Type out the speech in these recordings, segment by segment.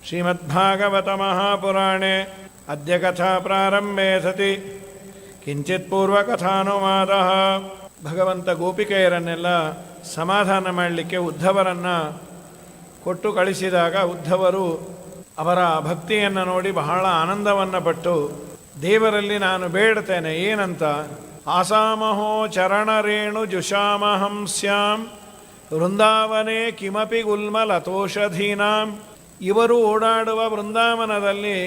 ಶ್ರೀಮದ್ಭಾಗವತ ಮಹಾಪುರಾಣೆ ಅದ್ಯ ಕಥಾ ಪ್ರಾರಂಭೆ ಸತಿ ಕಿಂಚಿತ್ ಪೂರ್ವಕಥಾನುವಾದ. ಭಗವಂತ ಗೋಪಿಕೆಯರನ್ನೆಲ್ಲ ಸಮಾಧಾನ ಮಾಡಲಿಕ್ಕೆ ಉದ್ಧವರನ್ನು ಕೊಟ್ಟು ಕಳಿಸಿದಾಗ ಉದ್ಧವರು ಅವರ ಭಕ್ತಿಯನ್ನು ನೋಡಿ ಬಹಳ ಆನಂದವನ್ನು ಪಟ್ಟು ದೇವರಲ್ಲಿ ನಾನು ಬೇಡ್ತೇನೆ ಏನಂತ, ಆಸಾಮಹೋ ಚರಣರೇಣು ಜುಷಾಮಹಂಸ್ಯಾಂ ವೃಂದಾವನೇ ಕಿಮಪಿ ಗುಲ್ಮಲತೋಷಧೀನಾಂ. ಇವರು ಓಡಾಡುವ ವೃಂದಾವನದಲ್ಲಿ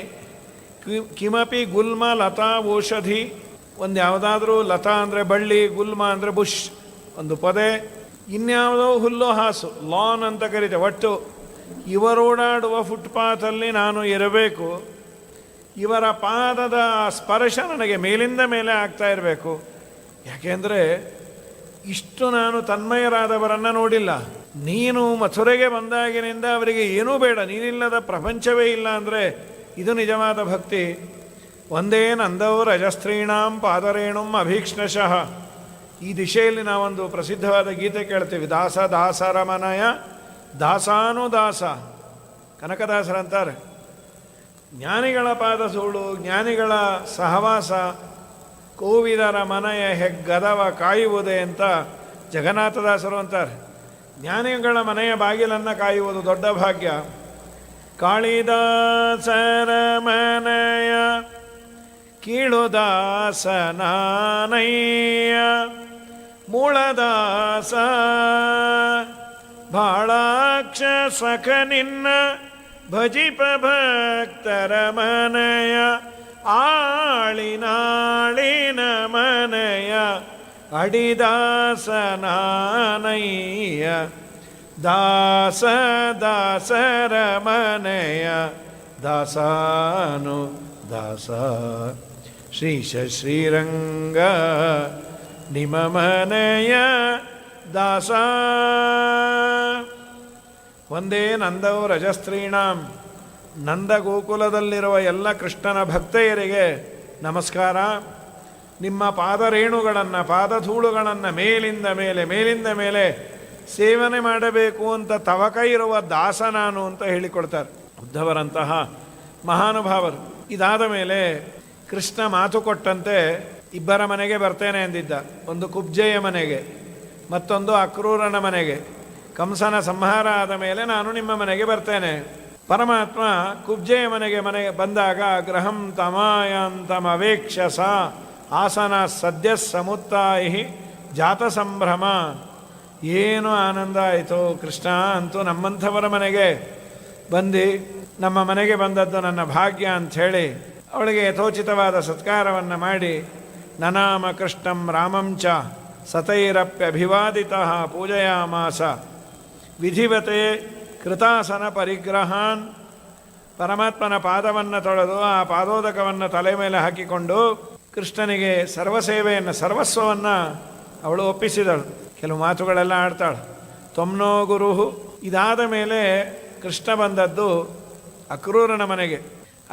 ಕಿಮಪಿ ಗುಲ್ಮ ಲತಾ ಔಷಧಿ, ಒಂದು ಯಾವುದಾದ್ರೂ ಲತಾ ಅಂದರೆ ಬಳ್ಳಿ, ಗುಲ್ಮ ಅಂದರೆ ಬುಷ್ ಒಂದು ಪೊದೆ, ಇನ್ಯಾವುದೋ ಹುಲ್ಲು ಹಾಸು ಲಾನ್ ಅಂತ ಕರೀತೇವೆ. ಒಟ್ಟು ಇವರೋಡಾಡುವ ಫುಟ್ಪಾತಲ್ಲಿ ನಾನು ಇರಬೇಕು, ಇವರ ಪಾದದ ಸ್ಪರ್ಶ ನನಗೆ ಮೇಲಿಂದ ಮೇಲೆ ಆಗ್ತಾ ಇರಬೇಕು. ಯಾಕೆಂದರೆ ಇಷ್ಟು ನಾನು ತನ್ಮಯರಾದವರನ್ನು ನೋಡಿಲ್ಲ. ನೀನು ಮಥುರೆಗೆ ಬಂದಾಗಿನಿಂದ ಅವರಿಗೆ ಏನೂ ಬೇಡ, ನೀನಿಲ್ಲದ ಪ್ರಪಂಚವೇ ಇಲ್ಲ ಅಂದರೆ ಇದು ನಿಜವಾದ ಭಕ್ತಿ. ಒಂದೇ ನಂದವು ರಜಸ್ತ್ರೀಣಾಂ ಪಾದರೇಣುಂ ಅಭೀಕ್ಷ್ಣಶಃ. ಈ ದಿಶೆಯಲ್ಲಿ ನಾವೊಂದು ಪ್ರಸಿದ್ಧವಾದ ಗೀತೆ ಕೇಳ್ತೀವಿ, ದಾಸ ದಾಸರಮನಯ ದಾಸಾನುದಾಸ. ಕನಕದಾಸರಂತಾರೆ, ಜ್ಞಾನಿಗಳ ಪಾದ ಸೂಳು ಜ್ಞಾನಿಗಳ ಸಹವಾಸ, ಕೋವಿದರ ಮನೆಯ ಹೆಗ್ಗದವ ಕಾಯುವುದೇ ಅಂತ ಜಗನ್ನಾಥದಾಸರು ಅಂತಾರೆ. ಜ್ಞಾನಿಗಳ ಮನೆಯ ಬಾಗಿಲನ್ನು ಕಾಯುವುದು ದೊಡ್ಡ ಭಾಗ್ಯ. ಕಾಳಿದಾಸರ ಮನೆಯ ಕೀಳುದಾಸನಾನಯ್ಯ ಮೂಳದಾಸ ಭಾಳಾಕ್ಷ ಸಖ ನಿನ್ನ ಭಜಿಪ ಭಕ್ತರ ಮನೆಯ ಆಳಿನಾಳಿನ ಮನೆಯ ಅಡಿದಾಸನಾನಯ್ಯ ದಾಸ ದಾಸರ ಮನೆಯ ದಾಸಾನು ದಾಸ. ಶ್ರೀಶ ಶ್ರೀರಂಗ ನಿಮ ಮನೆಯ ದಾಸ. ಒಂದೇ ನಂದವು ರಜಸ್ತ್ರೀಣಾಂ. ನಂದ ಗೋಕುಲದಲ್ಲಿರುವ ಎಲ್ಲ ಕೃಷ್ಣನ ಭಕ್ತೆಯರಿಗೆ ನಮಸ್ಕಾರ. ನಿಮ್ಮ ಪಾದರೇಣುಗಳನ್ನು ಪಾದಧೂಳುಗಳನ್ನು ಮೇಲಿಂದ ಮೇಲೆ ಸೇವನೆ ಮಾಡಬೇಕು ಅಂತ ತವಕ ಇರುವ ದಾಸ ನಾನು ಅಂತ ಹೇಳಿಕೊಡ್ತಾರೆ ಉದ್ಧವರಂತಹ ಮಹಾನುಭಾವರು. ಇದಾದ ಮೇಲೆ ಕೃಷ್ಣ ಮಾತು ಕೊಟ್ಟಂತೆ ಇಬ್ಬರ ಮನೆಗೆ ಬರ್ತೇನೆ ಎಂದಿದ್ದ. ಒಂದು ಕುಬ್ಜೆಯ ಮನೆಗೆ, ಮತ್ತೊಂದು ಅಕ್ರೂರನ ಮನೆಗೆ. ಕಂಸನ ಸಂಹಾರ ಆದ ಮೇಲೆ ನಾನು ನಿಮ್ಮ ಮನೆಗೆ ಬರ್ತೇನೆ. ಪರಮಾತ್ಮ ಕುಬ್ಜೆಯ ಮನೆಗೆ ಬಂದಾಗ ಗೃಹಂ ತಮಾಯಾಂತಮವೇಕ್ಷಸ ಆಸನ ಸದ್ಯ ಸಮುತ್ತಾಯಿ ಜಾತ ಸಂಭ್ರಮ. ಏನು ಆನಂದ ಆಯಿತು, ಕೃಷ್ಣ ಅಂತೂ ನಮ್ಮಂಥವರ ಮನೆಗೆ ಬಂದು ನಮ್ಮ ಮನೆಗೆ ಬಂದದ್ದು ನನ್ನ ಭಾಗ್ಯ ಅಂಥೇಳಿ ಅವಳಿಗೆ ಯಥೋಚಿತವಾದ ಸತ್ಕಾರವನ್ನು ಮಾಡಿ ನನಾಮ ಕೃಷ್ಣಂ ರಾಮಂಚ ಸತೈರಪ್ಯಭಿವಾದಿತಃ ಪೂಜಯಾಮಾಸ ವಿಧಿವತೆ ಕೃತಾಸನ ಪರಿಗ್ರಹಾನ್. ಪರಮಾತ್ಮನ ಪಾದವನ್ನು ತೊಳೆದು ಆ ಪಾದೋದಕವನ್ನು ತಲೆ ಮೇಲೆ ಹಾಕಿಕೊಂಡು ಕೃಷ್ಣನಿಗೆ ಸರ್ವಸೇವೆಯನ್ನು ಸರ್ವಸ್ವವನ್ನು ಅವಳು ಒಪ್ಪಿಸಿದಳು. ಕೆಲವು ಮಾತುಗಳೆಲ್ಲ ಆಡ್ತಾಳು. ತ್ವಮ್ನೋ ಗುರುಹು. ಇದಾದ ಮೇಲೆ ಕೃಷ್ಣ ಬಂದದ್ದು ಅಕ್ರೂರನ ಮನೆಗೆ.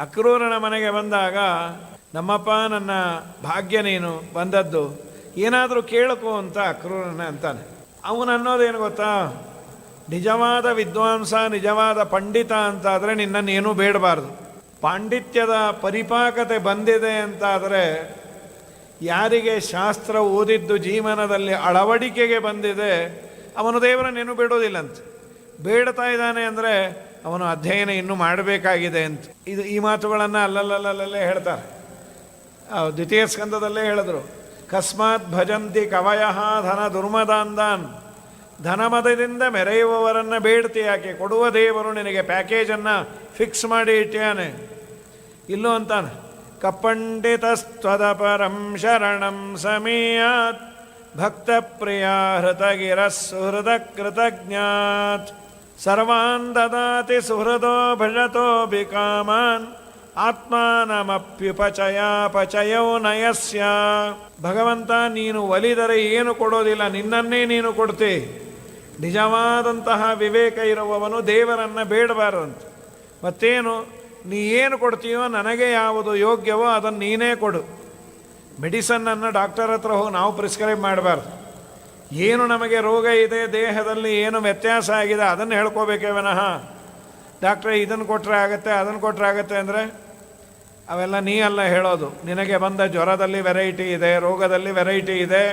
ಅಕ್ರೂರನ ಮನೆಗೆ ಬಂದಾಗ ನಮ್ಮಪ್ಪ ನನ್ನ ಭಾಗ್ಯ ನೀನು ಬಂದದ್ದು, ಏನಾದರೂ ಕೇಳಕು ಅಂತ ಅಕ್ರೂರನ ಅಂತಾನೆ. ಅವನು ಅನ್ನೋದೇನು ಗೊತ್ತಾ, ನಿಜವಾದ ವಿದ್ವಾಂಸ ನಿಜವಾದ ಪಂಡಿತ ಅಂತಾದರೆ ನಿನ್ನನ್ನೇನೂ ಬೇಡಬಾರ್ದು. ಪಾಂಡಿತ್ಯದ ಪರಿಪಾಕತೆ ಬಂದಿದೆ ಅಂತಾದರೆ, ಯಾರಿಗೆ ಶಾಸ್ತ್ರ ಓದಿದ್ದು ಜೀವನದಲ್ಲಿ ಅಳವಡಿಕೆಗೆ ಬಂದಿದೆ ಅವನು ದೇವರನ್ನೇನು ಬೇಡೋದಿಲ್ಲಂತೆ. ಬೇಡ್ತಾ ಇದ್ದಾನೆ ಅಂದರೆ ಅವನು ಅಧ್ಯಯನ ಇನ್ನೂ ಮಾಡಬೇಕಾಗಿದೆ ಅಂತ. ಈ ಮಾತುಗಳನ್ನು ಅಲ್ಲಲ್ಲಲ್ಲೇ ಹೇಳ್ತಾರೆ. ದ್ವಿತೀಯ ಸ್ಕಂದದಲ್ಲೇ ಹೇಳಿದ್ರು, ಕಸ್ಮಾತ್ ಭಜಂತಿ ಕವಯಃ ಧನ ದುರ್ಮದಾಂದಾನ್. ಧನಮದದಿಂದ ಮೆರೆಯುವವರನ್ನು ಬೇಡ್ತಿ ಯಾಕೆ, ಕೊಡುವ ದೇವರು ನಿನಗೆ ಪ್ಯಾಕೇಜನ್ನು ಫಿಕ್ಸ್ ಮಾಡಿ ಇಟ್ಟಾನೆ. ಇಲ್ಲೂ ಅಂತಾನೆ, ಕಪಂಡಿತಸ್ತ್ವದ ಪರಂ ಶರಣಂ ಸಮೀಯಾತ್ ಭಕ್ತ ಪ್ರಿಯ ಹೃತಗಿರ ಸುಹೃದ ಕೃತಜ್ಞಾತ್ ಸರ್ವಾನ್ ದದಾತಿ ಸುಹೃದೋ ಭಜತೋ ಬಿಕಾಮಾನ್ ಆತ್ಮಾನಮಪ್ಯುಪಚಯಾಪಚಯೋ ನಯಸ್ಯ. ಭಗವಂತ ನೀನು ಒಲಿದರೆ ಏನು ಕೊಡೋದಿಲ್ಲ, ನಿನ್ನನ್ನೇ ನೀನು ಕೊಡ್ತಿ. ನಿಜವಾದಂತಹ ವಿವೇಕ ಇರುವವನು ದೇವರನ್ನು ಬೇಡಬಾರದಂತ. ಮತ್ತೇನು, ನೀ ಏನು ಕೊಡ್ತೀಯೋ ನನಗೆ ಯಾವುದು ಯೋಗ್ಯವೋ ಅದನ್ನು ನೀನೇ ಕೊಡು. ಮೆಡಿಸನ್ನನ್ನು ಡಾಕ್ಟರ್ ಹತ್ರ ಹೋಗಿ ನಾವು ಪ್ರಿಸ್ಕ್ರೈಬ್ ಮಾಡಬಾರ್ದು. ಏನು ನಮಗೆ ರೋಗ ಇದೆ, ದೇಹದಲ್ಲಿ ಏನು ವ್ಯತ್ಯಾಸ ಆಗಿದೆ ಅದನ್ನು ಹೇಳ್ಕೋಬೇಕೇ ವಿನಃ ಡಾಕ್ಟ್ರೇ ಇದನ್ನು ಕೊಟ್ಟರೆ ಆಗುತ್ತೆ, ಅದನ್ನು ಕೊಟ್ಟರೆ ಆಗುತ್ತೆ ಅಂದರೆ ಅವೆಲ್ಲ ನೀ ಅಲ್ಲ ಹೇಳೋದು. ನಿನಗೆ ಬಂದ ಜ್ವರದಲ್ಲಿ ವೆರೈಟಿ ಇದೆ, ರೋಗದಲ್ಲಿ ವೆರೈಟಿ ಇದೆ.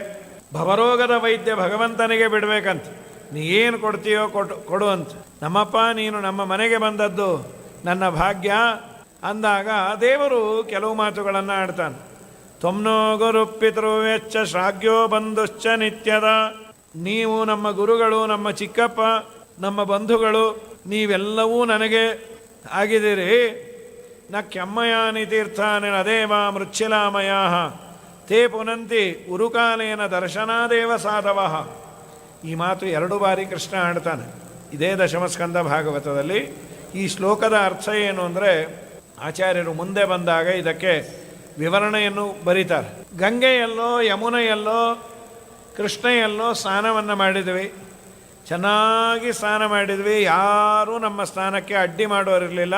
ಭವರೋಗದ ವೈದ್ಯ ಭಗವಂತನಿಗೆ ಬಿಡಬೇಕಂತ. ನೀ ಏನು ಕೊಡ್ತೀಯೋ ಕೊಡು ಅಂತ. ನಮ್ಮಪ್ಪ ನೀನು ನಮ್ಮ ಮನೆಗೆ ಬಂದದ್ದು ನನ್ನ ಭಾಗ್ಯ ಅಂದಾಗ ದೇವರು ಕೆಲವು ಮಾತುಗಳನ್ನು ಆಡ್ತಾನೆ. ತ್ವಮ್ನೋ ಗುರು ಪಿತೃವೆಚ್ಚ ಶ್ರಾಗ್ಯೋ ಬಂಧುಶ್ಚ ನಿತ್ಯದ. ನೀವು ನಮ್ಮ ಗುರುಗಳು, ನಮ್ಮ ಚಿಕ್ಕಪ್ಪ, ನಮ್ಮ ಬಂಧುಗಳು, ನೀವೆಲ್ಲವೂ ನನಗೆ ಆಗಿದ್ದೀರಿ. ನ ಕೆಮ್ಮಯಾನಿ ತೀರ್ಥಾನಿ ನದೇವ ಮೃಚ್ಛಿಲಾಮಯ ತೇ ಪುನಂತಿ ಉರುಕಾಲೇನ ದರ್ಶನಾದೇವ ಸಾಧವ. ಈ ಮಾತು 2 ಬಾರಿ ಕೃಷ್ಣ ಆಡ್ತಾನೆ ಇದೇ ದಶಮಸ್ಕಂದ ಭಾಗವತದಲ್ಲಿ. ಈ ಶ್ಲೋಕದ ಅರ್ಥ ಏನು ಅಂದರೆ, ಆಚಾರ್ಯರು ಮುಂದೆ ಬಂದಾಗ ಇದಕ್ಕೆ ವಿವರಣೆಯನ್ನು ಬರೀತಾರೆ. ಗಂಗೆಯಲ್ಲೋ ಯಮುನೆಯಲ್ಲೋ ಕೃಷ್ಣೆಯಲ್ಲೋ ಸ್ನಾನವನ್ನು ಮಾಡಿದ್ವಿ, ಚೆನ್ನಾಗಿ ಸ್ನಾನ ಮಾಡಿದ್ವಿ, ಯಾರೂ ನಮ್ಮ ಸ್ನಾನಕ್ಕೆ ಅಡ್ಡಿ ಮಾಡೋರಿರಲಿಲ್ಲ.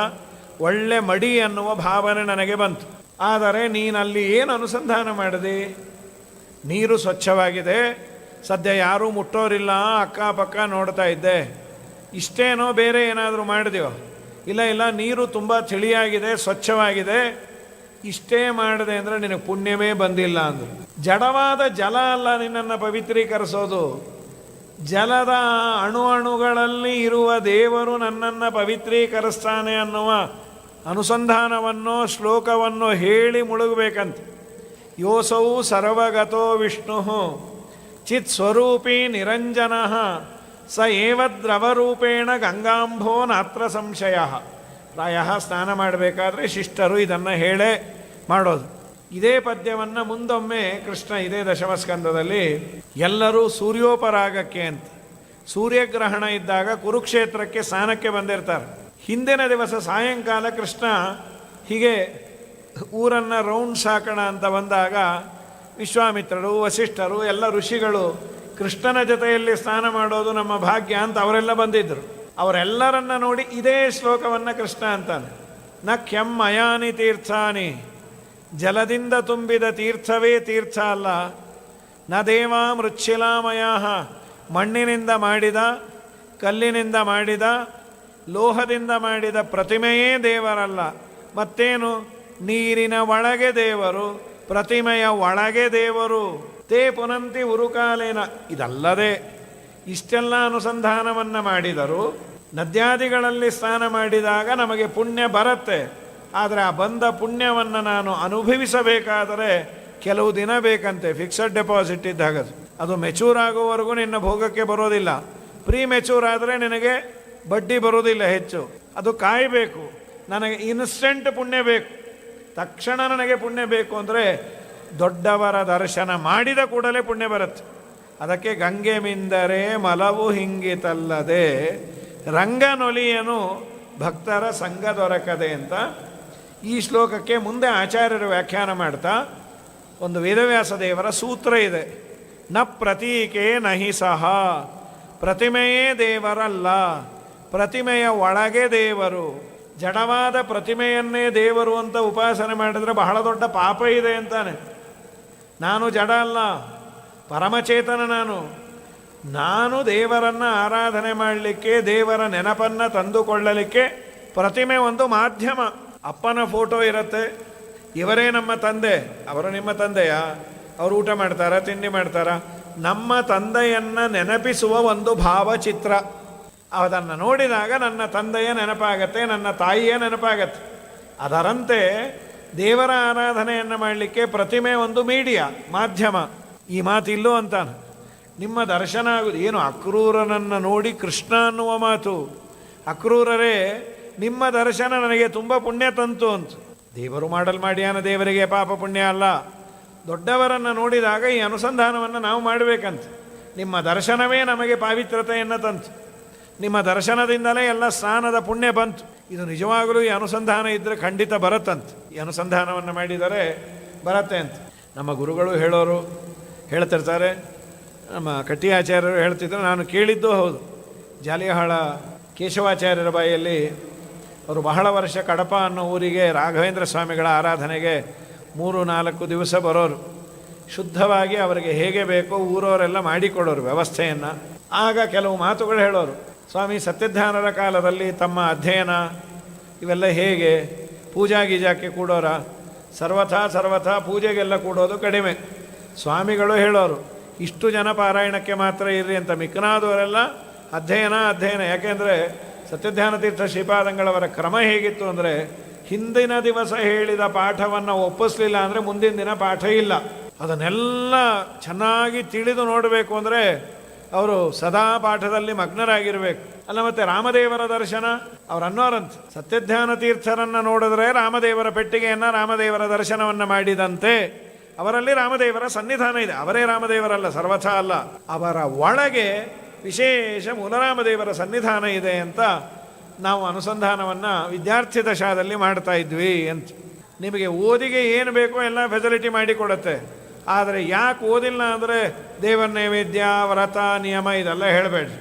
ಒಳ್ಳೆ ಮಡಿ ಅನ್ನುವ ಭಾವನೆ ನನಗೆ ಬಂತು. ಆದರೆ ನೀನಲ್ಲಿ ಏನು ಅನುಸಂಧಾನ ಮಾಡಿದೆ? ನೀರು ಸ್ವಚ್ಛವಾಗಿದೆ, ಸದ್ಯ ಯಾರೂ ಮುಟ್ಟೋರಿಲ್ಲ, ಅಕ್ಕಪಕ್ಕ ನೋಡ್ತಾ ಇದ್ದೆ, ಇಷ್ಟೇನೋ ಬೇರೆ ಏನಾದರೂ ಮಾಡಿದೆಯೋ? ಇಲ್ಲ, ನೀರು ತುಂಬ ತಿಳಿಯಾಗಿದೆ, ಸ್ವಚ್ಛವಾಗಿದೆ, ಇಷ್ಟೇ ಮಾಡಿದೆ ಅಂದರೆ ನಿನಗೆ ಪುಣ್ಯವೇ ಬಂದಿಲ್ಲ ಅಂದರು. ಜಡವಾದ ಜಲ ಅಲ್ಲ ನಿನ್ನನ್ನು ಪವಿತ್ರೀಕರಿಸೋದು, ಜಲದ ಅಣುಗಳಲ್ಲಿ ಇರುವ ದೇವರು ನನ್ನನ್ನು ಪವಿತ್ರೀಕರಿಸ್ತಾನೆ ಅನ್ನುವ ಅನುಸಂಧಾನವನ್ನು ಶ್ಲೋಕವನ್ನು ಹೇಳಿ ಮುಳುಗಬೇಕಂತ. ಯೋಸೌ ಸರ್ವಗತೋ ವಿಷ್ಣು ಚಿತ್ ಸ್ವರೂಪಿ ನಿರಂಜನ ಸ ಏವ ದ್ರವರೂಪೇಣ ಗಂಗಾಂಭೋ ನಾತ್ರ ಸಂಶಯ. ಪ್ರಾಯ ಸ್ನಾನ ಮಾಡಬೇಕಾದ್ರೆ ಶಿಷ್ಟರು ಇದನ್ನು ಹೇಳೇ ಮಾಡೋದು. ಇದೇ ಪದ್ಯವನ್ನು ಮುಂದೊಮ್ಮೆ ಕೃಷ್ಣ ಇದೇ ದಶಮಸ್ಕಂದದಲ್ಲಿ ಎಲ್ಲರೂ ಸೂರ್ಯೋಪರಾಗಕ್ಕೆ ಅಂತ, ಸೂರ್ಯಗ್ರಹಣ ಇದ್ದಾಗ ಕುರುಕ್ಷೇತ್ರಕ್ಕೆ ಸ್ನಾನಕ್ಕೆ ಬಂದಿರ್ತಾರೆ. ಹಿಂದಿನ ದಿವಸ ಸಾಯಂಕಾಲ ಕೃಷ್ಣ ಹೀಗೆ ಊರನ್ನು ರೌಂಡ್ಸ್ ಹಾಕೋಣ ಅಂತ ಬಂದಾಗ ವಿಶ್ವಾಮಿತ್ರರು, ವಸಿಷ್ಠರು, ಎಲ್ಲ ಋಷಿಗಳು ಕೃಷ್ಣನ ಜೊತೆಯಲ್ಲಿ ಸ್ನಾನ ಮಾಡೋದು ನಮ್ಮ ಭಾಗ್ಯ ಅಂತ ಅವರೆಲ್ಲ ಬಂದಿದ್ದರು. ಅವರೆಲ್ಲರನ್ನ ನೋಡಿ ಇದೇ ಶ್ಲೋಕವನ್ನು ಕೃಷ್ಣ ಅಂತಾನೆ. ನ ಕೆಮ್ಮಯಾನಿ ತೀರ್ಥಾನಿ, ಜಲದಿಂದ ತುಂಬಿದ ತೀರ್ಥವೇ ತೀರ್ಥ ಅಲ್ಲ. ನ ದೇವಾ ಮೃಚ್ಛಿಲಾಮಯ, ಮಣ್ಣಿನಿಂದ ಮಾಡಿದ, ಕಲ್ಲಿನಿಂದ ಮಾಡಿದ, ಲೋಹದಿಂದ ಮಾಡಿದ ಪ್ರತಿಮೆಯೇ ದೇವರಲ್ಲ. ಮತ್ತೇನು? ನೀರಿನ ಒಳಗೆ ದೇವರು, ಪ್ರತಿಮೆಯ ಒಳಗೆ ದೇವರು. ತೇ ಪುನಂತಿ ಉರುಕಾಲೇನ. ಇದಲ್ಲದೆ ಇಷ್ಟೆಲ್ಲ ಅನುಸಂಧಾನವನ್ನು ಮಾಡಿದರು. ನದ್ಯಾದಿಗಳಲ್ಲಿ ಸ್ನಾನ ಮಾಡಿದಾಗ ನಮಗೆ ಪುಣ್ಯ ಬರುತ್ತೆ. ಆದರೆ ಆ ಬಂದ ಪುಣ್ಯವನ್ನು ನಾನು ಅನುಭವಿಸಬೇಕಾದರೆ ಕೆಲವು ದಿನ ಬೇಕಂತೆ. ಫಿಕ್ಸಡ್ ಡೆಪಾಸಿಟ್ ಇದ್ದಾಗ ಅದು ಮೆಚೂರ್ ಆಗುವವರೆಗೂ ನಿನ್ನ ಭೋಗಕ್ಕೆ ಬರೋದಿಲ್ಲ. ಪ್ರೀ ಮೆಚೂರ್ ಆದರೆ ನಿನಗೆ ಬಡ್ಡಿ ಬರೋದಿಲ್ಲ ಹೆಚ್ಚು. ಅದು ಕಾಯಬೇಕು. ನನಗೆ ಇನ್ಸ್ಟೆಂಟ್ ಪುಣ್ಯ ಬೇಕು, ತಕ್ಷಣ ನನಗೆ ಪುಣ್ಯ ಬೇಕು ಅಂದರೆ ದೊಡ್ಡವರ ದರ್ಶನ ಮಾಡಿದ ಕೂಡಲೇ ಪುಣ್ಯ ಬರುತ್ತೆ. ಅದಕ್ಕೆ ಗಂಗೆ ಮಿಂದರೆ ಮಲವು ಹಿಂಗಿತಲ್ಲದೆ ರಂಗನೊಲಿಯನು ಭಕ್ತರ ಸಂಘ ದೊರಕದೆ ಅಂತ ಈ ಶ್ಲೋಕಕ್ಕೆ ಮುಂದೆ ಆಚಾರ್ಯರು ವ್ಯಾಖ್ಯಾನ ಮಾಡ್ತಾ ಒಂದು ವೇದವ್ಯಾಸ ದೇವರ ಸೂತ್ರ ಇದೆ. ನ ಪ್ರತೀಕೆ ನಹಿ ಸಹ, ಪ್ರತಿಮೆಯೇ ದೇವರಲ್ಲ, ಪ್ರತಿಮೆಯ ಒಳಗೆ ದೇವರು. ಜಡವಾದ ಪ್ರತಿಮೆಯನ್ನೇ ದೇವರು ಅಂತ ಉಪಾಸನೆ ಮಾಡಿದರೆ ಬಹಳ ದೊಡ್ಡ ಪಾಪ ಇದೆ ಅಂತಾನೆ. ನಾನು ಜಡ ಅಲ್ಲ, ಪರಮಚೇತನ. ನಾನು ದೇವರನ್ನು ಆರಾಧನೆ ಮಾಡಲಿಕ್ಕೆ, ದೇವರ ನೆನಪನ್ನು ತಂದುಕೊಳ್ಳಲಿಕ್ಕೆ ಪ್ರತಿಮೆ ಒಂದು ಮಾಧ್ಯಮ. ಅಪ್ಪನ ಫೋಟೋ ಇರುತ್ತೆ, ಇವರೇ ನಮ್ಮ ತಂದೆ. ಅವರು ನಿಮ್ಮ ತಂದೆಯಾ? ಅವರು ಊಟ ಮಾಡ್ತಾರಾ, ತಿಂಡಿ ಮಾಡ್ತಾರಾ? ನಮ್ಮ ತಂದೆಯನ್ನು ನೆನಪಿಸುವ ಒಂದು ಭಾವಚಿತ್ರ. ಅದನ್ನು ನೋಡಿದಾಗ ನನ್ನ ತಂದೆಯ ನೆನಪಾಗತ್ತೆ, ನನ್ನ ತಾಯಿಯ ನೆನಪಾಗತ್ತೆ. ಅದರಂತೆ ದೇವರ ಆರಾಧನೆಯನ್ನು ಮಾಡಲಿಕ್ಕೆ ಪ್ರತಿಮೆ ಒಂದು ಮೀಡಿಯಾ, ಮಾಧ್ಯಮ. ಈ ಮಾತಿಲ್ಲೋ ಅಂತಾನೆ. ನಿಮ್ಮ ದರ್ಶನ ಆಗುವುದು ಏನು? ಅಕ್ರೂರನನ್ನು ನೋಡಿ ಕೃಷ್ಣ ಅನ್ನುವ ಮಾತು. ಅಕ್ರೂರರೇ, ನಿಮ್ಮ ದರ್ಶನ ನನಗೆ ತುಂಬ ಪುಣ್ಯ ತಂತು ಅಂತ. ದೇವರು ಮಾಡಲ್ ಮಾಡ್ಯಾನ, ದೇವರಿಗೆ ಪಾಪ ಪುಣ್ಯ ಅಲ್ಲ. ದೊಡ್ಡವರನ್ನು ನೋಡಿದಾಗ ಈ ಅನುಸಂಧಾನವನ್ನು ನಾವು ಮಾಡಬೇಕಂತ. ನಿಮ್ಮ ದರ್ಶನವೇ ನಮಗೆ ಪಾವಿತ್ರತೆಯನ್ನು ತಂತು. ನಿಮ್ಮ ದರ್ಶನದಿಂದಲೇ ಎಲ್ಲ ಸ್ನಾನದ ಪುಣ್ಯ ಬಂತು. ಇದು ನಿಜವಾಗಲೂ ಈ ಅನುಸಂಧಾನ ಇದ್ದರೆ ಖಂಡಿತ ಬರುತ್ತಂತೆ. ಈ ಅನುಸಂಧಾನವನ್ನು ಮಾಡಿದರೆ ಬರುತ್ತೆ ಅಂತ ನಮ್ಮ ಗುರುಗಳು ಹೇಳ್ತಿರ್ತಾರೆ. ನಮ್ಮ ಕಟ್ಟಿಯಾಚಾರ್ಯರು ಹೇಳ್ತಿದ್ರು, ನಾನು ಕೇಳಿದ್ದು ಹೌದು. ಜಾಲಿಹಾಳ ಕೇಶವಾಚಾರ್ಯರ ಬಾಯಲ್ಲಿ ಅವರು ಬಹಳ ವರ್ಷ ಕಡಪ ಅನ್ನೋ ಊರಿಗೆ ರಾಘವೇಂದ್ರ ಸ್ವಾಮಿಗಳ ಆರಾಧನೆಗೆ 3-4 ದಿವಸ ಬರೋರು. ಶುದ್ಧವಾಗಿ ಅವರಿಗೆ ಹೇಗೆ ಬೇಕೋ ಊರವರೆಲ್ಲ ಮಾಡಿಕೊಡೋರು ವ್ಯವಸ್ಥೆಯನ್ನು. ಆಗ ಕೆಲವು ಮಾತುಗಳು ಹೇಳೋರು. ಸ್ವಾಮಿ ಸತ್ಯಧ್ಯಾನರ ಕಾಲದಲ್ಲಿ ತಮ್ಮ ಅಧ್ಯಯನ ಇವೆಲ್ಲ ಹೇಗೆ? ಪೂಜಾ ಗೀಜಾಕ್ಕೆ ಕೂಡೋರ? ಸರ್ವಥಾ ಪೂಜೆಗೆಲ್ಲ ಕೂಡೋದು ಕಡಿಮೆ. ಸ್ವಾಮಿಗಳು ಹೇಳೋರು ಇಷ್ಟು ಜನ ಪಾರಾಯಣಕ್ಕೆ ಮಾತ್ರ ಇರ್ರಿ ಅಂತ. ಮಿಕ್ಕನಾದವರೆಲ್ಲ ಅಧ್ಯಯನ. ಯಾಕೆಂದರೆ ಸತ್ಯಧ್ಯಾನ ತೀರ್ಥ ಶ್ರೀಪಾದಂಗಳವರ ಕ್ರಮ ಹೇಗಿತ್ತು ಅಂದರೆ, ಹಿಂದಿನ ದಿವಸ ಹೇಳಿದ ಪಾಠವನ್ನು ಒಪ್ಪಿಸಲಿಲ್ಲ ಅಂದರೆ ಮುಂದಿನ ದಿನ ಪಾಠ ಇಲ್ಲ. ಅದನ್ನೆಲ್ಲ ಚೆನ್ನಾಗಿ ತಿಳಿದು ನೋಡಬೇಕು ಅಂದರೆ ಅವರು ಸದಾ ಪಾಠದಲ್ಲಿ ಮಗ್ನರಾಗಿರಬೇಕು. ಅಲ್ಲ, ಮತ್ತು ರಾಮದೇವರ ದರ್ಶನ ಅವ್ರು ಅನ್ನೋರಂತೆ, ಸತ್ಯಧ್ಯಾನ ತೀರ್ಥರನ್ನು ನೋಡಿದ್ರೆ ರಾಮದೇವರ ಪೆಟ್ಟಿಗೆಯನ್ನು, ರಾಮದೇವರ ದರ್ಶನವನ್ನು ಮಾಡಿದಂತೆ. ಅವರಲ್ಲಿ ರಾಮದೇವರ ಸನ್ನಿಧಾನ ಇದೆ. ಅವರೇ ರಾಮದೇವರಲ್ಲ, ಸರ್ವಥಾ ಅಲ್ಲ, ಅವರ ಒಳಗೆ ವಿಶೇಷ ಮೂಲರಾಮದೇವರ ಸನ್ನಿಧಾನ ಇದೆ ಅಂತ ನಾವು ಅನುಸಂಧಾನವನ್ನು ವಿದ್ಯಾರ್ಥಿ ದಶಾದಲ್ಲಿ ಮಾಡ್ತಾ ಇದ್ವಿ ಅಂತ. ನಿಮಗೆ ಓದಿಗೆ ಏನು ಬೇಕೋ ಎಲ್ಲ ಫೆಸಿಲಿಟಿ ಮಾಡಿಕೊಡುತ್ತೆ. ಆದರೆ ಯಾಕೆ ಓದಿಲ್ಲ ಅಂದರೆ ದೇವರ ನೈವೇದ್ಯ, ವ್ರತ, ನಿಯಮ ಇದೆಲ್ಲ ಹೇಳಬೇಡ್ರಿ.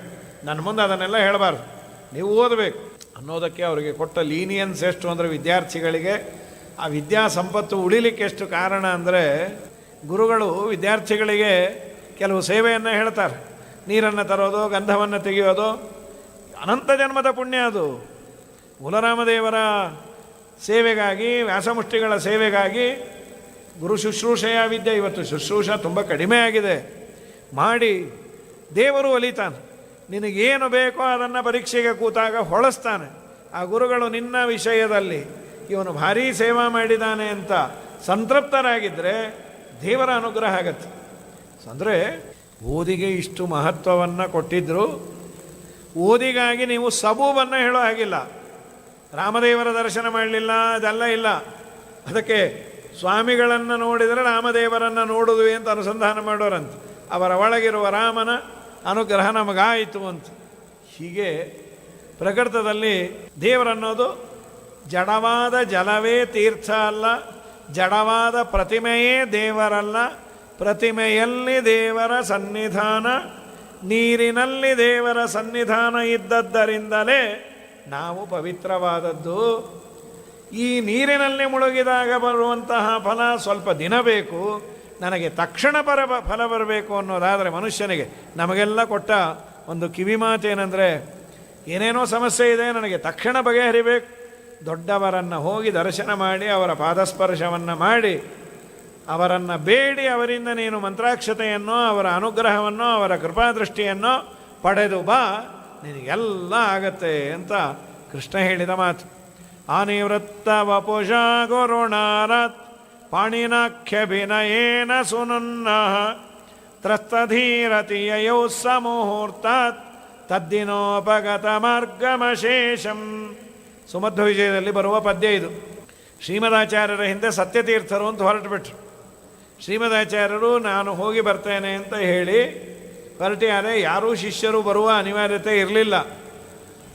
ನನ್ನ ಮುಂದೆ ಅದನ್ನೆಲ್ಲ ಹೇಳಬಾರ್ದು. ನೀವು ಓದಬೇಕು ಅನ್ನೋದಕ್ಕೆ ಅವರಿಗೆ ಕೊಟ್ಟ ಲೀನಿಯನ್ಸ್ ಎಷ್ಟು ಅಂದರೆ, ವಿದ್ಯಾರ್ಥಿಗಳಿಗೆ ಆ ವಿದ್ಯಾ ಸಂಪತ್ತು ಉಳಿಲಿಕ್ಕೆ ಎಷ್ಟು ಕಾರಣ ಅಂದರೆ, ಗುರುಗಳು ವಿದ್ಯಾರ್ಥಿಗಳಿಗೆ ಕೆಲವು ಸೇವೆಯನ್ನು ಹೇಳ್ತಾರೆ. ನೀರನ್ನು ತರೋದು, ಗಂಧವನ್ನು ತೆಗೆಯೋದು, ಅನಂತ ಜನ್ಮದ ಪುಣ್ಯ ಅದು. ಮೂಲರಾಮದೇವರ ಸೇವೆಗಾಗಿ, ವ್ಯಾಸಮುಷ್ಟಿಗಳ ಸೇವೆಗಾಗಿ ಗುರು ಶುಶ್ರೂಷೆಯ ವಿದ್ಯೆ. ಇವತ್ತು ಶುಶ್ರೂಷ ತುಂಬ ಕಡಿಮೆ ಆಗಿದೆ. ಮಾಡಿ ದೇವರು ಒಲಿತಾನೆ. ನಿನಗೇನು ಬೇಕೋ ಅದನ್ನು ಪರೀಕ್ಷೆಗೆ ಕೂತಾಗ ಹೊಳಸ್ತಾನೆ. ಆ ಗುರುಗಳು ನಿನ್ನ ವಿಷಯದಲ್ಲಿ ಇವನು ಭಾರೀ ಸೇವಾ ಮಾಡಿದ್ದಾನೆ ಅಂತ ಸಂತೃಪ್ತರಾಗಿದ್ದರೆ ದೇವರ ಅನುಗ್ರಹ ಆಗತ್ತೆ. ಅಂದರೆ ಓದಿಗೆ ಇಷ್ಟು ಮಹತ್ವವನ್ನು ಕೊಟ್ಟಿದ್ದರು. ಓದಿಗಾಗಿ ನೀವು ಸಬೂಬನ್ನು ಹೇಳೋ ಹಾಗಿಲ್ಲ. ರಾಮದೇವರ ದರ್ಶನ ಮಾಡಲಿಲ್ಲ ಅದೆಲ್ಲ ಇಲ್ಲ. ಅದಕ್ಕೆ ಸ್ವಾಮಿಗಳನ್ನು ನೋಡಿದರೆ ರಾಮದೇವರನ್ನು ನೋಡುವುದು ಅಂತ ಅನುಸಂಧಾನ ಮಾಡೋರಂತ. ಅವರ ಒಳಗಿರುವ ರಾಮನ ಅನುಗ್ರಹ ನಮಗಾಯಿತು ಅಂತ. ಹೀಗೆ ಪ್ರಕೃತದಲ್ಲಿ ದೇವರನ್ನೋದು ಜಡವಾದ ಜಲವೇ ತೀರ್ಥ ಅಲ್ಲ, ಜಡವಾದ ಪ್ರತಿಮೆಯೇ ದೇವರಲ್ಲ. ಪ್ರತಿಮೆಯಲ್ಲಿ ದೇವರ ಸನ್ನಿಧಾನ, ನೀರಿನಲ್ಲಿ ದೇವರ ಸನ್ನಿಧಾನ ಇದ್ದದ್ದರಿಂದಲೇ ನಾವು ಪವಿತ್ರವಾದದ್ದು. ಈ ನೀರಿನಲ್ಲಿ ಮುಳುಗಿದಾಗ ಬರುವಂತಹ ಫಲ ಸ್ವಲ್ಪ ದಿನ ಬೇಕು, ನನಗೆ ತಕ್ಷಣ ಫಲ ಬರಬೇಕು ಅನ್ನೋದಾದರೆ ಮನುಷ್ಯನಿಗೆ ನಮಗೆಲ್ಲ ಕೊಟ್ಟ ಒಂದು ಕಿವಿ ಮಾತೇನೆಂದರೆ, ಏನೇನೋ ಸಮಸ್ಯೆ ಇದೆ, ನನಗೆ ತಕ್ಷಣ ಬಗೆಹರಿಬೇಕು. ದೊಡ್ಡವರನ್ನು ಹೋಗಿ ದರ್ಶನ ಮಾಡಿ, ಅವರ ಪಾದಸ್ಪರ್ಶವನ್ನು ಮಾಡಿ, ಅವರನ್ನು ಬೇಡಿ, ಅವರಿಂದ ನೀನು ಮಂತ್ರಾಕ್ಷತೆಯನ್ನೋ, ಅವರ ಅನುಗ್ರಹವನ್ನೋ, ಅವರ ಕೃಪಾದೃಷ್ಟಿಯನ್ನೋ ಪಡೆದು ಬಾ, ನಿನಗೆಲ್ಲ ಆಗತ್ತೆ ಅಂತ ಕೃಷ್ಣ ಹೇಳಿದ ಮಾತು. ಅನಿವೃತ್ತ ವಪುಷ ಗುರುಣಾರತ್ ಪಾಣಿನಾಖ್ಯಭಿನಯೇನ ಸುನುನ್ನಃ ತ್ರಸ್ತಧೀರತಿಯಯೌ ಸಮುಹೂರ್ತಾತ್ ತದ್ದಿನೋಪಗತ ಮಾರ್ಗಮಶೇಷಂ. ಸುಮಧ್ವ ವಿಜಯದಲ್ಲಿ ಬರುವ ಪದ್ಯ ಇದು. ಶ್ರೀಮದಾಚಾರ್ಯರ ಹಿಂದೆ ಸತ್ಯತೀರ್ಥರು ಅಂತ ಹೊರಟುಬಿಟ್ರು. ಶ್ರೀಮದಾಚಾರ್ಯರು ನಾನು ಹೋಗಿ ಬರ್ತೇನೆ ಅಂತ ಹೇಳಿ ಹೊರಟಿಯಾರೆ. ಯಾರೂ ಶಿಷ್ಯರು ಬರುವ ಅನಿವಾರ್ಯತೆ ಇರಲಿಲ್ಲ.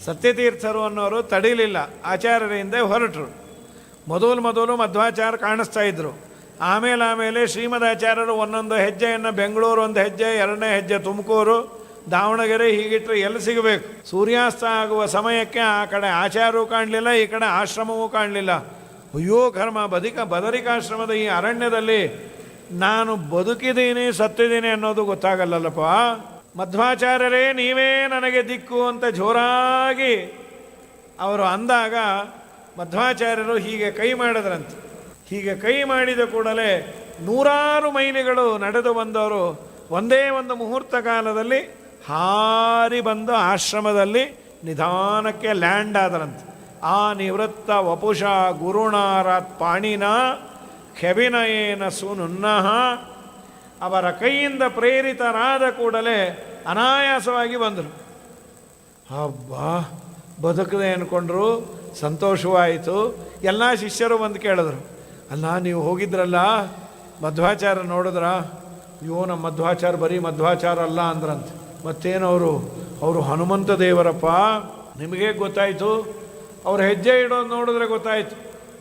ಸತ್ಯತೀರ್ಥರು ಅನ್ನೋರು ತಡೀಲಿಲ್ಲ, ಆಚಾರ್ಯರ ಹಿಂದೆ ಹೊರಟರು. ಮೊದಲು ಮಧ್ವಾಚಾರ್ಯ ಕಾಣಿಸ್ತಾ ಇದ್ದರು. ಆಮೇಲೆ ಶ್ರೀಮದಾಚಾರ್ಯರು ಒಂದೊಂದು ಹೆಜ್ಜೆಯನ್ನು, ಬೆಂಗಳೂರು ಒಂದು ಹೆಜ್ಜೆ, ಎರಡನೇ ಹೆಜ್ಜೆ ತುಮಕೂರು, ದಾವಣಗೆರೆ, ಹೀಗಿಟ್ಟರೆ ಎಲ್ಲಿ ಸಿಗಬೇಕು? ಸೂರ್ಯಾಸ್ತ ಆಗುವ ಸಮಯಕ್ಕೆ ಆ ಕಡೆ ಆಚಾರ್ಯರೂ ಕಾಣಲಿಲ್ಲ, ಈ ಕಡೆ ಆಶ್ರಮವೂ ಕಾಣಲಿಲ್ಲ. ಅಯ್ಯೋ ಕರ್ಮ, ಬದರಿಕಾಶ್ರಮದ ಈ ಅರಣ್ಯದಲ್ಲಿ ನಾನು ಬದುಕಿದ್ದೀನಿ ಸತ್ತಿದ್ದೀನಿ ಅನ್ನೋದು ಗೊತ್ತಾಗಲ್ಲಲ್ಲಪ್ಪ. ಮಧ್ವಾಚಾರ್ಯರೇ ನೀವೇ ನನಗೆ ದಿಕ್ಕು ಅಂತ ಜೋರಾಗಿ ಅವರು ಅಂದಾಗ ಮಧ್ವಾಚಾರ್ಯರು ಹೀಗೆ ಕೈ ಮಾಡಿದ್ರಂತೆ. ಹೀಗೆ ಕೈ ಮಾಡಿದ ಕೂಡಲೇ ನೂರಾರು ಮೈಲಿಗಳು ನಡೆದು ಬಂದವರು ಒಂದೇ ಒಂದು ಮುಹೂರ್ತ ಕಾಲದಲ್ಲಿ ಹಾರಿ ಬಂದು ಆಶ್ರಮದಲ್ಲಿ ನಿಧಾನಕ್ಕೆ ಲ್ಯಾಂಡ್ ಆದರಂತೆ. ಆ ನಿವೃತ್ತ ವಪುಷ ಗುರುಣಾರಾತ್ ಪಾಣಿನ ಖೆಬಿನಯೇನ ಸುನುನ್ನಃ. ಅವರ ಕೈಯಿಂದ ಪ್ರೇರಿತರಾದ ಕೂಡಲೇ ಅನಾಯಾಸವಾಗಿ ಬಂದರು. ಹಬ್ಬಾ, ಬದುಕದೆ ಅಂದ್ಕೊಂಡ್ರು, ಸಂತೋಷವಾಯಿತು. ಎಲ್ಲ ಶಿಷ್ಯರು ಬಂದು ಕೇಳಿದ್ರು, ಅಲ್ಲ ನೀವು ಹೋಗಿದ್ರಲ್ಲ ಮಧ್ವಾಚಾರ್ಯ ನೋಡಿದ್ರ? ಅಯ್ಯೋ ನಮ್ಮ ಮಧ್ವಾಚಾರ್ಯ ಬರೀ ಮಧ್ವಾಚಾರ್ಯ ಅಲ್ಲ ಅಂದ್ರಂತೆ. ಮತ್ತೇನವರು ಹನುಮಂತ ದೇವರಪ್ಪ. ನಿಮಗೆ ಗೊತ್ತಾಯಿತು, ಅವ್ರ ಹೆಜ್ಜೆ ಇಡೋದು ನೋಡಿದ್ರೆ ಗೊತ್ತಾಯಿತು.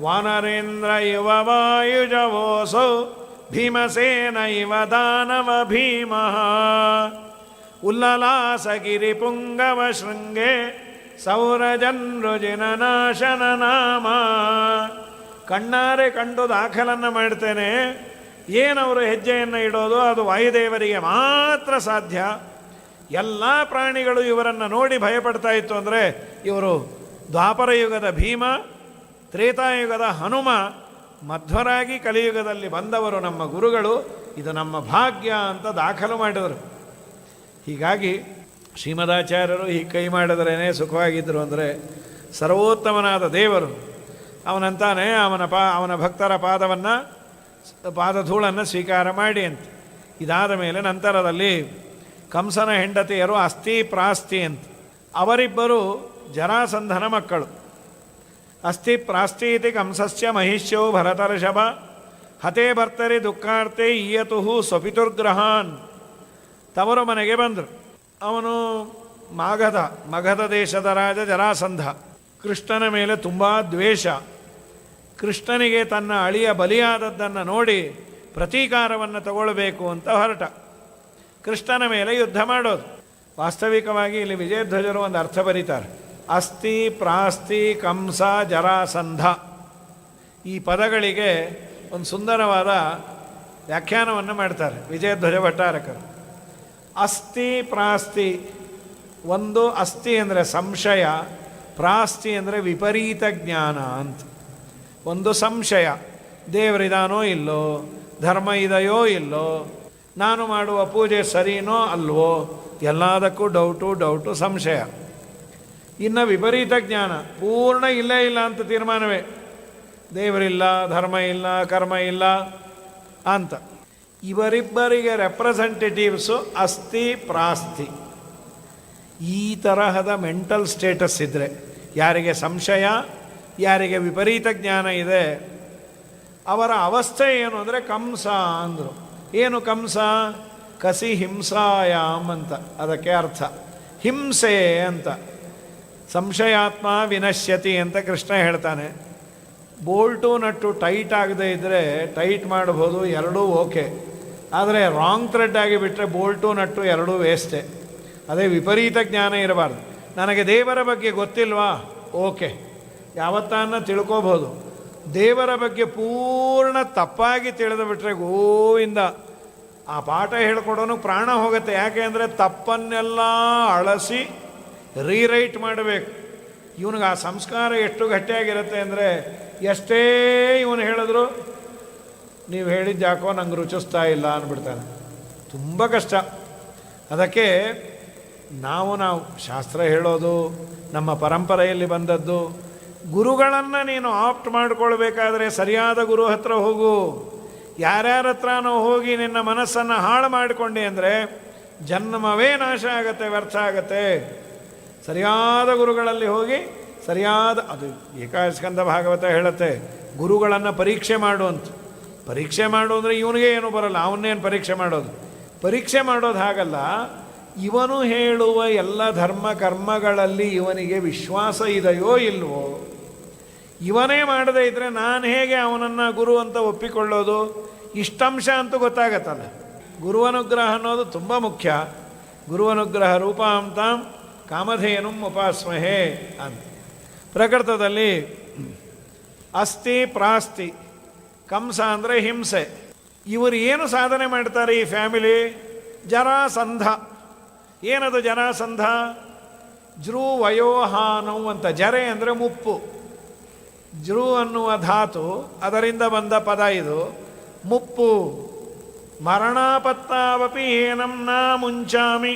ವಾನರೇಂದ್ರ ಇವ ವಾಯುಜವೋಸೌ ಭೀಮಸೇನ ಇವ ದಾನವ ಭೀಮಃ ಉಲ್ಲಲಾಸಗಿರಿ ಪುಂಗವ ಶೃಂಗೆ ಸೌರಜನ್ರುಜಿನ ನಾಶನ ನಾಮ. ಕಣ್ಣಾರೆ ಕಂಡು ದಾಖಲನ್ನು ಮಾಡ್ತೇನೆ. ಏನವರು ಹೆಜ್ಜೆಯನ್ನು ಇಡೋದು ಅದು ವಾಯುದೇವರಿಗೆ ಮಾತ್ರ ಸಾಧ್ಯ. ಎಲ್ಲ ಪ್ರಾಣಿಗಳು ಇವರನ್ನು ನೋಡಿ ಭಯಪಡ್ತಾ ಇತ್ತು. ಅಂದರೆ ಇವರು ದ್ವಾಪರ ಯುಗದ ಭೀಮ, ತ್ರೇತಾಯುಗದ ಹನುಮ, ಮಧ್ವರಾಗಿ ಕಲಿಯುಗದಲ್ಲಿ ಬಂದವರು ನಮ್ಮ ಗುರುಗಳು, ಇದು ನಮ್ಮ ಭಾಗ್ಯ ಅಂತ ದಾಖಲು ಮಾಡಿದರು. ಹೀಗಾಗಿ ಶ್ರೀಮದಾಚಾರ್ಯರು ಹೀಗೆ ಕೈ ಮಾಡಿದ್ರೇ ಸುಖವಾಗಿದ್ದರು. ಅಂದರೆ ಸರ್ವೋತ್ತಮನಾದ ದೇವರು ಅವನಂತಾನೆ ಅವನ ಭಕ್ತರ ಪಾದಧೂಳನ್ನು ಸ್ವೀಕಾರ ಮಾಡಿ ಅಂತ. ಇದಾದ ಮೇಲೆ ನಂತರದಲ್ಲಿ ಕಂಸನ ಹೆಂಡತಿಯರು ಅಸ್ಥಿ ಪ್ರಾಸ್ತಿ ಅಂತ, ಅವರಿಬ್ಬರು ಜರಾಸಂಧನ ಮಕ್ಕಳು. ಅಸ್ಥಿ ಪ್ರಾಸ್ತಿ ಇತಿ ಕಂಸಸ್ಯ ಮಹಿಷ್ಯೋ ಭರತರ್ಷಭ ಹತೇ ಭರ್ತರಿ ದುಃಖಾರ್ತೆ ಈಯತುಹು ಸ್ವಪಿತುರ್ಗ್ರಹಾನ್. ತವರು ಮನೆಗೆ ಬಂದರು. ಅವನು ಮಗಧ ದೇಶದ ರಾಜ ಜರಾಸಂಧ. ಕೃಷ್ಣನ ಮೇಲೆ ತುಂಬ ದ್ವೇಷ. ಕೃಷ್ಣನಿಗೆ ತನ್ನ ಅಳಿಯ ಬಲಿಯಾದದ್ದನ್ನು ನೋಡಿ ಪ್ರತೀಕಾರವನ್ನು ತಗೊಳ್ಬೇಕು ಅಂತ ಹೊರಟ. ಕೃಷ್ಣನ ಮೇಲೆ ಯುದ್ಧ ಮಾಡೋದು. ವಾಸ್ತವಿಕವಾಗಿ ಇಲ್ಲಿ ವಿಜಯಧ್ವಜರು ಒಂದು ಅರ್ಥ ಬರೀತಾರೆ. ಅಸ್ಥಿ ಪ್ರಾಸ್ತಿ ಕಂಸ ಜರಾಸಂಧ ಈ ಪದಗಳಿಗೆ ಒಂದು ಸುಂದರವಾದ ವ್ಯಾಖ್ಯಾನವನ್ನು ಮಾಡ್ತಾರೆ ವಿಜಯಧ್ವಜ ಭಟ್ಟಾರಕರು. ಅಸ್ಥಿ ಪ್ರಾಸ್ತಿ, ಒಂದು ಅಸ್ಥಿ ಅಂದರೆ ಸಂಶಯ, ಪ್ರಾಸ್ತಿ ಅಂದರೆ ವಿಪರೀತ ಜ್ಞಾನ ಅಂತ. ಒಂದು ಸಂಶಯ, ದೇವರಿದಾನೋ ಇಲ್ಲೋ, ಧರ್ಮ ಇದೆಯೋ ಇಲ್ಲೋ, ನಾನು ಮಾಡುವ ಪೂಜೆ ಸರಿನೋ ಅಲ್ವೋ, ಎಲ್ಲದಕ್ಕೂ ಡೌಟು ಸಂಶಯ. ಇನ್ನು ವಿಪರೀತ ಜ್ಞಾನ, ಪೂರ್ಣ ಇಲ್ಲೇ ಇಲ್ಲ ಅಂತ ತೀರ್ಮಾನವೇ, ದೇವರಿಲ್ಲ, ಧರ್ಮ ಇಲ್ಲ, ಕರ್ಮ ಇಲ್ಲ ಅಂತ. ಇವರಿಬ್ಬರಿಗೆ ರೆಪ್ರೆಸೆಂಟೇಟಿವ್ಸು ಅಸ್ಥಿ ಪ್ರಾಸ್ತಿ. ಈ ತರಹದ ಮೆಂಟಲ್ ಸ್ಟೇಟಸ್ ಇದ್ದರೆ, ಯಾರಿಗೆ ಸಂಶಯ, ಯಾರಿಗೆ ವಿಪರೀತ ಜ್ಞಾನ ಇದೆ, ಅವರ ಅವಸ್ಥೆ ಏನು ಅಂದರೆ ಕಂಸ ಅಂದರು. ಏನು ಕಂಸ? ಕಸಿ ಹಿಂಸಾಯಾಮ್ ಅಂತ ಅದಕ್ಕೆ ಅರ್ಥ. ಹಿಂಸೆ ಅಂತ. ಸಂಶಯಾತ್ಮ ವಿನಶ್ಯತಿ ಅಂತ ಕೃಷ್ಣ ಹೇಳ್ತಾನೆ. ಬೋಲ್ಟು ನಟ್ಟು ಟೈಟ್ ಆಗದೆ ಇದ್ದರೆ ಟೈಟ್ ಮಾಡ್ಬೋದು, ಎರಡೂ ಓಕೆ. ಆದರೆ ರಾಂಗ್ ಥ್ರೆಡ್ ಆಗಿಬಿಟ್ರೆ ಬೋಲ್ಟು ನಟ್ಟು ಎರಡೂ ವೇಸ್ಟೇ. ಅದೇ ವಿಪರೀತ ಜ್ಞಾನ ಇರಬಾರ್ದು. ನನಗೆ ದೇವರ ಬಗ್ಗೆ ಗೊತ್ತಿಲ್ವಾ? ಓಕೆ, ಯಾವತ್ತನ್ನ ತಿಳ್ಕೋಬೋದು. ದೇವರ ಬಗ್ಗೆ ಪೂರ್ಣ ತಪ್ಪಾಗಿ ತಿಳಿದು ಬಿಟ್ಟರೆ ಗೋವಿಂದ, ಆ ಪಾಠ ಹೇಳ್ಕೊಡೋನು ಪ್ರಾಣ ಹೋಗುತ್ತೆ. ಯಾಕೆ ಅಂದರೆ ತಪ್ಪನ್ನೆಲ್ಲ ಅಳಸಿ ರೀರೈಟ್ ಮಾಡಬೇಕು. ಇವನಿಗೆ ಆ ಸಂಸ್ಕಾರ ಎಷ್ಟು ಗಟ್ಟಿಯಾಗಿರುತ್ತೆ ಅಂದರೆ, ಎಷ್ಟೇ ಇವನು ಹೇಳಿದ್ರು ನೀವು ಹೇಳಿದ್ದು ಯಾಕೋ ನಂಗೆ ರುಚಿಸ್ತಾ ಇಲ್ಲ ಅಂದ್ಬಿಡ್ತಾನೆ. ತುಂಬ ಕಷ್ಟ. ಅದಕ್ಕೆ ನಾವು ಶಾಸ್ತ್ರ ಹೇಳೋದು ನಮ್ಮ ಪರಂಪರೆಯಲ್ಲಿ ಬಂದದ್ದು. ಗುರುಗಳನ್ನು ನೀನು ಆಪ್ಟ್ ಮಾಡಿಕೊಳ್ಬೇಕಾದ್ರೆ ಸರಿಯಾದ ಗುರು ಹತ್ರ ಹೋಗು. ಯಾರ್ಯಾರ ಹತ್ರನೋ ಹೋಗಿ ನಿನ್ನ ಮನಸ್ಸನ್ನು ಹಾಳು ಮಾಡಿಕೊಂಡೆ ಅಂದರೆ ಜನ್ಮವೇ ನಾಶ ಆಗತ್ತೆ, ವ್ಯರ್ಥ ಆಗತ್ತೆ. ಸರಿಯಾದ ಗುರುಗಳಲ್ಲಿ ಹೋಗಿ ಸರಿಯಾದ, ಅದು ಏಕಾಸ್ಕಂದ ಭಾಗವತ ಹೇಳುತ್ತೆ, ಗುರುಗಳನ್ನು ಪರೀಕ್ಷೆ ಮಾಡುವಂತ. ಪರೀಕ್ಷೆ ಮಾಡು ಅಂದರೆ ಇವನಿಗೆ ಏನೂ ಬರಲ್ಲ, ಅವನ್ನೇನು ಪರೀಕ್ಷೆ ಮಾಡೋದು? ಪರೀಕ್ಷೆ ಮಾಡೋದು ಹಾಗಲ್ಲ. ಇವನು ಹೇಳುವ ಎಲ್ಲ ಧರ್ಮ ಕರ್ಮಗಳಲ್ಲಿ ಇವನಿಗೆ ವಿಶ್ವಾಸ ಇದೆಯೋ ಇಲ್ವೋ? ಇವನೇ ಮಾಡದೇ ಇದ್ದರೆ ನಾನು ಹೇಗೆ ಅವನನ್ನು ಗುರು ಅಂತ ಒಪ್ಪಿಕೊಳ್ಳೋದು? ಇಷ್ಟಂಶ ಅಂತೂ ಗೊತ್ತಾಗತ್ತಲ್ಲ. ಗುರುವನುಗ್ರಹ ಅನ್ನೋದು ತುಂಬ ಮುಖ್ಯ. ಗುರುವನುಗ್ರಹ ರೂಪಾಂತಾಂ ಕಾಮಧೇನುಂ ಉಪಾಸ್ಮಹೇ ಅಂತ. ಪ್ರಕೃತದಲ್ಲಿ ಅಸ್ಥಿ ಪ್ರಾಸ್ತಿ, ಕಂಸ ಅಂದರೆ ಹಿಂಸೆ. ಇವರು ಏನು ಸಾಧನೆ ಮಾಡ್ತಾರೆ ಈ ಫ್ಯಾಮಿಲಿ? ಜರಾಸಂಧ. ಏನದು ಜರಾಸಂಧ? ಜೃ ವಯೋಹಾನವು ಅಂತ. ಜರೆ ಅಂದರೆ ಮುಪ್ಪು. ಜೃ ಅನ್ನುವ ಧಾತು, ಅದರಿಂದ ಬಂದ ಪದ ಇದು. ಮುಪ್ಪು. ಮರಣಾಪತ್ತಾವಪಿ ಏನಂ ನಾ ಮುಂಚಾಮಿ.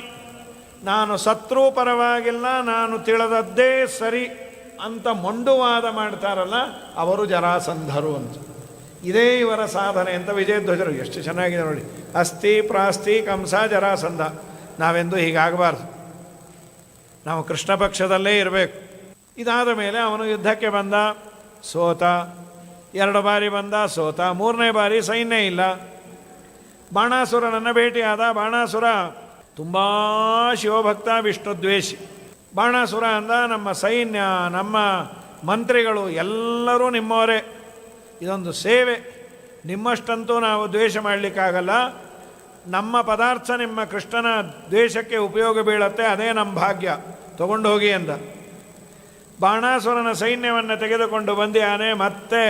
ನಾನು ಸತ್ರೂ ಪರವಾಗಿಲ್ಲ, ನಾನು ತಿಳಿದದ್ದೇ ಸರಿ ಅಂತ ಮೊಂಡುವಾದ ಮಾಡ್ತಾರಲ್ಲ, ಅವರು ಜರಾಸಂಧರು ಅಂತ. ಇದೇ ಇವರ ಸಾಧನೆ ಅಂತ ವಿಜಯಧ್ವಜರು ಎಷ್ಟು ಚೆನ್ನಾಗಿದೆ ನೋಡಿ. ಅಸ್ಥಿ ಪ್ರಾಸ್ತಿ ಕಂಸ ಜರಾಸಂಧ. ನಾವೆಂದು ಹೀಗಾಗಬಾರ್ದು. ನಾವು ಕೃಷ್ಣ ಪಕ್ಷದಲ್ಲೇ ಇರಬೇಕು. ಇದಾದ ಮೇಲೆ ಅವನು ಯುದ್ಧಕ್ಕೆ ಬಂದ, ಸೋತ. 2 ಬಾರಿ ಬಂದ, ಸೋತ. 3ನೇ ಬಾರಿ ಸೈನ್ಯ ಇಲ್ಲ. ಬಾಣಾಸುರನನ್ನು ಭೇಟಿಯಾದ. ಬಾಣಾಸುರ ತುಂಬ ಶಿವಭಕ್ತ, ವಿಷ್ಣುದ್ವೇಷಿ. ಬಾಣಾಸುರ ಅಂದ, ನಮ್ಮ ಸೈನ್ಯ, ನಮ್ಮ ಮಂತ್ರಿಗಳು ಎಲ್ಲರೂ ನಿಮ್ಮವರೇ, ಇದೊಂದು ಸೇವೆ, ನಿಮ್ಮಷ್ಟಂತೂ ನಾವು ದ್ವೇಷ ಮಾಡಲಿಕ್ಕಾಗಲ್ಲ, ನಮ್ಮ ಪದಾರ್ಥ ನಿಮ್ಮ ಕೃಷ್ಣನ ದ್ವೇಷಕ್ಕೆ ಉಪಯೋಗ ಬೀಳತ್ತೆ, ಅದೇ ನಮ್ಮ ಭಾಗ್ಯ, ತಗೊಂಡು ಹೋಗಿ ಅಂದ. ಬಾಣಾಸುರನ ಸೈನ್ಯವನ್ನು ತೆಗೆದುಕೊಂಡು ಬಂದಿಯಾನೆ. ಮತ್ತೆ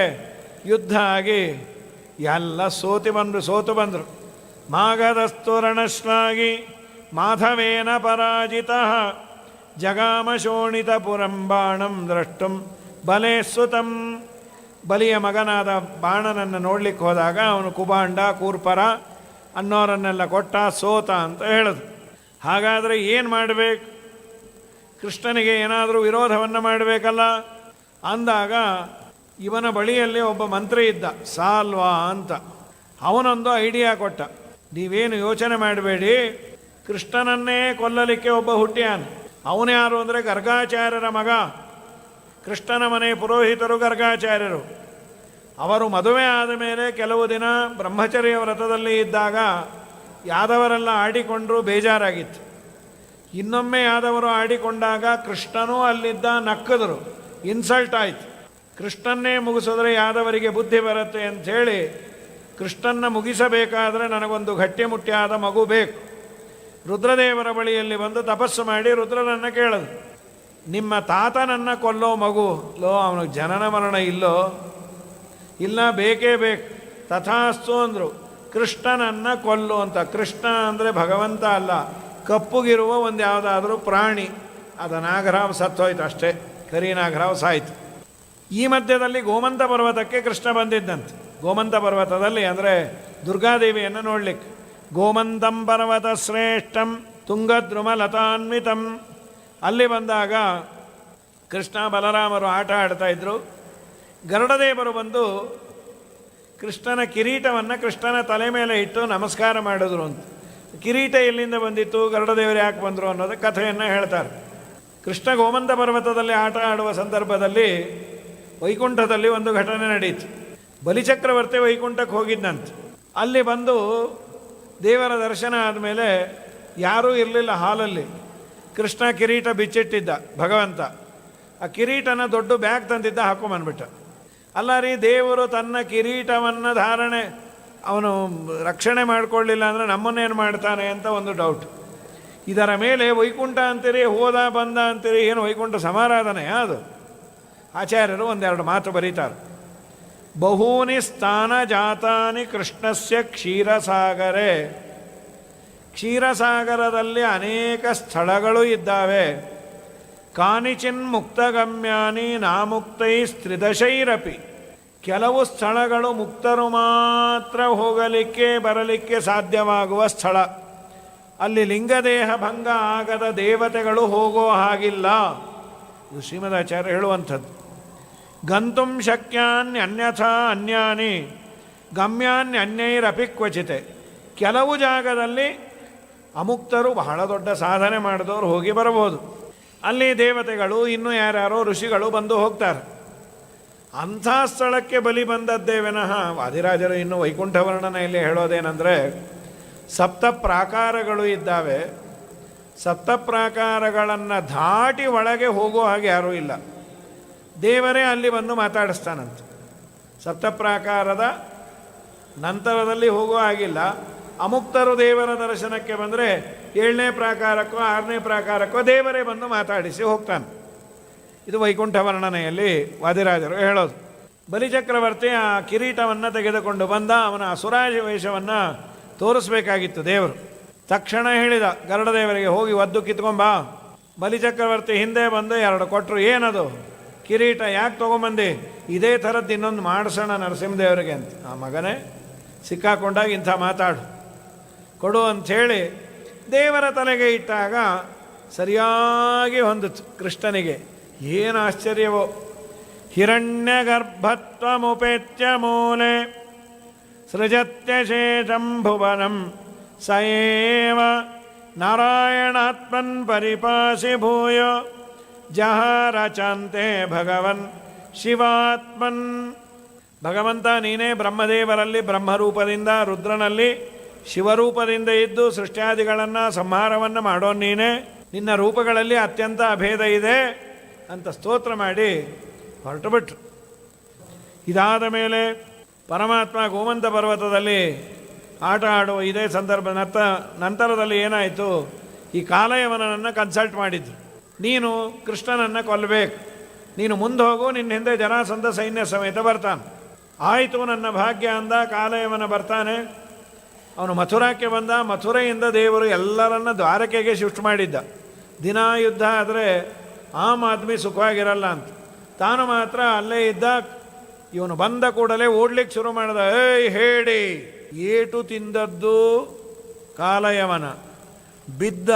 ಯುದ್ಧ ಆಗಿ ಎಲ್ಲ ಸೋತು ಬಂದರು. ಮಾಗಧಸ್ತು ರಣಶ್ಲಾಗಿ ಮಾಧವೇನ ಪರಾಜಿತಃ ಜಗಾಮ ಶೋಣಿತಪುರಂ ಬಾಣಂ ದ್ರಷ್ಟುಂ ಬಲೆ ಸುತಂ. ಬಲಿಯ ಮಗನಾದ ಬಾಣನನ್ನು ನೋಡ್ಲಿಕ್ಕೆ ಹೋದಾಗ ಅವನು ಕುಬಾಂಡ ಕೂರ್ಪರ ಅನ್ನೋರನ್ನೆಲ್ಲ ಕೊಟ್ಟ, ಸೋತ ಅಂತ ಹೇಳಿದ್ರು. ಹಾಗಾದರೆ ಏನು ಮಾಡಬೇಕು? ಕೃಷ್ಣನಿಗೆ ಏನಾದರೂ ವಿರೋಧವನ್ನು ಮಾಡಬೇಕಲ್ಲ. ಅಂದಾಗ ಇವನ ಬಳಿಯಲ್ಲಿ ಒಬ್ಬ ಮಂತ್ರಿ ಇದ್ದ, ಸಾಲ್ವಾ ಅಂತ. ಅವನೊಂದು ಐಡಿಯಾ ಕೊಟ್ಟ. ನೀವೇನು ಯೋಚನೆ ಮಾಡಬೇಡಿ, ಕೃಷ್ಣನನ್ನೇ ಕೊಲ್ಲಲಿಕ್ಕೆ ಒಬ್ಬ ಹುಟ್ಟಿಯಾನು. ಅವನು ಯಾರು ಅಂದರೆ ಗರ್ಗಾಚಾರ್ಯರ ಮಗ. ಕೃಷ್ಣನ ಮನೆ ಪುರೋಹಿತರು ಗರ್ಗಾಚಾರ್ಯರು. ಅವರು ಮದುವೆ ಆದ ಮೇಲೆ ಕೆಲವು ದಿನ ಬ್ರಹ್ಮಚರ್ಯ ವ್ರತದಲ್ಲಿ ಇದ್ದಾಗ ಯಾದವರೆಲ್ಲ ಆಡಿಕೊಂಡ್ರು, ಬೇಜಾರಾಗಿತ್ತು. ಇನ್ನೊಮ್ಮೆ ಯಾದವರು ಆಡಿಕೊಂಡಾಗ ಕೃಷ್ಣನೂ ಅಲ್ಲಿದ್ದ, ನಕ್ಕದರು, ಇನ್ಸಲ್ಟ್ ಆಯಿತು. ಕೃಷ್ಣನ್ನೇ ಮುಗಿಸಿದ್ರೆ ಯಾದವರಿಗೆ ಬುದ್ಧಿ ಬರುತ್ತೆ ಅಂಥೇಳಿ ಕೃಷ್ಣನ್ನ ಮುಗಿಸಬೇಕಾದ್ರೆ ನನಗೊಂದು ಗಟ್ಟಿಮುಟ್ಟಿಯಾದ ಮಗು ಬೇಕು. ರುದ್ರದೇವರ ಬಳಿಯಲ್ಲಿ ಬಂದು ತಪಸ್ಸು ಮಾಡಿ ರುದ್ರನನ್ನು ಕೇಳದು, ನಿಮ್ಮ ತಾತನನ್ನು ಕೊಲ್ಲೋ ಮಗು ಅವನಿಗೆ ಜನನ ಮರಣ ಇಲ್ಲೋ? ಇಲ್ಲ, ಬೇಕೇ ಬೇಕು. ತಥಾಸ್ತು ಅಂದರು. ಕೃಷ್ಣನನ್ನು ಕೊಲ್ಲು ಅಂತ. ಕೃಷ್ಣ ಅಂದರೆ ಭಗವಂತ ಅಲ್ಲ, ಕಪ್ಪುಗಿರುವ ಒಂದು ಯಾವುದಾದ್ರೂ ಪ್ರಾಣಿ. ಅದು ನಾಗರಾವ್ ಸತ್ತೋಯ್ತು ಅಷ್ಟೇ, ಕರಿ ನಾಗರಾವ್ ಸಾಯಿತು. ಈ ಮಧ್ಯದಲ್ಲಿ ಗೋಮಂತ ಪರ್ವತಕ್ಕೆ ಕೃಷ್ಣ ಬಂದಿದ್ದಂತೆ. ಗೋಮಂತ ಪರ್ವತದಲ್ಲಿ ಅಂದರೆ ದುರ್ಗಾದೇವಿಯನ್ನು ನೋಡಲಿಕ್ಕೆ. ಗೋಮಂತಂ ಪರ್ವತ ಶ್ರೇಷ್ಠಂ ತುಂಗದ್ರುಮಲತಾನ್ವಿತಂ. ಅಲ್ಲಿ ಬಂದಾಗ ಕೃಷ್ಣ ಬಲರಾಮರು ಆಟ ಆಡ್ತಾಯಿದ್ರು. ಗರುಡದೇವರು ಬಂದು ಕೃಷ್ಣನ ಕಿರೀಟವನ್ನು ಕೃಷ್ಣನ ತಲೆ ಮೇಲೆ ಇಟ್ಟು ನಮಸ್ಕಾರ ಮಾಡಿದ್ರು ಅಂತ. ಕಿರೀಟ ಎಲ್ಲಿಂದ ಬಂದಿತ್ತು, ಗರುಡದೇವರು ಯಾಕೆ ಬಂದರು ಅನ್ನೋದು ಕಥೆಯನ್ನು ಹೇಳ್ತಾರೆ. ಕೃಷ್ಣ ಗೋಮಂತ ಪರ್ವತದಲ್ಲಿ ಆಟ ಆಡುವ ಸಂದರ್ಭದಲ್ಲಿ ವೈಕುಂಠದಲ್ಲಿ ಒಂದು ಘಟನೆ ನಡೆಯಿತು. ಬಲಿಚಕ್ರವರ್ತಿ ವೈಕುಂಠಕ್ಕೆ ಹೋಗಿದ್ದಂತೆ. ಅಲ್ಲಿ ಬಂದು ದೇವರ ದರ್ಶನ ಆದಮೇಲೆ ಯಾರೂ ಇರಲಿಲ್ಲ ಹಾಲಲ್ಲಿ. ಕೃಷ್ಣ ಕಿರೀಟ ಬಿಚ್ಚಿಟ್ಟಿದ್ದ ಭಗವಂತ. ಆ ಕಿರೀಟನ ದೊಡ್ಡ ಬ್ಯಾಗ್ ತಂದಿದ್ದ, ಹಾಕೊಂಬಂದ್ಬಿಟ್ಟ. ಅಲ್ಲ ರೀ, ದೇವರು ತನ್ನ ಕಿರೀಟವನ್ನು ಧಾರಣೆ ಅವನು ರಕ್ಷಣೆ ಮಾಡಿಕೊಳ್ಳಿಲ್ಲ ಅಂದರೆ ನಮ್ಮನ್ನೇನು ಮಾಡ್ತಾನೆ ಅಂತ ಒಂದು ಡೌಟ್. ಇದರ ಮೇಲೆ ವೈಕುಂಠ ಅಂತೀರಿ, ಹೋದ ಬಂದ ಅಂತೀರಿ, ಏನು ವೈಕುಂಠ ಸಮಾರಾಧನೆ ಅದು? ಆಚಾರ್ಯರು ಒಂದೆರಡು ಮಾತು ಬರೀತಾರೆ. ಬಹೂನಿ ಸ್ಥಾನ ಜಾತಾನಿ ಕೃಷ್ಣಸ್ಯ ಕ್ಷೀರಸಾಗರೇ. ಕ್ಷೀರಸಾಗರದಲ್ಲಿ ಅನೇಕ ಸ್ಥಳಗಳು ಇದ್ದಾವೆ. ಕಾನಿಚಿನ್ ಮುಕ್ತಗಮ್ಯಾನಿ ನಾಮುಕ್ತೈ ಸ್ತ್ರಿದಶೈರಪಿ. ಕೆಲವು ಸ್ಥಳಗಳು ಮುಕ್ತರು ಮಾತ್ರ ಹೋಗಲಿಕ್ಕೆ ಬರಲಿಕ್ಕೆ ಸಾಧ್ಯವಾಗುವ ಸ್ಥಳ. ಅಲ್ಲಿ ಲಿಂಗದೇಹ ಭಂಗ ಆಗದ ದೇವತೆಗಳು ಹೋಗೋ ಹಾಗಿಲ್ಲ. ಇದು ಶ್ರೀಮದಾಚಾರ್ಯ ಹೇಳುವಂಥದ್ದು. ಗಂತುಂ ಶಕ್ಯಾನ್ಯನ್ಯಥಾ ಅನ್ಯಾನಿ ಗಮ್ಯಾನ್ಯನ್ಯೈರಪಿ ಕ್ವಚಿತೆ. ಕೆಲವು ಜಾಗದಲ್ಲಿ ಅಮುಕ್ತರು ಬಹಳ ದೊಡ್ಡ ಸಾಧನೆ ಮಾಡಿದವರು ಹೋಗಿ ಬರಬಹುದು. ಅಲ್ಲಿ ದೇವತೆಗಳು ಇನ್ನೂ ಯಾರ್ಯಾರೋ ಋಷಿಗಳು ಬಂದು ಹೋಗ್ತಾರೆ. ಅಂಥ ಸ್ಥಳಕ್ಕೆ ಬಲಿ ಬಂದದ್ದೇ ವಿನಃ ವಾದಿರಾಜರು ಇನ್ನು ವೈಕುಂಠ ವರ್ಣನೆಯಲ್ಲಿ ಹೇಳೋದೇನೆಂದರೆ, ಸಪ್ತ ಪ್ರಾಕಾರಗಳು ಇದ್ದಾವೆ. ಸಪ್ತ ಪ್ರಾಕಾರಗಳನ್ನು ದಾಟಿ ಒಳಗೆ ಹೋಗೋ ಹಾಗೆ ಯಾರೂ ಇಲ್ಲ. ದೇವರೇ ಅಲ್ಲಿ ಬಂದು ಮಾತಾಡಿಸ್ತಾನಂತೆ. ಸಪ್ತ ಪ್ರಾಕಾರದ ನಂತರದಲ್ಲಿ ಹೋಗೋ ಹಾಗಿಲ್ಲ. ಅಮುಕ್ತರು ದೇವರ ದರ್ಶನಕ್ಕೆ ಬಂದರೆ 7ನೇ ಪ್ರಾಕಾರಕ್ಕೋ 6ನೇ ಪ್ರಾಕಾರಕ್ಕೋ ದೇವರೇ ಬಂದು ಮಾತಾಡಿಸಿ ಹೋಗ್ತಾನೆ. ಇದು ವೈಕುಂಠ ವರ್ಣನೆಯಲ್ಲಿ ವಾದಿರಾಜರು ಹೇಳೋದು. ಬಲಿಚಕ್ರವರ್ತಿ ಆ ಕಿರೀಟವನ್ನು ತೆಗೆದುಕೊಂಡು ಬಂದ. ಅವನ ಅಸುರಾಜ ವೇಷವನ್ನು ತೋರಿಸ್ಬೇಕಾಗಿತ್ತು ದೇವರು. ತಕ್ಷಣ ಹೇಳಿದ ಗರುಡದೇವರಿಗೆ, ಹೋಗಿ ಒದ್ದು ಕಿತ್ಕೊಂಬಾ. ಬಲಿಚಕ್ರವರ್ತಿ ಹಿಂದೆ ಬಂದು 2 ಕೊಟ್ಟರು. ಏನದು? ಕಿರೀಟ. ಯಾಕೆ ತೊಗೊಂಬಂದು? ಇದೇ ಥರದ್ದು ಇನ್ನೊಂದು ಮಾಡಿಸೋಣ ನರಸಿಂಹದೇವರಿಗೆ ಅಂತ. ಆ ಮಗನೇ ಸಿಕ್ಕಾಕೊಂಡಾಗ ಇಂಥ ಮಾತಾಡು, ಕೊಡು ಅಂಥೇಳಿ ದೇವರ ತಲೆಗೆ ಇಟ್ಟಾಗ ಸರಿಯಾಗಿ ಹೊಂದಿತು ಕೃಷ್ಣನಿಗೆ. ಏನು ಆಶ್ಚರ್ಯವೋ! ಹಿರಣ್ಯಗರ್ಭತ್ವಮುಪೇತ್ಯ ಮೂಲೆ ಸೃಜತ್ಯಶೇಷಂ ಭುವನಂ ಸಯೇವ ನಾರಾಯಣಾತ್ಮನ್ ಪರಿಪಾಸಿ ಭೂಯ ಜಹಾರಚಾಂತೆ ಭಗವನ್ ಶಿವಾತ್ಮನ್. ಭಗವಂತ ನೀನೇ ಬ್ರಹ್ಮದೇವರಲ್ಲಿ ಬ್ರಹ್ಮರೂಪದಿಂದ, ರುದ್ರನಲ್ಲಿ ಶಿವರೂಪದಿಂದ ಇದ್ದು ಸೃಷ್ಟ್ಯಾದಿಗಳನ್ನು ಸಂಹಾರವನ್ನು ಮಾಡೋನು ನೀನೇ. ನಿನ್ನ ರೂಪಗಳಲ್ಲಿ ಅತ್ಯಂತ ಅಭೇದ ಇದೆ ಅಂತ ಸ್ತೋತ್ರ ಮಾಡಿ ಹೊರಟುಬಿಟ್ರು. ಇದಾದ ಮೇಲೆ ಪರಮಾತ್ಮ ಗೋಮಂತ ಪರ್ವತದಲ್ಲಿ ಆಟ ಆಡುವ ಇದೇ ಸಂದರ್ಭ ನಂತರದಲ್ಲಿ ಏನಾಯಿತು, ಈ ಕಾಲಯವನನ್ನು ಕನ್ಸಲ್ಟ್ ಮಾಡಿದ್ರು. ನೀನು ಕೃಷ್ಣನನ್ನು ಕೊಲ್ಲಬೇಕು, ನೀನು ಮುಂದೆ ಹೋಗು, ನಿನ್ನ ಹಿಂದೆ ಜರಾಸಂಧ ಸೈನ್ಯ ಸಮೇತ ಬರ್ತಾನೆ. ಆಯಿತು, ನನ್ನ ಭಾಗ್ಯ ಅಂದ. ಕಾಲಯವನ ಬರ್ತಾನೆ. ಅವನು ಮಥುರಾಕ್ಕೆ ಬಂದ. ಮಥುರೆಯಿಂದ ದೇವರು ಎಲ್ಲರನ್ನ ದ್ವಾರಕೆಗೆ ಶಿಫ್ಟ್ ಮಾಡಿದ್ದ. ದಿನಾ ಯುದ್ಧ ಆದರೆ ಆಮ್ ಆದ್ಮಿ ಸುಖವಾಗಿರಲ್ಲ ಅಂತ. ತಾನು ಮಾತ್ರ ಅಲ್ಲೇ ಇದ್ದ. ಇವನು ಬಂದ ಕೂಡಲೇ ಓಡ್ಲಿಕ್ಕೆ ಶುರು ಮಾಡಿದ. ಏಯ್ ಹೇಳಿ, ಏಟು ತಿಂದದ್ದು ಕಾಲಯವನ. ಬಿದ್ದ,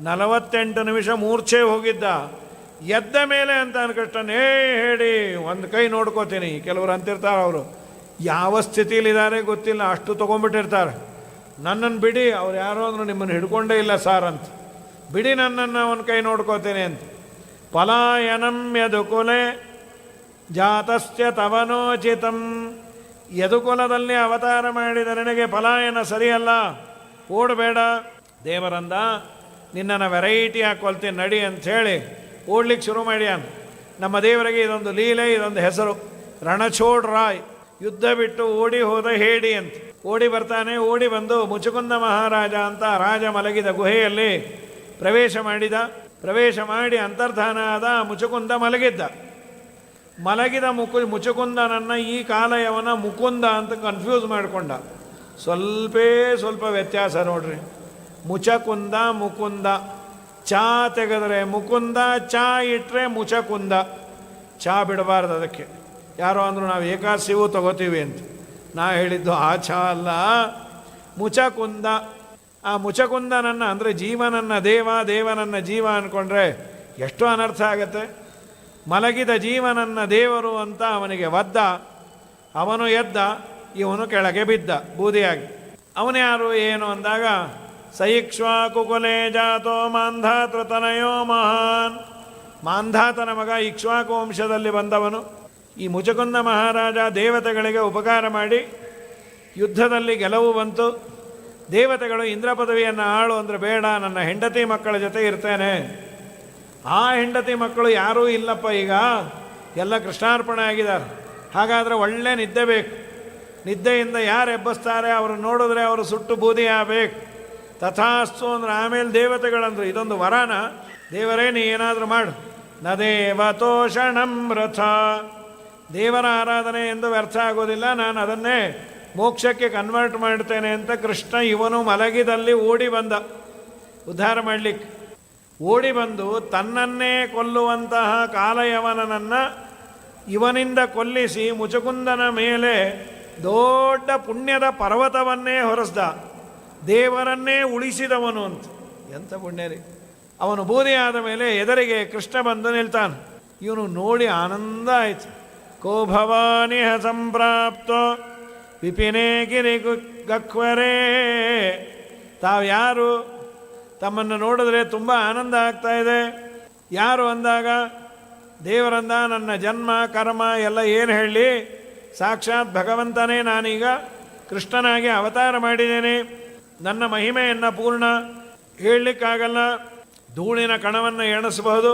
48 ನಿಮಿಷ ಮೂರ್ಛೆ ಹೋಗಿದ್ದ. ಎದ್ದ ಮೇಲೆ ಅಂತ ಅನ್ಕಷ್ಟನ್, ಹೇಳಿ ಒಂದು ಕೈ ನೋಡ್ಕೋತೀನಿ. ಕೆಲವರು ಅಂತಿರ್ತಾರೆ, ಅವರು ಯಾವ ಸ್ಥಿತಿಲಿದ್ದಾರೆ ಗೊತ್ತಿಲ್ಲ, ಅಷ್ಟು ತೊಗೊಂಡ್ಬಿಟ್ಟಿರ್ತಾರೆ. ನನ್ನನ್ನು ಬಿಡಿ, ಅವ್ರು ಯಾರೋ ಅಂದರು ನಿಮ್ಮನ್ನು ಹಿಡ್ಕೊಂಡೇ ಇಲ್ಲ ಸಾರ್ ಅಂತ. ಬಿಡಿ ನನ್ನನ್ನು ಒಂದು ಕೈ ನೋಡ್ಕೋತೀನಿ ಅಂತ. ಪಲಾಯನಂ ಯದುಕುಲೆ ಜಾತಸ್ಯ ತವನೋಚಿತಂ. ಯದುಕುಲದಲ್ಲಿ ಅವತಾರ ಮಾಡಿದ ನನಗೆ ಪಲಾಯನ ಸರಿಯಲ್ಲ, ಓಡಬೇಡ. ದೇವರಂದ, ನಿನ್ನನ್ನು ವೆರೈಟಿ ಹಾಕೊಳ್ತೀನಿ ನಡಿ ಅಂಥೇಳಿ ಓಡ್ಲಿಕ್ಕೆ ಶುರು ಮಾಡ್ಯಾನ. ನಮ್ಮ ದೇವರಿಗೆ ಇದೊಂದು ಲೀಲೆ, ಇದೊಂದು ಹೆಸರು, ರಣಛೋಡ್ ರಾಯ್. ಯುದ್ಧ ಬಿಟ್ಟು ಓಡಿ ಹೋದ ಹೇಡಿ ಅಂತ. ಓಡಿ ಬರ್ತಾನೆ. ಓಡಿ ಬಂದು ಮುಚುಕುಂದ ಮಹಾರಾಜ ಅಂತ ರಾಜ ಮಲಗಿದ ಗುಹೆಯಲ್ಲಿ ಪ್ರವೇಶ ಮಾಡಿದ. ಪ್ರವೇಶ ಮಾಡಿ ಅಂತರ್ಧಾನ ಆದ. ಮುಚುಕುಂದ ಮಲಗಿದ್ದ. ಮಲಗಿದ ಮುಚುಕುಂದನನ್ನು ಈ ಕಾಲಯವನ ಮುಕುಂದ ಅಂತ ಕನ್ಫ್ಯೂಸ್ ಮಾಡಿಕೊಂಡ. ಸ್ವಲ್ಪ ವ್ಯತ್ಯಾಸ ನೋಡ್ರಿ. ಮುಚಕುಂದ, ಮುಕುಂದ. ಚಾ ತೆಗೆದರೆ ಮುಕುಂದ, ಚಾ ಇಟ್ಟರೆ ಮುಚಕುಂದ. ಚಾ ಬಿಡಬಾರ್ದು ಅದಕ್ಕೆ. ಯಾರೋ ಅಂದರು ನಾವು ಏಕಾದಶಿವೂ ತಗೋತೀವಿ ಅಂತ. ನಾ ಹೇಳಿದ್ದು ಆ ಚಾ ಅಲ್ಲ, ಮುಚಕುಂದ. ಆ ಮುಚಕುಂದನನ್ನು ಅಂದರೆ ಜೀವನನ್ನ ದೇವ, ದೇವನನ್ನ ಜೀವ ಅಂದ್ಕೊಂಡ್ರೆ ಎಷ್ಟು ಅನರ್ಥ ಆಗತ್ತೆ. ಮಲಗಿದ ಜೀವನನ್ನ ದೇವರು ಅಂತ ಅವನಿಗೆ ಒದ್ದ. ಅವನು ಎದ್ದ, ಇವನು ಕೆಳಗೆ ಬಿದ್ದ ಬೂದಿಯಾಗಿ. ಅವನು ಯಾರು ಏನು ಅಂದಾಗ, ಸೈಕ್ಷ್ವಾಕುಕುಲೆ ಜಾತೋ ಮಾಂಧಾತೃತನಯೋ ಮಹಾನ್. ಮಾಂಧಾತನ ಮಗ, ಇಕ್ಷ್ವಾಕು ವಂಶದಲ್ಲಿ ಬಂದವನು. ಈ ಮುಚಕುಂದ ಮಹಾರಾಜ ದೇವತೆಗಳಿಗೆ ಉಪಕಾರ ಮಾಡಿ ಯುದ್ಧದಲ್ಲಿ ಗೆಲುವು ಬಂತು. ದೇವತೆಗಳು ಇಂದ್ರ ಪದವಿಯನ್ನು ಆಳು ಅಂದರೆ ಬೇಡ, ನನ್ನ ಹೆಂಡತಿ ಮಕ್ಕಳ ಜೊತೆ ಇರ್ತೇನೆ. ಆ ಹೆಂಡತಿ ಮಕ್ಕಳು ಯಾರೂ ಇಲ್ಲಪ್ಪ, ಈಗ ಎಲ್ಲ ಕೃಷ್ಣಾರ್ಪಣೆ ಆಗಿದ್ದಾರೆ. ಹಾಗಾದರೆ ಒಳ್ಳೆ ನಿದ್ದೆ ಬೇಕು. ನಿದ್ದೆಯಿಂದ ಯಾರು ಎಬ್ಬಿಸ್ತಾರೆ ಅವರು ನೋಡಿದ್ರೆ ಅವರು ಸುಟ್ಟು ಬೂದಿ ಆಗಬೇಕು. ತಥಾಸ್ತು ಅಂದ್ರೆ ಆಮೇಲೆ ದೇವತೆಗಳಂದ್ರು, ಇದೊಂದು ವರಾನ, ದೇವರೇ ನೀ ಏನಾದರೂ ಮಾಡು. ನ ದೇವತೋಷಣಂ ರಥ. ದೇವರ ಆರಾಧನೆ ಎಂದು ವ್ಯರ್ಥ ಆಗೋದಿಲ್ಲ, ನಾನು ಅದನ್ನೇ ಮೋಕ್ಷಕ್ಕೆ ಕನ್ವರ್ಟ್ ಮಾಡ್ತೇನೆ ಅಂತ ಕೃಷ್ಣ ಇವನು ಮಲಗಿದಲ್ಲಿ ಓಡಿ ಬಂದ ಉದ್ಧಾರ ಮಾಡಲಿಕ್ಕೆ. ಓಡಿ ಬಂದು ತನ್ನನ್ನೇ ಕೊಲ್ಲುವಂತಹ ಕಾಲಯವನನ್ನು ಇವನಿಂದ ಕೊಲ್ಲಿಸಿ ಮುಚುಕುಂದನ ಮೇಲೆ ದೊಡ್ಡ ಪುಣ್ಯದ ಪರ್ವತವನ್ನೇ ಹೊರಸ್ದ. ದೇವರನ್ನೇ ಉಳಿಸಿದವನು ಅಂತ. ಎಂಥ ಪುಣ್ಯ ರೀ. ಅವನು ಬೂದಿ ಆದ ಮೇಲೆ ಎದುರಿಗೆ ಕೃಷ್ಣ ಬಂದು ನಿಲ್ತಾನೆ. ಇವನು ನೋಡಿ ಆನಂದ ಆಯಿತು. ಕೋ ಭವಾನಿಹ ಸಂಪ್ರಾಪ್ತೋ ವಿಪಿನೇ ಗಿರಿ ಗಕ್ವರೇ. ತಾವು ಯಾರು? ತಮ್ಮನ್ನು ನೋಡಿದ್ರೆ ತುಂಬ ಆನಂದ ಆಗ್ತಾ ಇದೆ. ಯಾರು ಅಂದಾಗ ದೇವರಂದ, ನನ್ನ ಜನ್ಮ ಕರ್ಮ ಎಲ್ಲ ಏನು ಹೇಳಲಿ, ಸಾಕ್ಷಾತ್ ಭಗವಂತನೇ ನಾನೀಗ ಕೃಷ್ಣನಾಗಿ ಅವತಾರ ಮಾಡಿದ್ದೇನೆ. ನನ್ನ ಮಹಿಮೆಯನ್ನು ಪೂರ್ಣ ಹೇಳಲಿಕ್ಕಾಗಲ್ಲ. ಧೂಳಿನ ಕಣವನ್ನು ಎಣಿಸಬಹುದು,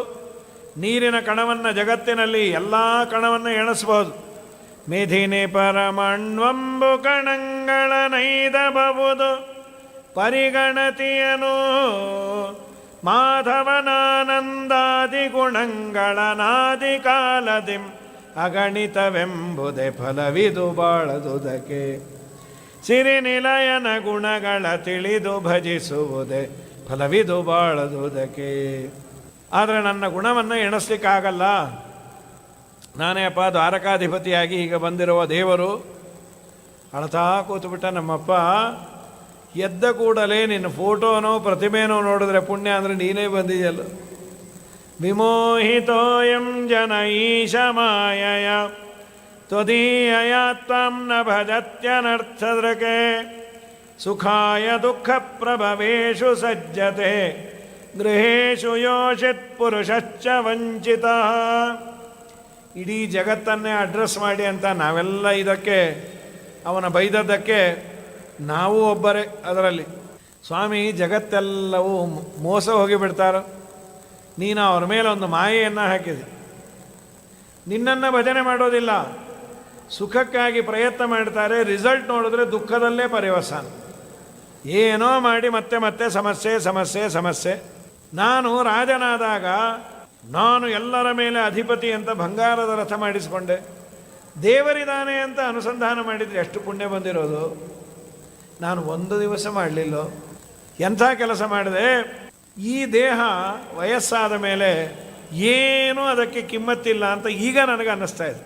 ನೀರಿನ ಕಣವನ್ನು, ಜಗತ್ತಿನಲ್ಲಿ ಎಲ್ಲ ಕಣವನ್ನು ಎಣಿಸಬಹುದು. ಮೇಧಿನಿ ಪರಮಣ್ವಂಬು ಕಣಂಗಳ ನೈದಬಹುದು ಪರಿಗಣತಿಯನು ಮಾಧವನಾನಂದಾದಿ ಗುಣಗಳ ನಾದಿ ಕಾಲದಿಂ ಅಗಣಿತವೆಂಬುದೇ ಫಲವಿದು ಬಾಳದುದಕ್ಕೆ. ಸಿರಿನಿಲಯನ ಗುಣಗಳ ತಿಳಿದು ಭಜಿಸುವುದೇ ಫಲವಿದು ಬಾಳದುದಕ್ಕೆ. ಆದರೆ ನನ್ನ ಗುಣವನ್ನು ಎಣಿಸ್ಲಿಕ್ಕಾಗಲ್ಲ. ನಾನೇ ಅಪ್ಪ ದ್ವಾರಕಾಧಿಪತಿಯಾಗಿ ಈಗ ಬಂದಿರುವ ದೇವರು. ಅಳ್ತಾ ಕೂತುಬಿಟ್ಟ ನಮ್ಮಪ್ಪ. ಎದ್ದ ಕೂಡಲೇ ನಿನ್ನ ಫೋಟೋನೋ ಪ್ರತಿಮೆನೋ ನೋಡಿದ್ರೆ ಪುಣ್ಯ ಅಂದರೆ ನೀನೇ ಬಂದಿದೆಯಲ್ಲ. ವಿಮೋಹಿತೋಯಂ ಜನ ಈಶ ಮಾಯಯ ತ್ವದೀಯಯ ತ್ವಂ ನ ಭಜತ್ಯನರ್ಥದೃಕೆ ಸುಖಾಯ ದುಃಖ ಪ್ರಭವೇಶು ಸಜ್ಜತೆ ಗೃಹೇಶು ಯೋಷಿತ್ ಪುರುಷಶ್ಚ ವಂಚಿತ. ಇಡೀ ಜಗತ್ತನ್ನೇ ಅಡ್ರೆಸ್ ಮಾಡಿ ಅಂತ ನಾವೆಲ್ಲ ಇದಕ್ಕೆ ಅವನ ಬೈದದ್ದಕ್ಕೆ ನಾವು ಒಬ್ಬರೇ ಅದರಲ್ಲಿ. ಸ್ವಾಮಿ, ಜಗತ್ತೆಲ್ಲವೂ ಮೋಸ ಹೋಗಿಬಿಡ್ತಾರೆ. ನೀನು ಅವ್ರ ಮೇಲೆ ಒಂದು ಮಾಯೆಯನ್ನು ಹಾಕಿದೆ. ನಿನ್ನನ್ನು ಭಜನೆ ಮಾಡೋದಿಲ್ಲ, ಸುಖಕ್ಕಾಗಿ ಪ್ರಯತ್ನ ಮಾಡ್ತಾರೆ. ರಿಸಲ್ಟ್ ನೋಡಿದ್ರೆ ದುಃಖದಲ್ಲೇ ಪರ್ಯವಸಾನ. ಏನೋ ಮಾಡಿ ಮತ್ತೆ ಮತ್ತೆ ಸಮಸ್ಯೆ ಸಮಸ್ಯೆ ಸಮಸ್ಯೆ. ನಾನು ರಾಜನಾದಾಗ ನಾನು ಎಲ್ಲರ ಮೇಲೆ ಅಧಿಪತಿ ಅಂತ ಬಂಗಾರದ ರಥ ಮಾಡಿಸಿಕೊಂಡೆ. ದೇವರಿದ್ದಾನೆ ಅಂತ ಅನುಸಂಧಾನ ಮಾಡಿದರೆ ಎಷ್ಟು ಪುಣ್ಯ ಬಂದಿರೋದು. ನಾನು ಒಂದು ದಿವಸ ಮಾಡಲಿಲ್ಲ. ಎಂಥ ಕೆಲಸ ಮಾಡಿದೆ? ಈ ದೇಹ ವಯಸ್ಸಾದ ಮೇಲೆ ಏನೂ ಅದಕ್ಕೆ ಕಿಮ್ಮತ್ತಿಲ್ಲ ಅಂತ ಈಗ ನನಗೆ ಅನ್ನಿಸ್ತಾ ಇದೆ.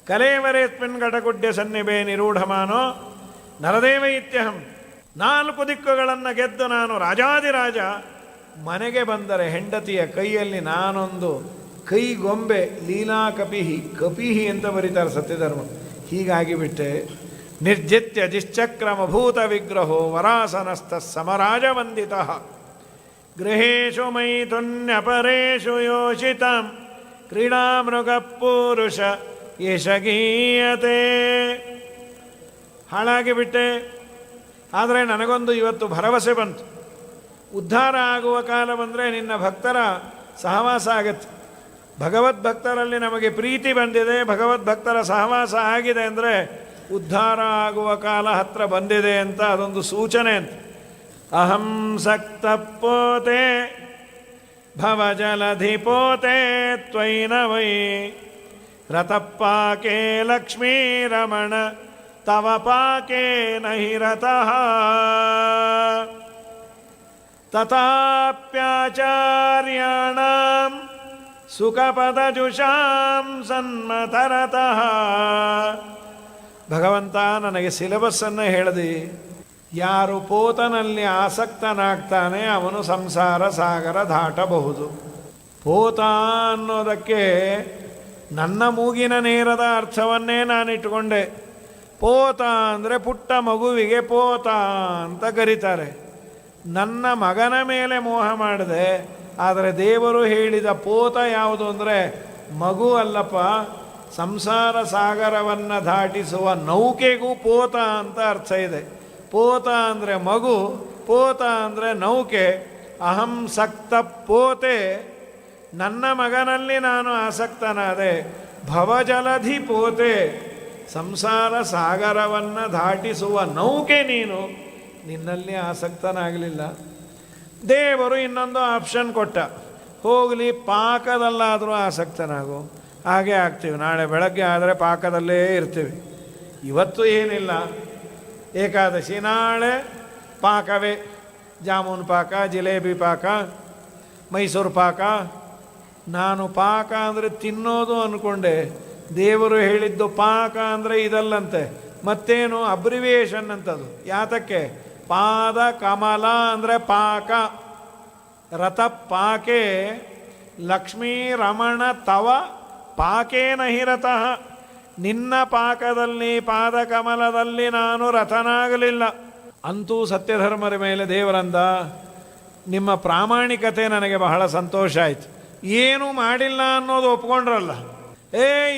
ಕಲೇವರೇಸ್ಮಿನ್ ಘಟಗುಡ್ಡೆ ಸನ್ನಿಭೆ ನಿರೂಢಮಾನೋ ನರದೇವ ಇತ್ಯಹಂ. 4 ದಿಕ್ಕುಗಳನ್ನು ಗೆದ್ದು ನಾನು ರಾಜಾದಿರಾಜ. ಮನೆಗೆ ಬಂದರೆ ಹೆಂಡತಿಯ ಕೈಯಲ್ಲಿ ನಾನೊಂದು ಕೈಗೊಂಬೆ. ಲೀಲಾ ಕಪಿಹಿ, ಕಪಿಹಿ ಅಂತ ಬರೀತಾರೆ ಸತ್ಯಧರ್ಮ. ಹೀಗಾಗಿಬಿಟ್ಟೆ. ನಿರ್ಜಿತ್ಯ ಜಿಶ್ಚಕ್ರಮಭೂತ ವಿಗ್ರಹೋ ವರಾಸನಸ್ಥ ಸಮರಾಜ ವಂದಿತ. ಗೃಹೇಶು ಮೈಥುನ್ಯಪರೇಶು ಯೋಷಿತಾಂ ಕ್ರೀಡಾ ಮೃಗ ಪುರುಷ ಯಶಗೀಯತೆ. ಹಾಳಾಗಿಬಿಟ್ಟೆ. ಆದರೆ ನನಗೊಂದು ಇವತ್ತು ಭರವಸೆ ಬಂತು. ಉದ್ಧಾರ ಆಗುವ ಕಾಲ ಬಂದರೆ ನಿನ್ನ ಭಕ್ತರ ಸಹವಾಸ ಆಗತ್ತೆ. ಭಗವದ್ಭಕ್ತರಲ್ಲಿ ನಮಗೆ ಪ್ರೀತಿ ಬಂದಿದೆ, ಭಗವದ್ಭಕ್ತರ ಸಹವಾಸ ಆಗಿದೆ ಅಂದರೆ ಉದ್ಧಾರ ಆಗುವ ಕಾಲ ಹತ್ರ ಬಂದಿದೆ ಅಂತ ಅದೊಂದು ಸೂಚನೆ ಅಂತ. ಅಹಂ ಸಕ್ತಪೋತೆ ಭವಜಲಧಿಪೋತೆ ತ್ವಯಿನ ವೈ ರತಪಾಕೆ ಲಕ್ಷ್ಮೀ ರಮಣ ತವ ಪಾಕೆ ನಹಿ ರತಃ. ತಥಾಪ್ಯಾಚಾರ್ಯಾಣಾಂ ಸುಖಪದಜುಷಾಂ ಸನ್ಮತರತಃ. ಭಗವಂತ ನನಗೆ ಸಿಲೆಬಸ್ಸನ್ನು ಹೇಳಿದೆ. ಯಾರು ಪೋತನಲ್ಲಿ ಆಸಕ್ತನಾಗ್ತಾನೆ ಅವನು ಸಂಸಾರ ಸಾಗರ ದಾಟಬಹುದು. ಪೋತ ಅನ್ನೋದಕ್ಕೆ ನನ್ನ ಮೂಗಿನ ನೇರದ ಅರ್ಥವನ್ನೇ ನಾನಿಟ್ಟುಕೊಂಡೆ. ಪೋತ ಅಂದರೆ ಪುಟ್ಟ ಮಗುವಿಗೆ ಪೋತ ಅಂತ ಕರೀತಾರೆ. ನನ್ನ ಮಗನ ಮೇಲೆ ಮೋಹ ಮಾಡಿದೆ. ಆದರೆ ದೇವರು ಹೇಳಿದ ಪೋತ ಯಾವುದು ಅಂದರೆ ಮಗು ಅಲ್ಲಪ್ಪ, ಸಂಸಾರ ಸಾಗರವನ್ನು ದಾಟಿಸುವ ನೌಕೆಗೂ ಪೋತ ಅಂತ ಅರ್ಥ ಇದೆ. ಪೋತ ಅಂದರೆ ಮಗು, ಪೋತ ಅಂದರೆ ನೌಕೆ. ಅಹಂ ಸಕ್ತ ಪೋತೆ, ನನ್ನ ಮಗನಲ್ಲಿ ನಾನು ಆಸಕ್ತನಾದೆ. ಭವಜಲಧಿ ಪೋತೆ, ಸಂಸಾರ ಸಾಗರವನ್ನು ದಾಟಿಸುವ ನೌಕೆ ನೀನು, ನಿನ್ನಲ್ಲಿ ಆಸಕ್ತನಾಗಲಿಲ್ಲ. ದೇವರು ಇನ್ನೊಂದು ಆಪ್ಷನ್ ಕೊಟ್ಟ, ಹೋಗಲಿ ಪಾಕದಲ್ಲಾದರೂ ಆಸಕ್ತನಾಗು. ಹಾಗೆ ಆಗ್ತೀವಿ. ನಾಳೆ ಬೆಳಗ್ಗೆ ಆದರೆ ಪಾಕದಲ್ಲೇ ಇರ್ತೀವಿ. ಇವತ್ತು ಏನಿಲ್ಲ, ಏಕಾದಶಿ, ನಾಳೆ ಪಾಕವೇ. ಜಾಮೂನ್ ಪಾಕ, ಜಿಲೇಬಿ ಪಾಕ, ಮೈಸೂರು ಪಾಕ. ನಾನು ಪಾಕ ಅಂದರೆ ತಿನ್ನೋದು ಅಂದ್ಕೊಂಡೆ. ದೇವರು ಹೇಳಿದ್ದು ಪಾಕ ಅಂದರೆ ಇದಲ್ಲಂತೆ. ಮತ್ತೇನು ಅಬ್ರಿವಿಯೇಷನ್ ಅಂತದು. ಯಾತಕ್ಕೆ? ಪಾದ ಕಮಲ ಅಂದರೆ ಪಾಕ. ರಥ ಪಾಕೆ ಲಕ್ಷ್ಮೀ ರಮಣ ತವ ಪಾಕೇನ ಹಿ ರಥಃ. ನಿನ್ನ ಪಾಕದಲ್ಲಿ ಪಾದಕಮಲದಲ್ಲಿ ನಾನು ರಥನಾಗಲಿಲ್ಲ. ಅಂತೂ ಸತ್ಯಧರ್ಮರ ಮೇಲೆ ದೇವರಂದ, ನಿಮ್ಮ ಪ್ರಾಮಾಣಿಕತೆ ನನಗೆ ಬಹಳ ಸಂತೋಷ ಆಯಿತು. ಏನೂ ಮಾಡಿಲ್ಲ ಅನ್ನೋದು ಒಪ್ಕೊಂಡ್ರಲ್ಲ.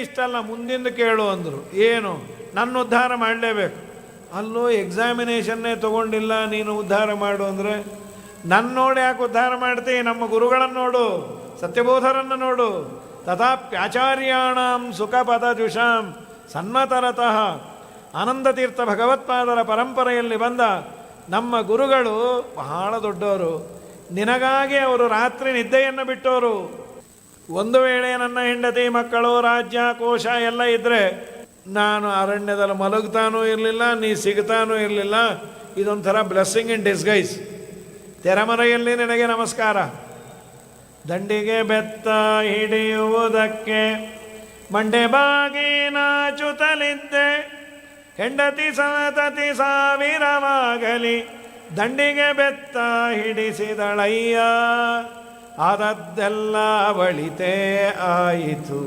ಇಷ್ಟಲ್ಲ, ಮುಂದಿಂದ ಕೇಳು ಅಂದರು. ಏನು? ನನ್ನ ಉದ್ಧಾರ ಮಾಡಲೇಬೇಕು. ಅಲ್ಲೋ ಎಕ್ಸಾಮಿನೇಷನ್ನೇ ತೊಗೊಂಡಿಲ್ಲ, ನೀನು ಉದ್ಧಾರ ಮಾಡು ಅಂದರೆ ನನ್ನ ನೋಡಿ ಯಾಕೆ ಉದ್ಧಾರ ಮಾಡ್ತೀವಿ? ನಮ್ಮ ಗುರುಗಳನ್ನು ನೋಡು, ಸತ್ಯಬೋಧರನ್ನು ನೋಡು. ತಥಾಪ್ಯಾಚಾರ್ಯಾಣಾಂ ಸುಖಪದಜುಷಾಂ ಸನ್ಮತರತಃ. ಆನಂದತೀರ್ಥ ಭಗವತ್ಪಾದರ ಪರಂಪರೆಯಲ್ಲಿ ಬಂದ ನಮ್ಮ ಗುರುಗಳು ಬಹಳ ದೊಡ್ಡವರು. ನಿನಗಾಗಿ ಅವರು ರಾತ್ರಿ ನಿದ್ದೆಯನ್ನು ಬಿಟ್ಟವರು. ಒಂದು ವೇಳೆ ನನ್ನ ಹೆಂಡತಿ ಮಕ್ಕಳು ರಾಜ್ಯ ಕೋಶ ಎಲ್ಲ ಇದ್ದರೆ ನಾನು ಅರಣ್ಯದಲ್ಲಿ ಮಲಗ್ತಾನೂ ಇರಲಿಲ್ಲ, ನೀ ಸಿಗ್ತಾನೂ ಇರಲಿಲ್ಲ. ಇದೊಂಥರ ಬ್ಲೆಸ್ಸಿಂಗ್ ಇನ್ ಡಿಸ್ಗೈಸ್. ತೆರೆಮರೆಯಲ್ಲಿ ನಿನಗೆ ನಮಸ್ಕಾರ. ದಂಡಿಗೆ ಬೆತ್ತ ಹಿಡಿಯುವುದಕ್ಕೆ ಮಂಡೆ ಬಾಗಿ ನಾಚುತ್ತಲಿದ್ದೆ, ಹೆಂಡತಿ ಸತತಿ ಸಾವಿರವಾಗಲಿ ದಂಡಿಗೆ ಬೆತ್ತ ಹಿಡಿಸಿದಳಯ್ಯ. ಆದದ್ದೆಲ್ಲ ಬಳಿತೇ ಆಯಿತು,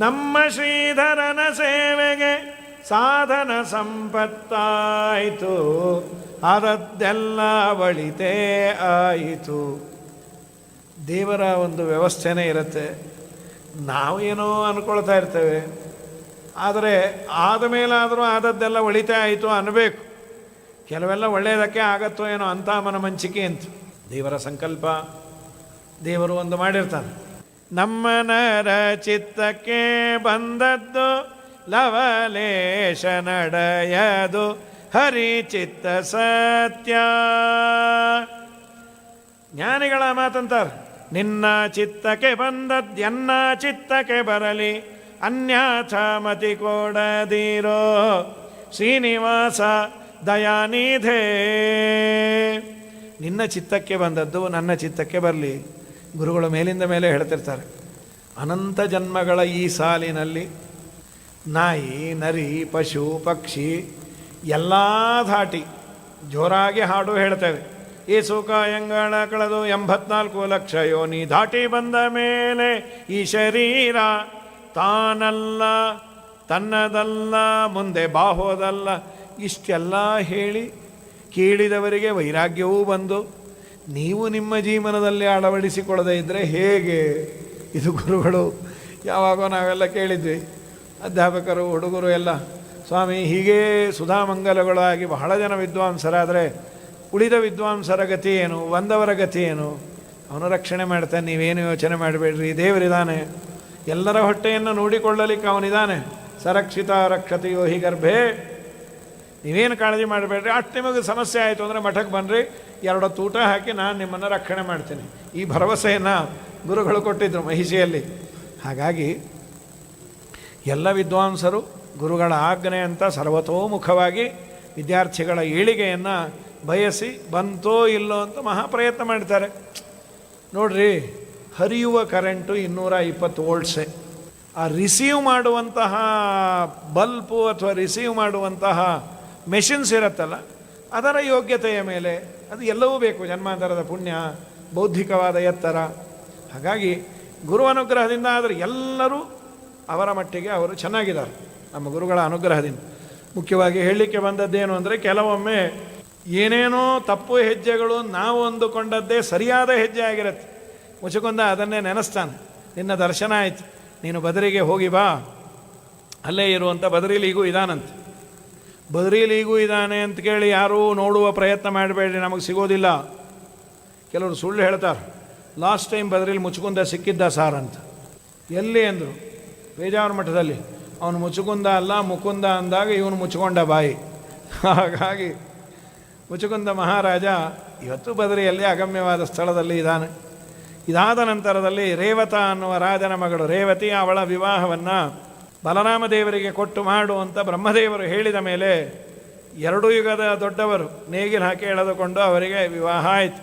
ನಮ್ಮ ಶ್ರೀಧರನ ಸೇವೆಗೆ ಸಾಧನ ಸಂಪತ್ತಾಯಿತು. ಆದದ್ದೆಲ್ಲ ಬಳಿತೇ ಆಯಿತು. ದೇವರ ಒಂದು ವ್ಯವಸ್ಥೆನೇ ಇರುತ್ತೆ. ನಾವೇನೋ ಅಂದ್ಕೊಳ್ತಾ ಇರ್ತೇವೆ. ಆದರೆ ಆದ ಮೇಲಾದರೂ ಆದದ್ದೆಲ್ಲ ಒಳಿತೇ ಆಯಿತು ಅನ್ನಬೇಕು. ಕೆಲವೆಲ್ಲ ಒಳ್ಳೆಯದಕ್ಕೆ ಆಗತ್ತೋ ಏನೋ ಅಂತ ಮನಮಂಚಿಕೆ ಅಂತ ದೇವರ ಸಂಕಲ್ಪ. ದೇವರು ಒಂದು ಮಾಡಿರ್ತಾನೆ. ನಮ್ಮ ನರ ಚಿತ್ತಕ್ಕೆ ಬಂದದ್ದು ಲವಲೇಶ ನಡೆಯದು ಹರಿಚಿತ್ತ ಸತ್ಯ. ಜ್ಞಾನಿಗಳ ಮಾತಂತಾರೆ, ನಿನ್ನ ಚಿತ್ತಕ್ಕೆ ಬಂದದ್ದೆನ್ನ ಚಿತ್ತಕ್ಕೆ ಬರಲಿ, ಅನ್ಯಾಥ ಮತಿ ಕೊಡದಿರೋ ಶ್ರೀನಿವಾಸ ದಯಾನಿಧೇ. ನಿನ್ನ ಚಿತ್ತಕ್ಕೆ ಬಂದದ್ದು ನನ್ನ ಚಿತ್ತಕ್ಕೆ ಬರಲಿ. ಗುರುಗಳು ಮೇಲಿಂದ ಮೇಲೆ ಹೇಳ್ತಿರ್ತಾರೆ, ಅನಂತ ಜನ್ಮಗಳ ಈ ಸಾಲಿನಲ್ಲಿ ನಾಯಿ, ನರಿ, ಪಶು, ಪಕ್ಷಿ ಎಲ್ಲ ದಾಟಿ ಜೋರಾಗಿ ಹಾಡು ಹೇಳ್ತೇವೆ. ಈ ಸುಖಾಯಂಗಳ ಕಳೆದು 84 ಲಕ್ಷ ಯೋನಿ ದಾಟಿ ಬಂದ ಮೇಲೆ ಈ ಶರೀರ ತಾನಲ್ಲ, ತನ್ನದಲ್ಲ, ಮುಂದೆ ಬಾಹೋದಲ್ಲ. ಇಷ್ಟೆಲ್ಲ ಹೇಳಿ ಕೇಳಿದವರಿಗೆ ವೈರಾಗ್ಯವೂ ಬಂದು ನೀವು ನಿಮ್ಮ ಜೀವನದಲ್ಲಿ ಅಳವಡಿಸಿಕೊಳ್ಳದೇ ಇದ್ದರೆ ಹೇಗೆ? ಇದು ಗುರುಗಳು ಯಾವಾಗೋ ನಾವೆಲ್ಲ ಕೇಳಿದ್ವಿ, ಅಧ್ಯಾಪಕರು, ಹುಡುಗರು ಎಲ್ಲ. ಸ್ವಾಮಿ, ಹೀಗೇ ಸುಧಾಮಂಗಲಗಳಾಗಿ ಬಹಳ ಜನ ವಿದ್ವಾಂಸರಾದರೆ ಉಳಿದ ವಿದ್ವಾಂಸರ ಗತಿ ಏನು, ಬಂದವರ ಗತಿ ಏನು? ಅವನು ರಕ್ಷಣೆ ಮಾಡ್ತಾನೆ, ನೀವೇನು ಯೋಚನೆ ಮಾಡಬೇಡ್ರಿ. ದೇವರಿದ್ದಾನೆ, ಎಲ್ಲರ ಹೊಟ್ಟೆಯನ್ನು ನೋಡಿಕೊಳ್ಳಲಿಕ್ಕೆ ಅವನಿದ್ದಾನೆ. ಸರಕ್ಷಿತ ರಕ್ಷತೆಯೋ ಹಿ ಗರ್ಭೆ. ನೀವೇನು ಕಾಳಜಿ ಮಾಡಬೇಡ್ರಿ. ಅಷ್ಟು ನಿಮಗೆ ಸಮಸ್ಯೆ ಆಯಿತು ಅಂದರೆ ಮಠಕ್ಕೆ ಬನ್ನಿರಿ, 2 ಹೊತ್ತು ಊಟ ಹಾಕಿ ನಾನು ನಿಮ್ಮನ್ನು ರಕ್ಷಣೆ ಮಾಡ್ತೀನಿ. ಈ ಭರವಸೆಯನ್ನು ಗುರುಗಳು ಕೊಟ್ಟಿದ್ದರು ಮಹಿಷಿಯಲ್ಲಿ. ಹಾಗಾಗಿ ಎಲ್ಲ ವಿದ್ವಾಂಸರು ಗುರುಗಳ ಆಜ್ಞೆ ಅಂತ ಸರ್ವತೋಮುಖವಾಗಿ ವಿದ್ಯಾರ್ಥಿಗಳ ಏಳಿಗೆಯನ್ನು ಬಯಸಿ ಬಂತೋ ಇಲ್ಲೋ ಅಂತ ಮಹಾಪ್ರಯತ್ನ ಮಾಡ್ತಾರೆ. ನೋಡ್ರಿ, ಹರಿಯುವ ಕರೆಂಟು 220 ವೋಲ್ಟ್ಸೆ. ಆ ರಿಸೀವ್ ಮಾಡುವಂತಹ ಬಲ್ಪು ಅಥವಾ ರಿಸೀವ್ ಮಾಡುವಂತಹ ಮೆಷಿನ್ಸ್ ಇರುತ್ತಲ್ಲ, ಅದರ ಯೋಗ್ಯತೆಯ ಮೇಲೆ ಅದು ಎಲ್ಲವೂ ಬೇಕು. ಜನ್ಮಾಂತರದ ಪುಣ್ಯ, ಬೌದ್ಧಿಕವಾದ ಎತ್ತರ. ಹಾಗಾಗಿ ಗುರು ಅನುಗ್ರಹದಿಂದ ಆದರೆ ಎಲ್ಲರೂ ಅವರ ಮಟ್ಟಿಗೆ ಅವರು ಚೆನ್ನಾಗಿದ್ದಾರೆ ನಮ್ಮ ಗುರುಗಳ ಅನುಗ್ರಹದಿಂದ. ಮುಖ್ಯವಾಗಿ ಹೇಳಲಿಕ್ಕೆ ಬಂದದ್ದೇನು ಅಂದರೆ, ಕೆಲವೊಮ್ಮೆ ಏನೇನೋ ತಪ್ಪು ಹೆಜ್ಜೆಗಳು ನಾವು ಅಂದುಕೊಂಡದ್ದೇ ಸರಿಯಾದ ಹೆಜ್ಜೆ ಆಗಿರುತ್ತೆ. ಮುಚುಕುಂದ ಅದನ್ನೇ ನೆನೆಸ್ತಾನೆ. ನಿನ್ನ ದರ್ಶನ ಆಯಿತು, ನೀನು ಬದರಿಗೆ ಹೋಗಿ ಬಾ, ಅಲ್ಲೇ ಇರುವಂಥ ಬದರಿಲಿಗೂ ಇದಾನಂತೆ. ಬದರಿಲಿಗೂ ಇದ್ದಾನೆ ಅಂತ ಕೇಳಿ ಯಾರೂ ನೋಡುವ ಪ್ರಯತ್ನ ಮಾಡಬೇಡ್ರಿ, ನಮಗೆ ಸಿಗೋದಿಲ್ಲ. ಕೆಲವರು ಸುಳ್ಳು ಹೇಳ್ತಾರೆ, ಲಾಸ್ಟ್ ಟೈಮ್ ಬದರಿಲಿ ಮುಚುಕುಂದ ಸಿಕ್ಕಿದ್ದ ಸಾರ್ ಅಂತ. ಎಲ್ಲಿ ಅಂದರು? ಬೇಜಾವರ ಮಠದಲ್ಲಿ. ಅವನು ಮುಚುಕುಂದ ಅಲ್ಲ ಮುಕುಂದ ಅಂದಾಗ ಇವನು ಮುಚ್ಕೊಂಡ ಬಾಯಿ. ಹಾಗಾಗಿ ಮುಚುಕುಂದ ಮಹಾರಾಜ ಇವತ್ತು ಬದರಿಯಲ್ಲಿ ಅಗಮ್ಯವಾದ ಸ್ಥಳದಲ್ಲಿ ಇದ್ದಾನೆ. ಇದಾದ ನಂತರದಲ್ಲಿ ರೇವತ ಅನ್ನುವ ರಾಜನ ಮಗಳು ರೇವತಿ, ಅವಳ ವಿವಾಹವನ್ನು ಬಲರಾಮ ದೇವರಿಗೆ ಕೊಟ್ಟು ಮಾಡು ಅಂತ ಬ್ರಹ್ಮದೇವರು ಹೇಳಿದ ಮೇಲೆ 2 ಯುಗದ ದೊಡ್ಡವರು ನೇಗಿಲು ಹಾಕಿ ಎಳೆದುಕೊಂಡು ಅವರಿಗೆ ವಿವಾಹ ಆಯಿತು.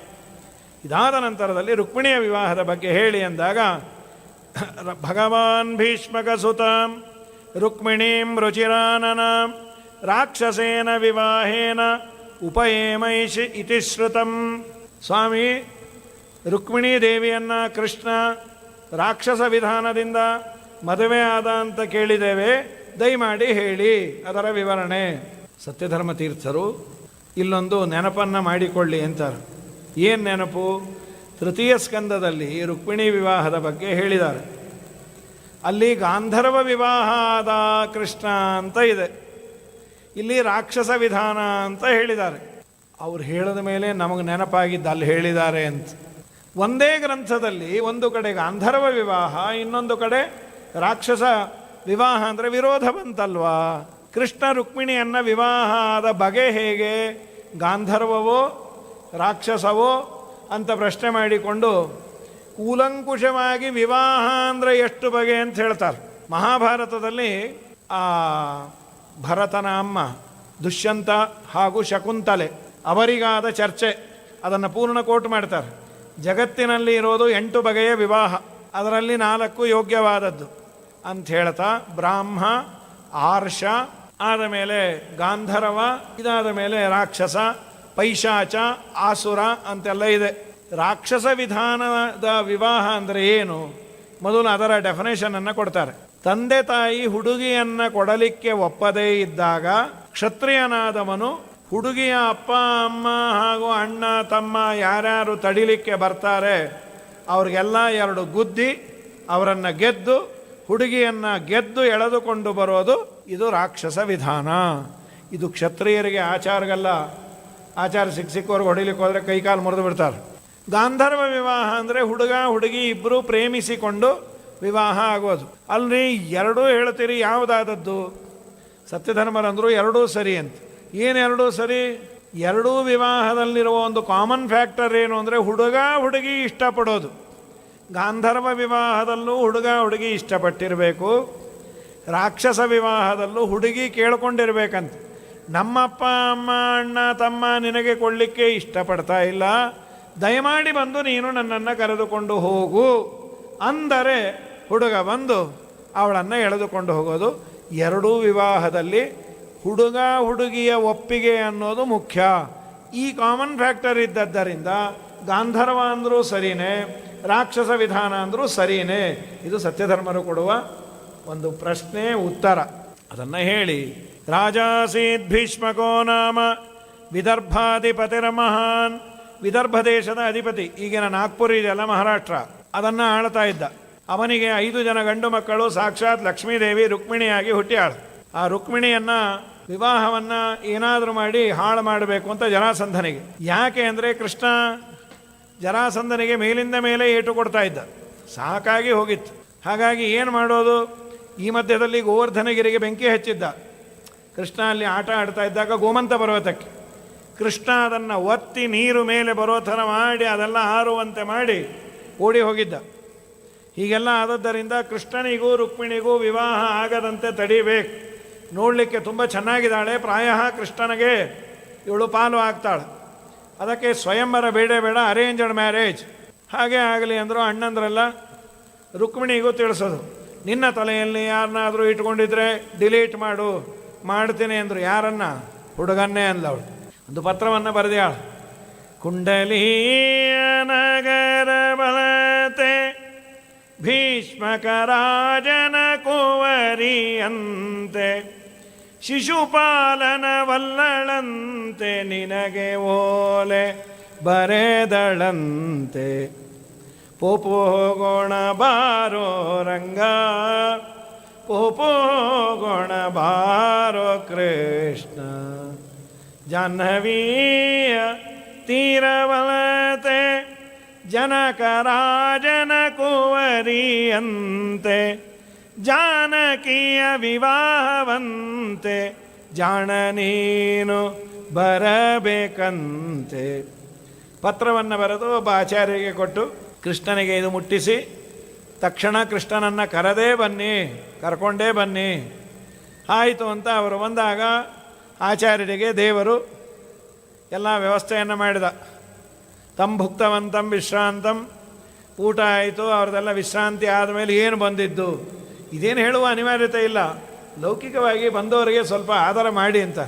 ಇದಾದ ನಂತರದಲ್ಲಿ ರುಕ್ಮಿಣಿಯ ವಿವಾಹದ ಬಗ್ಗೆ ಹೇಳಿ ಅಂದಾಗ, ಭಗವಾನ್ ಭೀಷ್ಮಕ ಸುತಾಂ ರುಕ್ಮಿಣೀಂ ರುಚಿರಾನನಾಂ ರಾಕ್ಷಸೇನ ವಿವಾಹೇನ ಉಪಯೇಮೈಷಿ ಇತಿ ಶ್ರುತಂ. ಸ್ವಾಮಿ, ರುಕ್ಮಿಣೀ ದೇವಿಯನ್ನು ಕೃಷ್ಣ ರಾಕ್ಷಸ ವಿಧಾನದಿಂದ ಮದುವೆ ಆದ ಅಂತ ಕೇಳಿದ್ದೇವೆ, ದಯಮಾಡಿ ಹೇಳಿ ಅದರ ವಿವರಣೆ. ಸತ್ಯಧರ್ಮ ತೀರ್ಥರು ಇಲ್ಲೊಂದು ನೆನಪನ್ನು ಮಾಡಿಕೊಳ್ಳಿ ಅಂತಾರೆ. ಏನು ನೆನಪು? ತೃತೀಯ ಸ್ಕಂದದಲ್ಲಿ ರುಕ್ಮಿಣಿ ವಿವಾಹದ ಬಗ್ಗೆ ಹೇಳಿದ್ದಾರೆ. ಅಲ್ಲಿ ಗಾಂಧರ್ವ ವಿವಾಹ ಆದ ಕೃಷ್ಣ ಅಂತ ಇದೆ, ಇಲ್ಲಿ ರಾಕ್ಷಸ ವಿಧಾನ ಅಂತ ಹೇಳಿದ್ದಾರೆ. ಅವ್ರು ಹೇಳಿದ ಮೇಲೆ ನಮಗೆ ನೆನಪಾಗಿದ್ದು ಅಲ್ಲಿ ಹೇಳಿದ್ದಾರೆ ಅಂತ. ಒಂದೇ ಗ್ರಂಥದಲ್ಲಿ ಒಂದು ಕಡೆ ಗಾಂಧರ್ವ ವಿವಾಹ, ಇನ್ನೊಂದು ಕಡೆ ರಾಕ್ಷಸ ವಿವಾಹ ಅಂದರೆ ವಿರೋಧ ಬಂತಲ್ವಾ? ಕೃಷ್ಣ ರುಕ್ಮಿಣಿಯನ್ನು ವಿವಾಹ ಆದ ಬಗೆ ಹೇಗೆ, ಗಾಂಧರ್ವವೋ ರಾಕ್ಷಸವೋ ಅಂತ ಪ್ರಶ್ನೆ ಮಾಡಿಕೊಂಡು ಕೂಲಂಕುಷವಾಗಿ ವಿವಾಹ ಅಂದರೆ ಎಷ್ಟು ಬಗೆ ಅಂತ ಹೇಳ್ತಾರೆ. ಮಹಾಭಾರತದಲ್ಲಿ ಆ ಭರತನ ಅಮ್ಮ ದುಷ್ಯಂತ ಹಾಗೂ ಶಕುಂತಲೆ ಅವರಿಗಾದ ಚರ್ಚೆ, ಅದನ್ನು ಪೂರ್ಣ ಕೋಟ್ ಮಾಡ್ತಾರೆ. ಜಗತ್ತಿನಲ್ಲಿ ಇರೋದು 8 ಬಗೆಯ ವಿವಾಹ, ಅದರಲ್ಲಿ 4 ಯೋಗ್ಯವಾದದ್ದು ಅಂತ ಹೇಳ್ತಾ, ಬ್ರಾಹ್ಮ, ಆರ್ಷ, ಆದ ಮೇಲೆ ಗಾಂಧರ್ವ, ಇದಾದ ಮೇಲೆ ರಾಕ್ಷಸ, ಪೈಶಾಚ, ಆಸುರ ಅಂತೆಲ್ಲ ಇದೆ. ರಾಕ್ಷಸ ವಿಧಾನದ ವಿವಾಹ ಅಂದರೆ ಏನು? ಮೊದಲು ಅದರ ಡೆಫಿನೇಷನನ್ನು ಕೊಡ್ತಾರೆ. ತಂದೆ ತಾಯಿ ಹುಡುಗಿಯನ್ನು ಕೊಡಲಿಕ್ಕೆ ಒಪ್ಪದೇ ಇದ್ದಾಗ ಕ್ಷತ್ರಿಯನಾದವನು ಹುಡುಗಿಯ ಅಪ್ಪ ಅಮ್ಮ ಹಾಗೂ ಅಣ್ಣ ತಮ್ಮ ಯಾರ್ಯಾರು ತಡಿಲಿಕ್ಕೆ ಬರ್ತಾರೆ ಅವ್ರಿಗೆಲ್ಲ 2 ಗುದ್ದಿ ಅವರನ್ನು ಗೆದ್ದು ಹುಡುಗಿಯನ್ನು ಗೆದ್ದು ಎಳೆದುಕೊಂಡು ಬರೋದು ಇದು ರಾಕ್ಷಸ ವಿಧಾನ. ಇದು ಕ್ಷತ್ರಿಯರಿಗೆ ಆಚಾರಗಲ್ಲ. ಆಚಾರ ಸಿಕ್ಕವ್ರಿಗೆ ಹೊಡಿಲಿಕ್ಕೆ ಹೋದರೆ ಕೈಕಾಲು ಮುರಿದು ಬಿಡ್ತಾರೆ. ಗಾಂಧರ್ವ ವಿವಾಹ ಅಂದರೆ ಹುಡುಗ ಹುಡುಗಿ ಇಬ್ಬರು ಪ್ರೇಮಿಸಿಕೊಂಡು ವಿವಾಹ ಆಗೋದು. ಅಲ್ಲಿ 2 ಹೇಳ್ತೀರಿ, ಯಾವುದಾದದ್ದು? ಸತ್ಯಧರ್ಮರಂದರು 2 ಸರಿ ಅಂತ. ಏನು 2 ಸರಿ? 2 ವಿವಾಹದಲ್ಲಿರುವ ಒಂದು ಕಾಮನ್ ಫ್ಯಾಕ್ಟರ್ ಏನು ಅಂದರೆ ಹುಡುಗ ಹುಡುಗಿ ಇಷ್ಟಪಡೋದು. ಗಾಂಧರ್ವ ವಿವಾಹದಲ್ಲೂ ಹುಡುಗ ಹುಡುಗಿ ಇಷ್ಟಪಟ್ಟಿರಬೇಕು, ರಾಕ್ಷಸ ವಿವಾಹದಲ್ಲೂ ಹುಡುಗಿ ಕೇಳ್ಕೊಂಡಿರ್ಬೇಕಂತ. ನಮ್ಮಪ್ಪ ಅಮ್ಮ ಅಣ್ಣ ತಮ್ಮ ನಿನಗೆ ಕೊಡಲಿಕ್ಕೆ ಇಷ್ಟಪಡ್ತಾ ಇಲ್ಲ, ದಯಮಾಡಿ ಬಂದು ನೀನು ನನ್ನನ್ನು ಕರೆದುಕೊಂಡು ಹೋಗು ಅಂದರೆ ಹುಡುಗ ಬಂದು ಅವಳನ್ನು ಎಳೆದುಕೊಂಡು ಹೋಗೋದು. ಎರಡೂ ವಿವಾಹದಲ್ಲಿ ಹುಡುಗ ಹುಡುಗಿಯ ಒಪ್ಪಿಗೆ ಅನ್ನೋದು ಮುಖ್ಯ. ಈ ಕಾಮನ್ ಫ್ಯಾಕ್ಟರ್ ಇದ್ದದ್ದರಿಂದ ಗಾಂಧರ್ವ ಅಂದರೂ ಸರಿಯೇ, ರಾಕ್ಷಸ ವಿಧಾನ ಅಂದರೂ ಸರಿಯೇ. ಇದು ಸತ್ಯಧರ್ಮರು ಕೊಡುವ ಒಂದು ಪ್ರಶ್ನೆ ಉತ್ತರ. ಅದನ್ನು ಹೇಳಿ, ರಾಜಾಸೀತ್ ಭೀಷ್ಮಕೋ ನಾಮ ವಿದರ್ಭಾಧಿಪತಿರ್ಮಹಾನ್. ವಿದರ್ಭ ದೇಶದ ಅಧಿಪತಿ, ಈಗಿನ ನಾಗ್ಪುರ ಇದೆಯಲ್ಲ ಮಹಾರಾಷ್ಟ್ರ, ಅದನ್ನು ಆಳ್ತಾ ಇದ್ದ. ಅವನಿಗೆ 5 ಜನ ಗಂಡು ಮಕ್ಕಳು, ಸಾಕ್ಷಾತ್ ಲಕ್ಷ್ಮೀದೇವಿ ರುಕ್ಮಿಣಿಯಾಗಿ ಹುಟ್ಟಿಯಾಳು. ಆ ರುಕ್ಮಿಣಿಯನ್ನು ವಿವಾಹವನ್ನು ಏನಾದರೂ ಮಾಡಿ ಹಾಳು ಮಾಡಬೇಕು ಅಂತ ಜರಾಸಂಧನಿಗೆ. ಯಾಕೆ ಅಂದರೆ ಕೃಷ್ಣ ಜರಾಸಂಧನಿಗೆ ಮೇಲಿಂದ ಮೇಲೆ ಏಟು ಕೊಡ್ತಾ ಇದ್ದ, ಸಾಕಾಗಿ ಹೋಗಿತ್ತು. ಹಾಗಾಗಿ ಏನು ಮಾಡೋದು? ಈ ಮಧ್ಯದಲ್ಲಿ ಗೋವರ್ಧನಗಿರಿಗೆ ಬೆಂಕಿ ಹಚ್ಚಿದ್ದ. ಕೃಷ್ಣ ಅಲ್ಲಿ ಆಟ ಆಡ್ತಾ ಇದ್ದಾಗ ಗೋಮಂತ ಪರ್ವತಕ್ಕೆ ಕೃಷ್ಣ ಅದನ್ನು ಒತ್ತಿ ನೀರು ಮೇಲೆ ಬರೋ ಥರ ಮಾಡಿ ಅದೆಲ್ಲ ಹಾರುವಂತೆ ಮಾಡಿ ಓಡಿ ಹೋಗಿದ್ದ. ಹೀಗೆಲ್ಲ ಆದದ್ದರಿಂದ ಕೃಷ್ಣನಿಗೂ ರುಕ್ಮಿಣಿಗೂ ವಿವಾಹ ಆಗದಂತೆ ತಡಿಬೇಕು. ನೋಡಲಿಕ್ಕೆ ತುಂಬ ಚೆನ್ನಾಗಿದ್ದಾಳೆ, ಪ್ರಾಯ ಕೃಷ್ಣನಿಗೆ ಇವಳು ಪಾಲು ಆಗ್ತಾಳೆ. ಅದಕ್ಕೆ ಸ್ವಯಂವರ ಬೇಡ ಅರೇಂಜ್ಡ್ ಮ್ಯಾರೇಜ್ ಹಾಗೆ ಆಗಲಿ ಅಂದರು. ಅಣ್ಣಂದ್ರೆಲ್ಲ ರುಕ್ಮಿಣಿಗೂ ತಿಳಿಸೋದು, ನಿನ್ನ ತಲೆಯಲ್ಲಿ ಯಾರನ್ನಾದರೂ ಇಟ್ಕೊಂಡಿದ್ರೆ ಡಿಲೀಟ್ ಮಾಡ್ತೀನಿ ಅಂದರು. ಯಾರನ್ನ? ಹುಡುಗನ್ನೇ ಅಂದವಳು. ಒಂದು ಪತ್ರವನ್ನು ಬರೆದ್ಯಾಳ. ಕುಂಡಲೀಯ ನಗರ ಬಲತೆ ಭೀಷ್ಮಕರಾಜನ ಕುವರಿಯಂತೆ ಶಿಶುಪಾಲನ ವಲ್ಲಳಂತೆ ನಿನಗೆ ಓಲೆ ಬರೆದಳಂತೆ. ಪೋಪೋಗೋಣ ಬಾರೋ ರಂಗ, ಪೋಪೋಗೋಣ ಬಾರೋ ಕೃಷ್ಣ. ಜಾಹ್ನವೀಯ ತೀರವಲತೆ ಜನಕರಾಜನ ಕುವರಿಯಂತೆ ಜಾನಕಿಯ ವಿವಾಹವಂತೆ ಜಾಣ ನೀನು ಬರಬೇಕಂತೆ. ಪತ್ರವನ್ನು ಬರೆದು ಒಬ್ಬ ಆಚಾರ್ಯರಿಗೆ ಕೊಟ್ಟು ಕೃಷ್ಣನಿಗೆ ಇದು ಮುಟ್ಟಿಸಿ ತಕ್ಷಣ ಕೃಷ್ಣನನ್ನು ಕರ್ಕೊಂಡೇ ಬನ್ನಿ ಆಯಿತು ಅಂತ ಅವರು ಬಂದಾಗ ಆಚಾರ್ಯರಿಗೆ ದೇವರು ಎಲ್ಲ ವ್ಯವಸ್ಥೆಯನ್ನು ಮಾಡಿದ. ಭುಕ್ತವಂತಂ ವಿಶ್ರಾಂತಂ, ಊಟ ಆಯಿತು, ಅವ್ರದ್ದೆಲ್ಲ ವಿಶ್ರಾಂತಿ ಆದಮೇಲೆ ಏನು ಬಂದಿದ್ದು ಇದೇನು ಹೇಳುವ ಅನಿವಾರ್ಯತೆ ಇಲ್ಲ. ಲೌಕಿಕವಾಗಿ ಬಂದವರಿಗೆ ಸ್ವಲ್ಪ ಆಧಾರ ಮಾಡಿ ಅಂತ.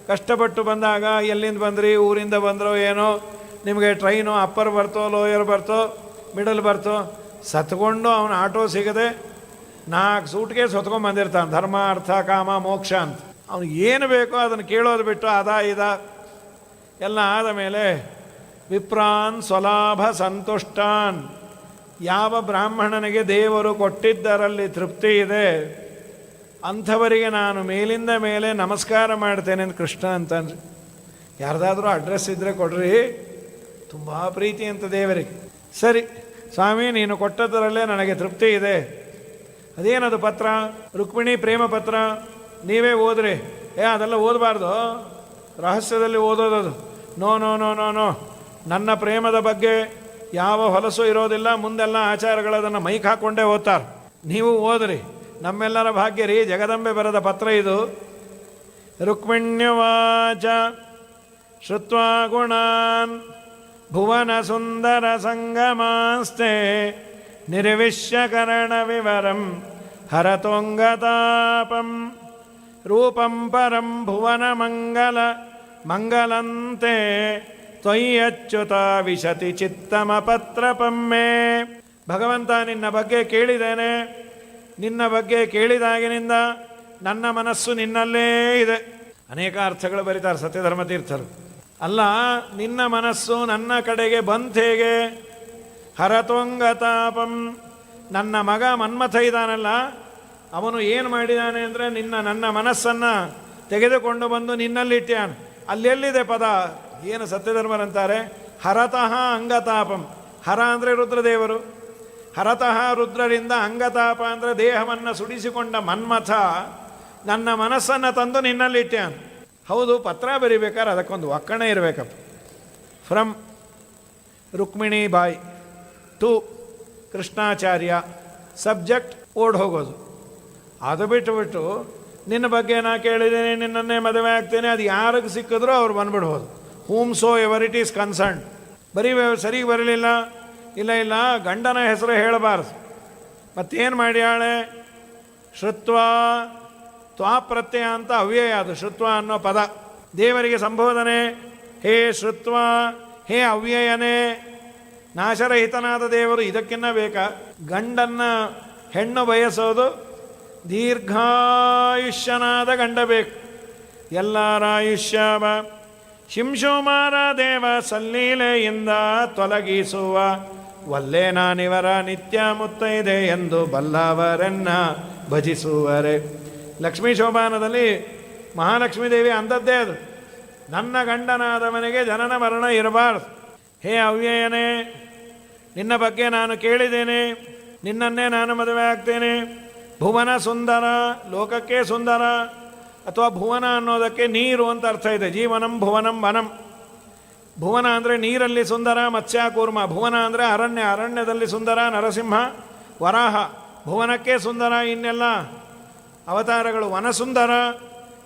ಕಷ್ಟಪಟ್ಟು ಬಂದಾಗ ಎಲ್ಲಿಂದ ಬಂದ್ರಿ, ಊರಿಂದ ಬಂದರೋ ಏನೋ, ನಿಮಗೆ ಟ್ರೈನು ಅಪ್ಪರ್ ಬರ್ತೋ ಲೋಯರ್ ಬರ್ತೋ ಮಿಡಲ್ ಬರ್ತೋ, ಸತ್ಕೊಂಡು ಅವನು ಆಟೋ ಸಿಗದೆ 4 ಸೂಟ್ಗೆ ಹೊತ್ಕೊಂಡು ಬಂದಿರ್ತಾನೆ. ಧರ್ಮ ಅರ್ಥ ಕಾಮ ಮೋಕ್ಷ ಅಂತ ಅವನಿಗೆ ಏನು ಬೇಕೋ ಅದನ್ನು ಕೇಳೋದು ಬಿಟ್ಟು ಇದ ಎಲ್ಲ ಆದ ಮೇಲೆ ವಿಪ್ರಾನ್ ಸ್ವಲಾಭ ಸಂತುಷ್ಟಾನ್, ಯಾವ ಬ್ರಾಹ್ಮಣನಿಗೆ ದೇವರು ಕೊಟ್ಟಿದ್ದರಲ್ಲಿ ತೃಪ್ತಿ ಇದೆ ಅಂಥವರಿಗೆ ನಾನು ಮೇಲಿಂದ ಮೇಲೆ ನಮಸ್ಕಾರ ಮಾಡ್ತೇನೆ ಅಂತ ಕೃಷ್ಣ ಅಂತನ್ರಿ. ಯಾರ್ದಾದ್ರೂ ಅಡ್ರೆಸ್ ಇದ್ದರೆ ಕೊಡ್ರಿ, ತುಂಬ ಪ್ರೀತಿ ಅಂತ ದೇವರಿಗೆ. ಸರಿ ಸ್ವಾಮಿ, ನೀನು ಕೊಟ್ಟದರಲ್ಲೇ ನನಗೆ ತೃಪ್ತಿ ಇದೆ. ಅದೇನದು ಪತ್ರ? ರುಕ್ಮಿಣಿ ಪ್ರೇಮ ಪತ್ರ, ನೀವೇ ಓದ್ರಿ. ಅದೆಲ್ಲ ಓದಬಾರ್ದು, ರಹಸ್ಯದಲ್ಲಿ ಓದೋದದು. No no no no no ನನ್ನ ಪ್ರೇಮದ ಬಗ್ಗೆ ಯಾವ ಹೊಲಸು ಇರೋದಿಲ್ಲ. ಮುಂದೆಲ್ಲ ಆಚಾರಗಳದನ್ನು ಮೈಕ್ ಹಾಕ್ಕೊಂಡೇ ಓದ್ತಾರೆ. ನೀವು ಓದ್ರಿ, ನಮ್ಮೆಲ್ಲರ ಭಾಗ್ಯ ರೀ. ಜಗದಂಬೆ ಬರೆದ ಪತ್ರ ಇದು. ರುಕ್ಮಿಣ್ಯವಾಚ ಶ್ರುತ್ವಾ ಗುಣಾನ್ ಭುವನ ಸುಂದರ ಸಂಗಮಾಸ್ತೆ ನಿರ್ವಿಶ್ಯಕರಣ ವಿವರಂ ಹರತೋಂಗತಾಪಂ ರೂಪಂ ಪರಂ ಭುವನ ಮಂಗಲಂತೆ ತ್ವಯ್ಯಚ್ಯುತ ವಿಶತಿ ಚಿತ್ತಮ ಪತ್ರಪಮ್ಮೆ. ಭಗವಂತ, ನಿನ್ನ ಬಗ್ಗೆ ಕೇಳಿದ್ದೇನೆ. ನಿನ್ನ ಬಗ್ಗೆ ಕೇಳಿದಾಗಿನಿಂದ ನನ್ನ ಮನಸ್ಸು ನಿನ್ನಲ್ಲೇ ಇದೆ. ಅನೇಕ ಅರ್ಥಗಳು ಬರೀತಾರೆ ಸತ್ಯಧರ್ಮತೀರ್ಥರು. ಅಲ್ಲ, ನಿನ್ನ ಮನಸ್ಸು ನನ್ನ ಕಡೆಗೆ ಬಂತ ಹೇಗೆ? ಹರತೋಂಗತಾಪಂ, ನನ್ನ ಮಗ ಮನ್ಮಥ ಇದ್ದಾನಲ್ಲ, ಅವನು ಏನು ಮಾಡಿದ್ದಾನೆ ಅಂದರೆ ನನ್ನ ಮನಸ್ಸನ್ನು ತೆಗೆದುಕೊಂಡು ಬಂದು ನಿನ್ನಲ್ಲಿಟ್ಟ್ಯಾನ. ಅಲ್ಲೆಲ್ಲಿದೆ ಪದ? ಏನು ಸತ್ಯಧರ್ಮರಂತಾರೆ? ಹರತಃ ಅಂಗತಾಪಂ. ಹರ ಅಂದರೆ ರುದ್ರದೇವರು, ಹರತಃ ರುದ್ರರಿಂದ, ಅಂಗತಾಪ ಅಂದರೆ ದೇಹವನ್ನು ಸುಡಿಸಿಕೊಂಡ ಮನ್ಮಥ ನನ್ನ ಮನಸ್ಸನ್ನು ತಂದು ನಿನ್ನಲ್ಲಿಟ್ಟ್ಯಾನ. ಹೌದು, ಪತ್ರ ಬರಿಬೇಕಾದ್ರೆ ಅದಕ್ಕೊಂದು ಒಕ್ಕಣೆ ಇರಬೇಕಪ್ಪ. From Rukmini Bai to Krishnacharya, subject ಓಡ್ ಹೋಗೋದು. ಅದು ಬಿಟ್ಟು ನಿನ್ನ ಬಗ್ಗೆ ನಾ ಕೇಳಿದ್ದೇನೆ, ನಿನ್ನನ್ನೇ ಮದುವೆ ಆಗ್ತೇನೆ, ಅದು ಯಾರಿಗೆ ಸಿಕ್ಕಿದ್ರೂ ಅವ್ರು ಬಂದ್ಬಿಡ್ಬೋದು. Whomsoever it is concern. ಬರೀ ಸರಿಗೆ ಬರಲಿಲ್ಲ, ಇಲ್ಲ ಗಂಡನ ಹೆಸರು ಹೇಳಬಾರ್ದು. ಮತ್ತೇನು ಮಾಡ್ಯಾಳೆ? ಶ್ರುತ್ವ ತ್ವಾಪ್ರತ್ಯಯ ಅಂತ ಅವ್ಯಯ, ಅದು ಶ್ರುತ್ವ ಅನ್ನೋ ಪದ ದೇವರಿಗೆ ಸಂಬೋಧನೆ. ಹೇ ಶ್ರುತ್ವ, ಹೇ ಅವ್ಯಯನೇ, ನಾಶರಹಿತನಾದ ದೇವರು. ಇದಕ್ಕಿನ್ನ ಬೇಕಾ? ಗಂಡನ್ನ ಹೆಣ್ಣು ಬಯಸೋದು ದೀರ್ಘಾಯುಷ್ಯನಾದ ಗಂಡ ಬೇಕು. ಎಲ್ಲರ ಆಯುಷ್ಯ ಶಿಂಶುಮಾರ ದೇವ ಸಲ್ಲೀಲೆಯಿಂದ ತೊಲಗಿಸುವ ವಲ್ಲೆ ನಾನಿವರ ನಿತ್ಯ ಮುತ್ತೈದೆ ಎಂದು ಬಲ್ಲವರನ್ನ ಭಜಿಸುವರೆ. ಲಕ್ಷ್ಮೀ ಶೋಭಾನದಲ್ಲಿ ಮಹಾಲಕ್ಷ್ಮೀ ದೇವಿ ಅಂಥದ್ದೇ ಅದು. ನನ್ನ ಗಂಡನಾದವನಿಗೆ ಜನನ ಮರಣ ಇರಬಾರ್ದು. ಹೇ ಅವ್ಯಯನೇ, ನಿನ್ನ ಬಗ್ಗೆ ನಾನು ಕೇಳಿದ್ದೇನೆ, ನಿನ್ನನ್ನೇ ನಾನು ಮದುವೆ ಆಗ್ತೇನೆ. ಭುವನ ಸುಂದರ, ಲೋಕಕ್ಕೆ ಸುಂದರ, ಅಥವಾ ಭುವನ ಅನ್ನೋದಕ್ಕೆ ನೀರು ಅಂತ ಅರ್ಥ ಇದೆ. ಜೀವನಂ ಭುವನಂ ವನಂ. ಭುವನ ಅಂದರೆ ನೀರಲ್ಲಿ ಸುಂದರ, ಮತ್ಸ್ಯ ಕೂರ್ಮ. ಭುವನ ಅಂದರೆ ಅರಣ್ಯ, ಅರಣ್ಯದಲ್ಲಿ ಸುಂದರ, ನರಸಿಂಹ ವರಾಹ. ಭುವನಕ್ಕೆ ಸುಂದರ, ಇನ್ನೆಲ್ಲ ಅವತಾರಗಳು ವನಸುಂದರ.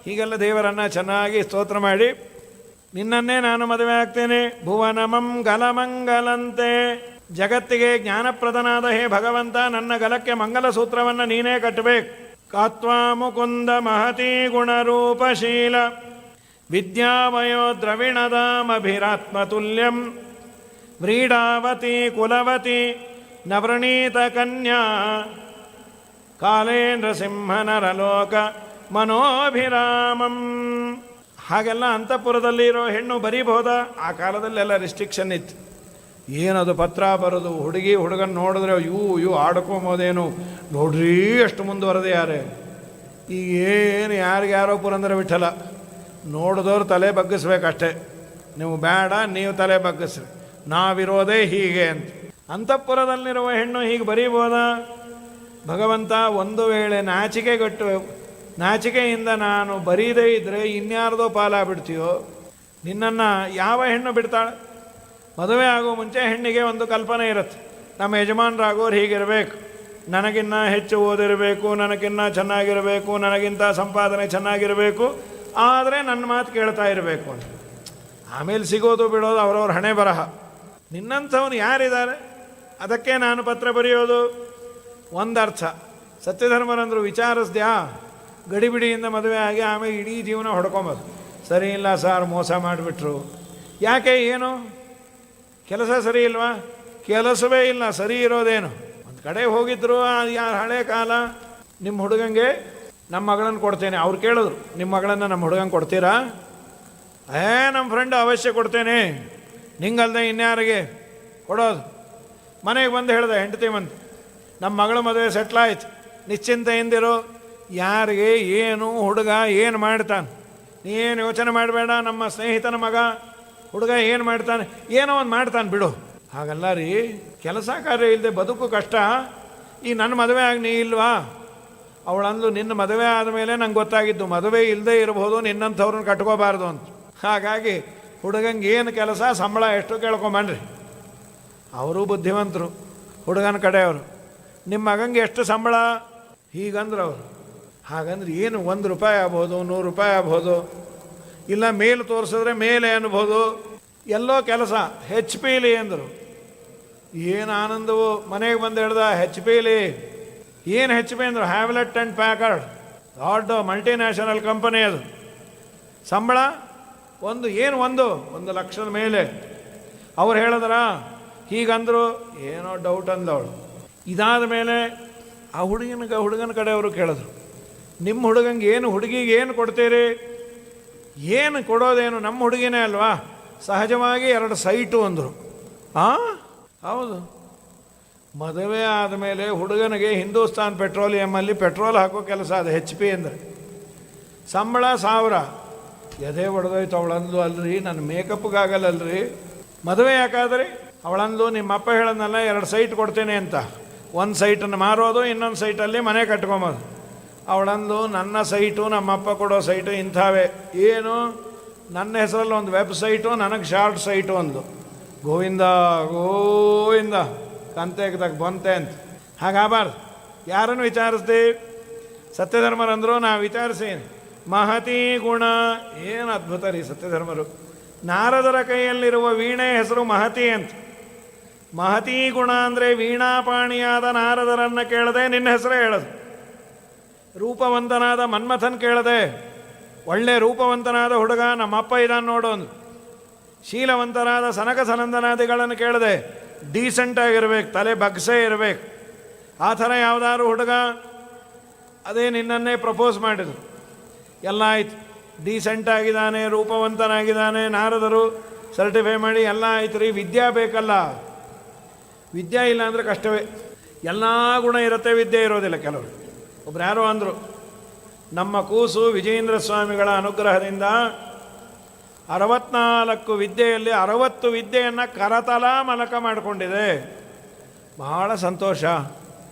ಹೀಗೆಲ್ಲ ದೇವರನ್ನು ಚೆನ್ನಾಗಿ ಸ್ತೋತ್ರ ಮಾಡಿ ನಿನ್ನನ್ನೇ ನಾನು ಮದುವೆ ಆಗ್ತೇನೆ. ಭುವನ ಮಂಗಲಂತೆ, ಜಗತ್ತಿಗೆ ಜ್ಞಾನಪ್ರದನಾದ ಹೇ ಭಗವಂತ, ನನ್ನ ಗಲಕ್ಕೆ ಮಂಗಲ ಸೂತ್ರವನ್ನು ನೀನೇ ಕಟ್ಟಬೇಕು. ಕಾತ್ವಾ ಮುಕುಂದ ಮಹತಿ ಗುಣರೂಪಶೀಲ ವಿದ್ಯಾವಯೋ ದ್ರವಿಣದಾಮಭಿರಾತ್ಮತುಲ್ಯಂ ವ್ರೀಡಾವತಿ ಕುಲವತಿ ನವೃಣೀತ ಕನ್ಯಾ ಕಾಲೇಂದ್ರ ಸಿಂಹನರಲೋಕ ಮನೋಭಿರಾಮಂ. ಹಾಗೆಲ್ಲ ಅಂತಃಪುರದಲ್ಲಿರೋ ಹೆಣ್ಣು ಬರೀಬಹುದಾ? ಆ ಕಾಲದಲ್ಲೆಲ್ಲ ರಿಸ್ಟ್ರಿಕ್ಷನ್ ಇತ್ತು. ಏನದು ಪತ್ರ ಬರೋದು, ಹುಡುಗನ ನೋಡಿದ್ರೆ ಇವು ಆಡ್ಕೊಂಬೋದೇನು ನೋಡ್ರಿ ಅಷ್ಟು ಮುಂದುವರೆದೇ ಯಾರೇ. ಈಗ ಏನು ಯಾರಿಗ್ಯಾರೋ ಪುರಂದರ ವಿಠಲ ನೋಡಿದವ್ರು ತಲೆ ಬಗ್ಗಿಸ್ಬೇಕಷ್ಟೇ. ನೀವು ಬೇಡ, ನೀವು ತಲೆ ಬಗ್ಗಿಸ್ರಿ, ನಾವಿರೋದೇ ಹೀಗೆ ಅಂತ. ಅಂತಃಪುರದಲ್ಲಿರುವ ಹೆಣ್ಣು ಹೀಗೆ ಬರೀಬೋದಾ? ಭಗವಂತ ಒಂದು ವೇಳೆ ನಾಚಿಕೆಯಿಂದ ನಾನು ಬರೀದೇ ಇದ್ದರೆ ಇನ್ಯಾರ್ದೋ ಪಾಲಾಗ್ಬಿಡ್ತೀಯೋ. ನಿನ್ನನ್ನು ಯಾವ ಹೆಣ್ಣು ಬಿಡ್ತಾಳೆ? ಮದುವೆ ಆಗೋ ಮುಂಚೆ ಹೆಣ್ಣಿಗೆ ಒಂದು ಕಲ್ಪನೆ ಇರುತ್ತೆ, ನಮ್ಮ ಯಜಮಾನರಾಗೋರು ಹೀಗಿರಬೇಕು, ನನಗಿನ್ನ ಹೆಚ್ಚು ಓದಿರಬೇಕು, ನನಗಿನ್ನ ಚೆನ್ನಾಗಿರಬೇಕು, ನನಗಿಂತ ಸಂಪಾದನೆ ಚೆನ್ನಾಗಿರಬೇಕು, ಆದರೆ ನನ್ನ ಮಾತು ಕೇಳ್ತಾ ಇರಬೇಕು ಅಂತ. ಆಮೇಲೆ ಸಿಗೋದು ಬಿಡೋದು ಅವರವ್ರ ಹಣೆ ಬರಹ. ನಿನ್ನಂಥವನು ಯಾರಿದ್ದಾರೆ? ಅದಕ್ಕೆ ನಾನು ಪತ್ರ ಬರೆಯೋದು. ಒಂದರ್ಥ ಸತ್ಯಧರ್ಮರಂದರು ವಿಚಾರಿಸ್ದ್ಯಾ, ಗಡಿಬಿಡಿಯಿಂದ ಮದುವೆ ಆಗಿ ಆಮೇಲೆ ಇಡೀ ಜೀವನ ಹೊಡ್ಕೊಂಬೋದು. ಸರಿ ಇಲ್ಲ ಸರ್, ಮೋಸ ಮಾಡಿಬಿಟ್ರು. ಯಾಕೆ? ಏನು ಕೆಲಸ ಸರಿ ಇಲ್ವಾ? ಕೆಲಸವೇ ಇಲ್ಲ, ಸರಿ ಇರೋದೇನು? ಒಂದು ಕಡೆ ಹೋಗಿದ್ರು, ಯಾರು ಹಳೆ ಕಾಲ, ನಿಮ್ಮ ಹುಡುಗಂಗೆ ನಮ್ಮ ಮಗಳನ್ನು ಕೊಡ್ತೇನೆ. ಅವ್ರು ಕೇಳಿದ್ರು, ನಿಮ್ಮ ಮಗಳನ್ನು ನಮ್ಮ ಹುಡುಗಂಗೆ ಕೊಡ್ತೀರಾ? ನಮ್ಮ ಫ್ರೆಂಡ್ ಅವಶ್ಯ ಕೊಡ್ತೇನೆ, ನಿಂಗಲ್ದೆ ಇನ್ಯಾರಿಗೆ ಕೊಡೋದು. ಮನೆಗೆ ಬಂದು ಹೇಳ್ದೆ ಹೆಂಡತಿ ಬಂದು, ನಮ್ಮ ಮಗಳ ಮದುವೆ ಸೆಟ್ಲಾಯ್ತು, ನಿಶ್ಚಿಂತೆಯಿಂದಿರು. ಯಾರಿಗೆ ಏನು ಹುಡುಗ ಏನು ಮಾಡ್ತಾನೆ ನೀನು ಯೋಚನೆ ಮಾಡಬೇಡ. ನಮ್ಮ ಸ್ನೇಹಿತನ ಮಗ ಹುಡುಗ ಏನು ಮಾಡ್ತಾನೆ, ಏನೋ ಒಂದು ಮಾಡ್ತಾನೆ ಬಿಡು. ಹಾಗಲ್ಲ ರೀ, ಕೆಲಸ ಕಾರ್ಯ ಇಲ್ಲದೆ ಬದುಕು ಕಷ್ಟ. ಈ ನನ್ನ ಮದುವೆ ಆಗಿ ನೀ ಇಲ್ವಾ? ಅವಳಂದು ನಿನ್ನ ಮದುವೆ ಆದಮೇಲೆ ನಂಗೆ ಗೊತ್ತಾಗಿದ್ದು ಮದುವೆ ಇಲ್ಲದೆ ಇರಬಹುದು, ನಿನ್ನಂಥವ್ರನ್ನ ಕಟ್ಕೋಬಾರ್ದು ಅಂತ. ಹಾಗಾಗಿ ಹುಡುಗಂಗೆ ಏನು ಕೆಲಸ, ಸಂಬಳ ಎಷ್ಟು ಕೇಳ್ಕೊಂಬನ್ರಿ. ಅವರು ಬುದ್ಧಿವಂತರು, ಹುಡುಗನ ಕಡೆಯವರು. ನಿಮ್ಮ ಮಗಂಗೆ ಎಷ್ಟು ಸಂಬಳ ಹೀಗಂದ್ರೆ ಅವರು. ಹಾಗಂದ್ರೆ ಏನು, 1 ರೂಪಾಯಿ ಆಗ್ಬೋದು, 100 ರೂಪಾಯಿ ಆಗ್ಬೋದು, ಇಲ್ಲ ಮೇಲೆ ತೋರಿಸಿದ್ರೆ ಮೇಲೆ ಅನ್ಬೋದು. ಎಲ್ಲೋ ಕೆಲಸ HP ಅಂದರು. ಏನು ಆನಂದವು. ಮನೆಗೆ ಬಂದು ಹೇಳ್ದ HP ಏನು HP ಅಂದರು? ಹ್ಯಾವ್ಲೆಟ್ ಆ್ಯಂಡ್ ಪ್ಯಾಕರ್ಡ್, ದೊಡ್ಡ ಮಲ್ಟಿನ್ಯಾಷನಲ್ ಕಂಪನಿ ಅದು. ಸಂಬಳ ಒಂದು ಲಕ್ಷದ ಮೇಲೆ. ಅವ್ರು ಹೇಳಿದ್ರ ಹೀಗಂದರು. ಏನೋ ಡೌಟ್ ಅಂದವಳು. ಇದಾದ ಮೇಲೆ ಆ ಹುಡುಗನ ಕಡೆಯವರು ಕೇಳಿದ್ರು, ನಿಮ್ಮ ಹುಡುಗಂಗೆ ಏನು, ಹುಡುಗಿಗೆ ಏನು ಕೊಡ್ತೀರಿ? ಏನು ಕೊಡೋದೇನು, ನಮ್ಮ ಹುಡುಗಿನೇ ಅಲ್ವಾ, ಸಹಜವಾಗಿ 2 ಸೈಟು ಅಂದರು. ಹೌದು. ಮದುವೆ ಆದಮೇಲೆ ಹುಡುಗನಿಗೆ ಹಿಂದೂಸ್ತಾನ್ ಪೆಟ್ರೋಲಿಯಮಲ್ಲಿ ಪೆಟ್ರೋಲ್ ಹಾಕೋ ಕೆಲಸ, ಅದು HP ಅಂದರೆ. ಸಂಬಳ 1000. ಎದೆ ಹೊಡೆದೋಯ್ತು. ಅವಳಂದು, ಅಲ್ರಿ ನನ್ನ ಮೇಕಪ್ಗಾಗಲ್ಲಲ್ರಿ, ಮದುವೆ ಯಾಕಾದ್ರಿ? ಅವಳಂದು, ನಿಮ್ಮಪ್ಪ ಹೇಳೋದನ್ನೆಲ್ಲ 2 ಸೈಟ್ ಕೊಡ್ತೇನೆ ಅಂತ. 1 ಸೈಟನ್ನು ಮಾರೋದು, ಇನ್ನೊಂದು ಸೈಟಲ್ಲಿ ಮನೆ ಕಟ್ಕೊಂಬೋದು. ಅವಳಂದು, ನನ್ನ ಸೈಟು ನಮ್ಮಪ್ಪ ಕೊಡೋ ಸೈಟು ಇಂಥವೇ. ಏನು? ನನ್ನ ಹೆಸರಲ್ಲಿ ಒಂದು ವೆಬ್ಸೈಟು, ನನಗೆ ಶಾರ್ಟ್ ಸೈಟು ಒಂದು. ಗೋವಿಂದ ಕಂತೆಗೆ ಬಂತೆ ಅಂತ. ಹಾಗಾಗಬಾರ್ದು. ಯಾರನ್ನು ವಿಚಾರಿಸ್ದೆ? ಸತ್ಯಧರ್ಮರಂದರು ನಾವು ವಿಚಾರಿಸೇನೆ ಮಹತಿ ಗುಣ. ಏನು ಅದ್ಭುತ ರೀ ಸತ್ಯಧರ್ಮರು. ನಾರದರ ಕೈಯಲ್ಲಿರುವ ವೀಣೆ ಹೆಸರು ಮಹತಿ ಅಂತ. ಮಹತಿ ಗುಣ ಅಂದರೆ ವೀಣಾಪಾಣಿಯಾದ ನಾರದರನ್ನು ಕೇಳದೆ ನಿನ್ನ ಹೆಸರೇ ಹೇಳೋದು. ರೂಪವಂತನಾದ ಮನ್ಮಥನ್ ಕೇಳದೆ ಒಳ್ಳೆ ರೂಪವಂತನಾದ ಹುಡುಗ ನಮ್ಮಪ್ಪ ಇದ್ದಾನೆ ನೋಡೋನು. ಶೀಲವಂತರಾದ ಸನಕ ಸನಂದನಾದಿಗಳನ್ನು ಕೇಳದೆ ಡೀಸೆಂಟಾಗಿರ್ಬೇಕು, ತಲೆ ಬಗ್ಸೇ ಇರಬೇಕು. ಆ ಥರ ಯಾವುದಾದ್ರು ಹುಡುಗ ಅದೇ ನಿನ್ನನ್ನೇ ಪ್ರಪೋಸ್ ಮಾಡಿದರು. ಎಲ್ಲ ಆಯ್ತು, ಡೀಸೆಂಟಾಗಿದ್ದಾನೆ, ರೂಪವಂತನಾಗಿದ್ದಾನೆ, ನಾರದರು ಸರ್ಟಿಫೈ ಮಾಡಿ ಎಲ್ಲ ಆಯ್ತು ರೀ. ವಿದ್ಯಾ ಬೇಕಲ್ಲ, ವಿದ್ಯೆ ಇಲ್ಲ ಅಂದರೆ ಕಷ್ಟವೇ. ಎಲ್ಲ ಗುಣ ಇರುತ್ತೆ, ವಿದ್ಯೆ ಇರೋದಿಲ್ಲ. ಕೆಲವರು ಒಬ್ರು ಯಾರೋ ಅಂದರು, ನಮ್ಮ ಕೂಸು ವಿಜಯೇಂದ್ರ ಸ್ವಾಮಿಗಳ ಅನುಗ್ರಹದಿಂದ 64 ವಿದ್ಯೆಯಲ್ಲಿ 60 ವಿದ್ಯೆಯನ್ನು ಕರತಲ ಮಲಕ ಮಾಡಿಕೊಂಡಿದೆ. ಬಹಳ ಸಂತೋಷ.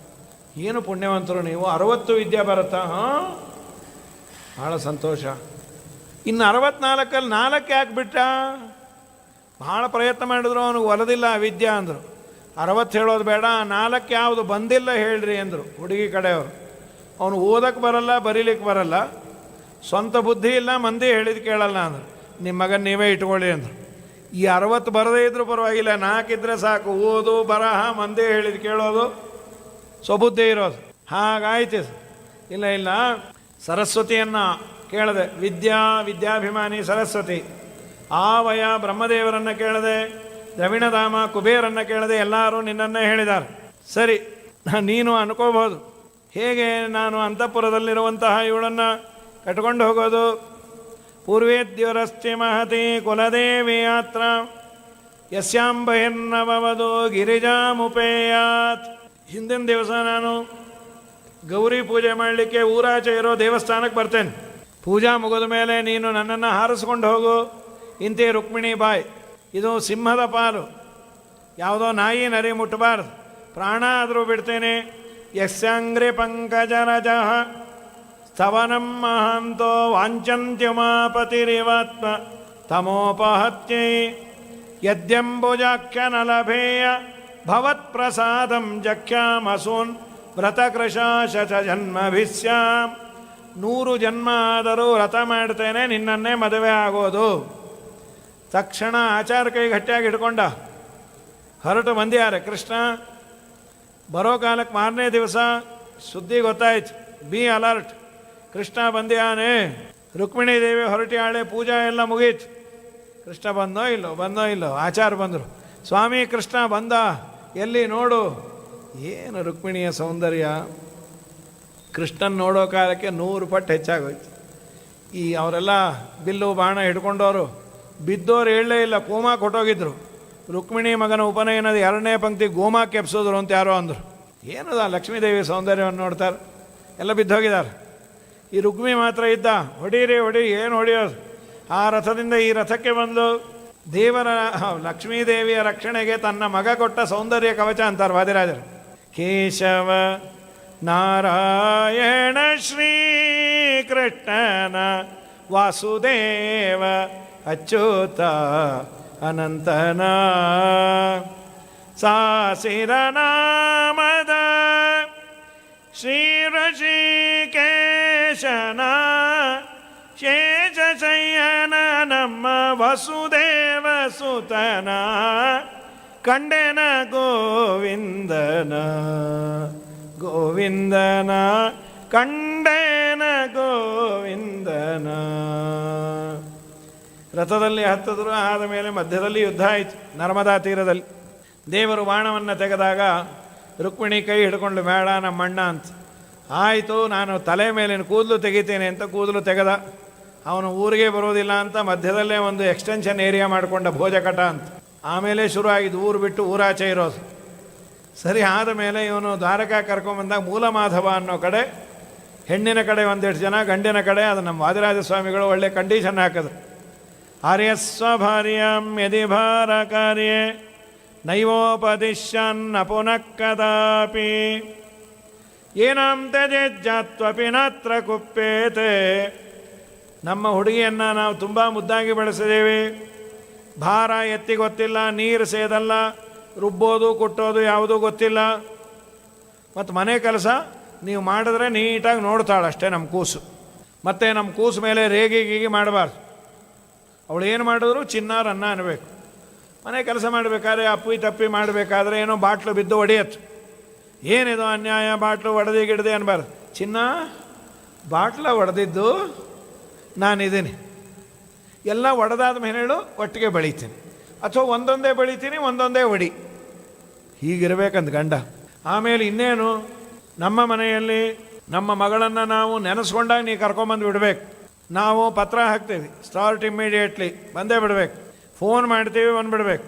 ಏನು ಪುಣ್ಯವಂತರು ನೀವು, 60 ವಿದ್ಯೆ ಬರುತ್ತಾ? ಹಾಂ, ಭಾಳ ಸಂತೋಷ. ಇನ್ನು 64ಅಲ್ಲಿ 4 ಯಾಕೆ ಬಿಟ್ಟ? ಭಾಳ ಪ್ರಯತ್ನ ಮಾಡಿದ್ರು, ಅವನಿಗೆ ಒಲದಿಲ್ಲ ಆ ವಿದ್ಯೆ ಅಂದರು. 60 ಹೇಳೋದು ಬೇಡ, 4 ಯಾವುದು ಬಂದಿಲ್ಲ ಹೇಳ್ರಿ ಅಂದರು ಹುಡುಗಿ ಕಡೆಯವರು. ಅವನು ಓದಕ್ಕೆ ಬರಲ್ಲ, ಬರೀಲಿಕ್ಕೆ ಬರಲ್ಲ, ಸ್ವಂತ ಬುದ್ಧಿ ಇಲ್ಲ, ಮಂದಿ ಹೇಳಿದ್ದು ಕೇಳಲ್ಲ ಅಂದರು. ನಿಮ್ಮ ಮಗನ ನೀವೇ ಇಟ್ಕೊಳ್ಳಿ ಅಂದರು. ಈ 60 ಬರದೇ ಇದ್ರೂ ಪರವಾಗಿಲ್ಲ, 4 ಇದ್ದರೆ ಸಾಕು. ಓದು ಬರಹ ಮಂದಿ ಹೇಳಿದ್ದು ಕೇಳೋದು, ಸ್ವಬುದ್ಧಿ ಇರೋದು. ಹಾಗಾಯ್ತು. ಇಲ್ಲ ಇಲ್ಲ, ಸರಸ್ವತಿಯನ್ನು ಕೇಳದೆ, ವಿದ್ಯಾಭಿಮಾನಿ ಸರಸ್ವತಿ. ಆವಯ ಬ್ರಹ್ಮದೇವರನ್ನು ಕೇಳದೆ, ದ್ರವಿಣಧಾಮ ಕುಬೇರನ್ನು ಕೇಳದೆ, ಎಲ್ಲರೂ ನಿನ್ನನ್ನೇ ಹೇಳಿದ್ದಾರೆ. ಸರಿ, ನೀನು ಅನ್ಕೋಬೋದು, ಹೇಗೆ ನಾನು ಅಂತಃಪುರದಲ್ಲಿರುವಂತಹ ಇವಳನ್ನು ಕಟ್ಕೊಂಡು ಹೋಗೋದು? ಪೂರ್ವೇದ್ಯುರಸ್ತಿ ಮಹತಿ ಕುಲದೇವಿ ಯಾತ್ರ ಯಸ್ಯಾಂ ಬಹಿರ್ನವವದು ಗಿರಿಜಾಮುಪೇಯಾತ್. ಹಿಂದಿನ ದಿವಸ ನಾನು ಗೌರಿ ಪೂಜೆ ಮಾಡಲಿಕ್ಕೆ ಊರಾಚೆ ಇರೋ ದೇವಸ್ಥಾನಕ್ಕೆ ಬರ್ತೇನೆ. ಪೂಜಾ ಮುಗಿದ ಮೇಲೆ ನೀನು ನನ್ನನ್ನು ಹಾರಿಸ್ಕೊಂಡು ಹೋಗು. ಇಂತಿ ರುಕ್ಮಿಣಿ ಬಾಯ್, ಇದು ಸಿಂಹದ ಪಾಲು, ಯಾವುದೋ ನಾಯಿ ನರಿ ಮುಟ್ಟಬಾರ್ದು. ಪ್ರಾಣ ಆದರೂ ಬಿಡ್ತೇನೆ. ಯಸ್ಯಾಂಗ್ರಿ ಪಂಕಜರಜ ಸ್ತವನಂ ಮಹಾಂತೋ ವಾಂಚಂತ್ಯುಮಾಪತಿರಿವಾತ್ಮ ತಮೋಪಹತ್ಯೈ ಯದ್ಯಂಬುಜಾಖ್ಯ ನಲಭೇಯ ಭವತ್ಪ್ರಸಾದಂ ಜಖ್ಯಾಮಸೂನ್ ವ್ರತಕೃಶಾಶತ ಜನ್ಮಭಿಸ್ಯಾಂ. 100 ಜನ್ಮ ಆದರೂ ವ್ರತ ಮಾಡ್ತೇನೆ, ನಿನ್ನನ್ನೇ ಮದುವೆ ಆಗೋದು. ತಕ್ಷಣ ಆಚಾರ ಕೈ ಗಟ್ಟಿಯಾಗಿ ಹಿಡ್ಕೊಂಡ ಹೊರಟು ಬಂದ್ಯಾರೆ. ಕೃಷ್ಣ ಬರೋ ಕಾಲಕ್ಕೆ ಮಾರನೇ ದಿವಸ ಸುದ್ದಿ ಗೊತ್ತಾಯ್ತು. ಬಿ ಅಲರ್ಟ್, ಕೃಷ್ಣ ಬಂದ್ಯಾನೆ. ರುಕ್ಮಿಣಿ ದೇವಿ ಹೊರಟಿಯಾಳೆ, ಪೂಜಾ ಎಲ್ಲ ಮುಗೀತು. ಕೃಷ್ಣ ಬಂದೋ ಇಲ್ಲೋ ಆಚಾರ ಬಂದರು. ಸ್ವಾಮಿ ಕೃಷ್ಣ ಬಂದ, ಎಲ್ಲಿ ನೋಡು. ಏನು ರುಕ್ಮಿಣಿಯ ಸೌಂದರ್ಯ! ಕೃಷ್ಣನ್ ನೋಡೋ ಕಾಲಕ್ಕೆ 100 ಪಟ್ಟು ಹೆಚ್ಚಾಗೋಯ್ತು. ಈ ಅವರೆಲ್ಲ ಬಿಲ್ಲು ಬಾಣ ಹಿಡ್ಕೊಂಡವರು ಬಿದ್ದೋರು ಹೇಳಲೇ ಇಲ್ಲ, ಕೋಮಾ ಕೊಟ್ಟೋಗಿದ್ರು. ರುಕ್ಮಿಣಿ ಮಗನ ಉಪನಯನದ 2ನೇ ಪಂಕ್ತಿ ಗೋಮಾ ಕೆಪ್ಸೋದ್ರು ಅಂತ ಯಾರೋ ಅಂದರು. ಏನದ ಲಕ್ಷ್ಮೀದೇವಿ ಸೌಂದರ್ಯವನ್ನು ನೋಡ್ತಾರೆ, ಎಲ್ಲ ಬಿದ್ದೋಗಿದ್ದಾರೆ. ಈ ರುಕ್ಮಿ ಮಾತ್ರ ಇದ್ದ. ಹೊಡಿ ಏನು ಹೊಡೆಯೋದು? ಆ ರಥದಿಂದ ಈ ರಥಕ್ಕೆ ಬಂದು ದೇವರ ಲಕ್ಷ್ಮೀದೇವಿಯ ರಕ್ಷಣೆಗೆ ತನ್ನ ಮಗ ಕೊಟ್ಟ ಸೌಂದರ್ಯ ಕವಚ ಅಂತಾರೆ ವಾದಿರಾಜರು. ಕೇಶವ ನಾರಾಯಣ ಶ್ರೀಕೃಷ್ಣನ ವಾಸುದೇವ ಅಚ್ಯುತ ಅನಂತನ ಸಾಸಿರನಾಮದ ಶ್ರೀ ಋಷಿಕೇಶನ ಶೇಷಶಯ್ಯನ ನಮ್ಮ ವಸುದೇವ ಸುತನ ಕಂಡೆನ ಗೋವಿಂದನ ಕಂಡೆನ ಗೋವಿಂದನ. ರಥದಲ್ಲಿ ಹತ್ತಿದ್ರು. ಆದ ಮೇಲೆ ಮಧ್ಯದಲ್ಲಿ ಯುದ್ಧ ಆಯಿತು ನರ್ಮದಾ ತೀರದಲ್ಲಿ. ದೇವರು ಬಾಣವನ್ನು ತೆಗೆದಾಗ ರುಕ್ಮಿಣಿ ಕೈ ಹಿಡ್ಕೊಂಡು ಬೇಡ ನಮ್ಮಣ್ಣ ಅಂತ. ಆಯಿತು, ನಾನು ತಲೆ ಮೇಲಿನ ಕೂದಲು ತೆಗಿತೇನೆ ಅಂತ ಕೂದಲು ತೆಗೆದ. ಅವನು ಊರಿಗೆ ಬರೋದಿಲ್ಲ ಅಂತ ಮಧ್ಯದಲ್ಲೇ ಒಂದು ಎಕ್ಸ್ಟೆನ್ಷನ್ ಏರಿಯಾ ಮಾಡಿಕೊಂಡ, ಭೋಜಕಟ ಅಂತ. ಆಮೇಲೆ ಶುರು ಆಗಿದ್ದು ಊರು ಬಿಟ್ಟು ಊರಾಚೆ ಇರೋದು. ಸರಿ, ಆದ ಮೇಲೆ ಇವನು ದ್ವಾರಕಾ ಕರ್ಕೊಂಬಂದಾಗ ಮೂಲಮಾಧವ ಅನ್ನೋ ಕಡೆ, ಹೆಣ್ಣಿನ ಕಡೆ ಒಂದೆಷ್ಟು ಜನ, ಗಂಡಿನ ಕಡೆ. ಅದು ನಮ್ಮ ವಾದಿರಾಜ ಸ್ವಾಮಿಗಳು ಒಳ್ಳೆ ಕಂಡೀಷನ್ ಹಾಕಿದ್ರು. ಆರ್ಯಸ್ವ ಭಾರ್ಯಂ ಯದಿ ಭಾರ ಕಾರ್ಯೇ ನೈವೋಪದಿಶ್ಯನ್ನ ಪುನಃ ಕದಾಪಿ ಏನಾಂ ತ್ಯಜೇಜ್ಜಾತ್ವಪಿ ನಾತ್ರ ಕುಪ್ಪೇತೆ. ನಮ್ಮ ಹುಡುಗಿಯನ್ನು ನಾವು ತುಂಬ ಮುದ್ದಾಗಿ ಬೆಳೆಸಿದ್ದೇವೆ. ಭಾರ ಎತ್ತಿ ಗೊತ್ತಿಲ್ಲ, ನೀರು ಸೇದಲ್ಲ, ರುಬ್ಬೋದು ಕುಟ್ಟೋದು ಯಾವುದೂ ಗೊತ್ತಿಲ್ಲ. ಮತ್ತು ಮನೆ ಕೆಲಸ ನೀವು ಮಾಡಿದ್ರೆ ನೀಟಾಗಿ ನೋಡ್ತಾಳಷ್ಟೇ ನಮ್ಮ ಕೂಸು. ಮತ್ತು ನಮ್ಮ ಕೂಸು ಮೇಲೆ ರೇಗಿ ಗೀಗಿ ಮಾಡಬಾರ್ದು. ಅವಳು ಏನು ಮಾಡಿದ್ರು ಚಿನ್ನಾರನ್ನ ಅನ್ನಬೇಕು. ಮನೆ ಕೆಲಸ ಮಾಡಬೇಕಾದ್ರೆ ಅಪ್ಪಿ ತಪ್ಪಿ ಮಾಡಬೇಕಾದ್ರೆ ಏನೋ ಬಾಟ್ಲು ಬಿದ್ದು ಒಡೆಯತ್ತು. ಏನಿದು ಅನ್ಯಾಯ, ಬಾಟ್ಲು ಒಡೆದಿ ಗಿಡದೆ ಅನ್ಬಾರ್ದು. ಚಿನ್ನ, ಬಾಟ್ಲ ಒಡೆದಿದ್ದು ನಾನಿದ್ದೀನಿ, ಎಲ್ಲ ಒಡೆದಾದ ಮೇಲೆ ಹೇಳು ಒಟ್ಟಿಗೆ ಬೆಳಿತೀನಿ, ಅಥವಾ ಒಂದೊಂದೇ ಬೆಳಿತೀನಿ ಒಂದೊಂದೇ ಒಡಿ, ಹೀಗಿರ್ಬೇಕಂತ ಗಂಡ. ಆಮೇಲೆ ಇನ್ನೇನು, ನಮ್ಮ ಮನೆಯಲ್ಲಿ ನಮ್ಮ ಮಗಳನ್ನು ನಾವು ನೆನೆಸ್ಕೊಂಡಾಗ ನೀ ಕರ್ಕೊಂಬಂದು ಬಿಡಬೇಕು. ನಾವು ಪತ್ರ ಹಾಕ್ತೀವಿ, ಸ್ಟಾರ್ಟ್ ಇಮ್ಮಿಡಿಯೇಟ್ಲಿ, ಬಂದೇ ಬಿಡಬೇಕು. ಫೋನ್ ಮಾಡ್ತೀವಿ, ಬಂದುಬಿಡ್ಬೇಕು.